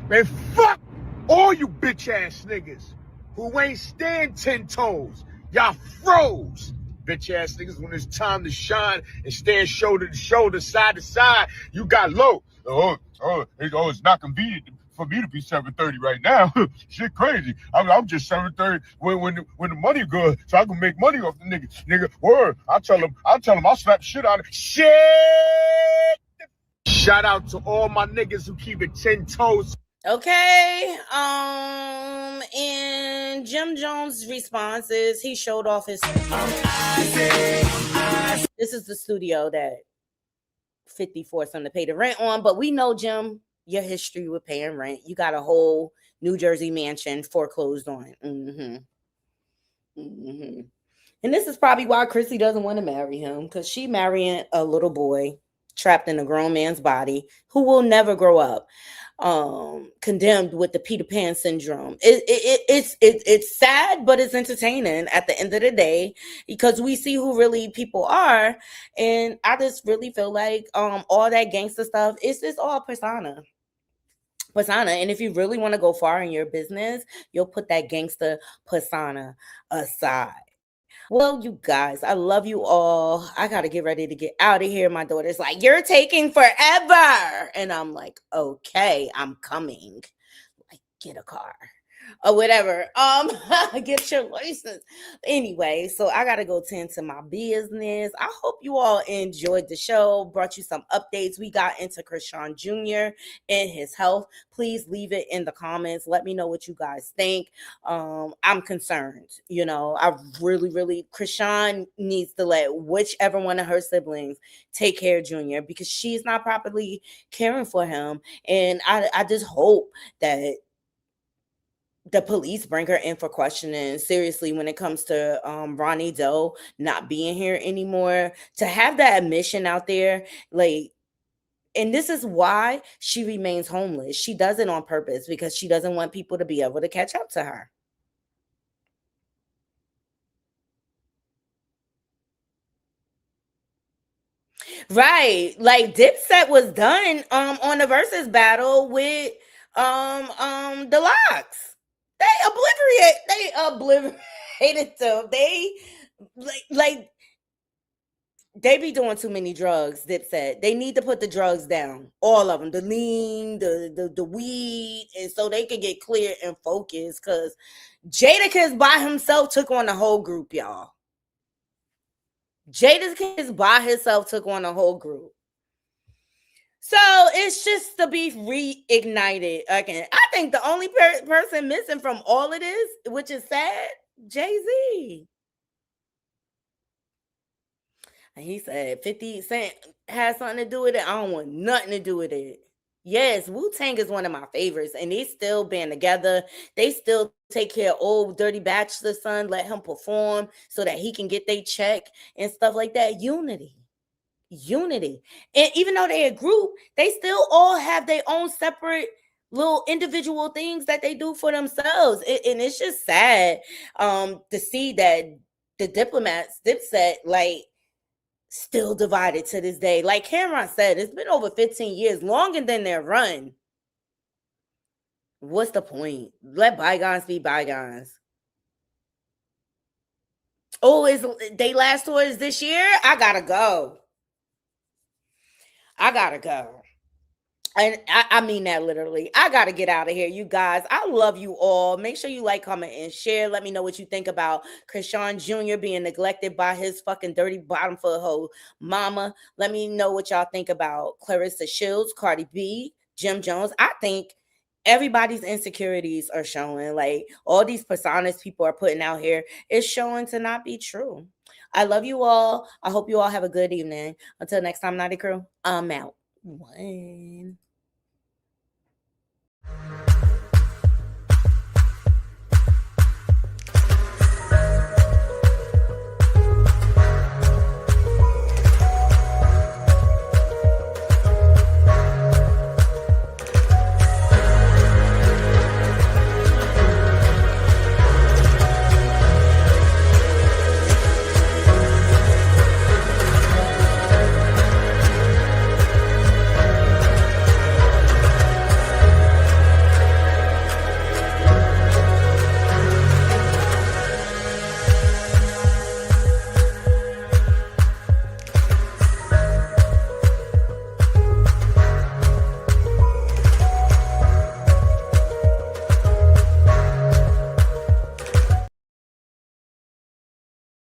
Man, fuck all you bitch ass niggas who ain't stand 10 toes. Y'all froze. Bitch ass niggas, when it's time to shine and stand shoulder to shoulder, side to side, you got low. It's not convenient for me to be 730 right now. Shit crazy. I'm just 730 when the money good, so I can make money off the nigga. Nigga, word. I'll tell him I'll slap the shit out of shit. Shout out to all my niggas who keep it 10 toes. Okay, and Jim Jones' response is he showed off his. This is the studio that 50 forced him to pay the rent on, but we know, Jim, your history with paying rent. You got a whole New Jersey mansion foreclosed on. And this is probably why Chrissy doesn't want to marry him, because she marrying a little boy trapped in a grown man's body who will never grow up, condemned with the Peter Pan syndrome. It's sad, but it's entertaining at the end of the day, because we see who really people are. And I just really feel like all that gangster stuff is just all persona. And if you really want to go far in your business, you'll put that gangster persona aside. Well, you guys, I love you all. I got to get ready to get out of here. My daughter's like, you're taking forever. And I'm like, okay, I'm coming. Like, get a car or whatever. Get your license. Anyway, so I got to go tend to my business. I hope you all enjoyed the show. Brought you some updates. We got into Chrisean Jr. and his health. Please leave it in the comments. Let me know what you guys think. I'm concerned. You know, I really, Chrisean needs to let whichever one of her siblings take care of Junior, because she's not properly caring for him. And I just hope that the police bring her in for questioning seriously when it comes to Ronnie Doe not being here anymore. To have that admission out there, like, and this is why she remains homeless. She does it on purpose because she doesn't want people to be able to catch up to her. Right. Like Dipset was done on the versus battle with the Locks. They obliterated them. They like they be doing too many drugs, Dipset. They need to put the drugs down. All of them. The lean, the weed, and so they can get clear and focused. Because Jadakiss by himself took on the whole group, y'all. Jadakiss by himself took on the whole group. So it's just to be reignited again. I think the only person missing from all of this, which is sad, Jay-Z. And he said 50 Cent has something to do with it. I don't want nothing to do with it. Yes, Wu-Tang is one of my favorites, and they still band together. They still take care of old Dirty Bachelor's son, let him perform so that he can get their check and stuff like that. Unity. And even though they're a group, they still all have their own separate little individual things that they do for themselves. And it's just sad to see that the Diplomats, Dipset, like, still divided to this day. Like Cameron said, it's been over 15 years, longer than their run. What's the point? Let bygones be bygones. Oh, is they last tour is this year? I gotta go. And I mean that literally. I got to get out of here, you guys. I love you all. Make sure you like, comment, and share. Let me know what you think about Chrisean Jr. being neglected by his fucking dirty bottom foot hoe mama. Let me know what y'all think about Claressa Shields, Cardi B, Jim Jones. I think everybody's insecurities are showing. Like, all these personas people are putting out here is showing to not be true. I love you all. I hope you all have a good evening. Until next time, Naughty Crew, I'm out. One.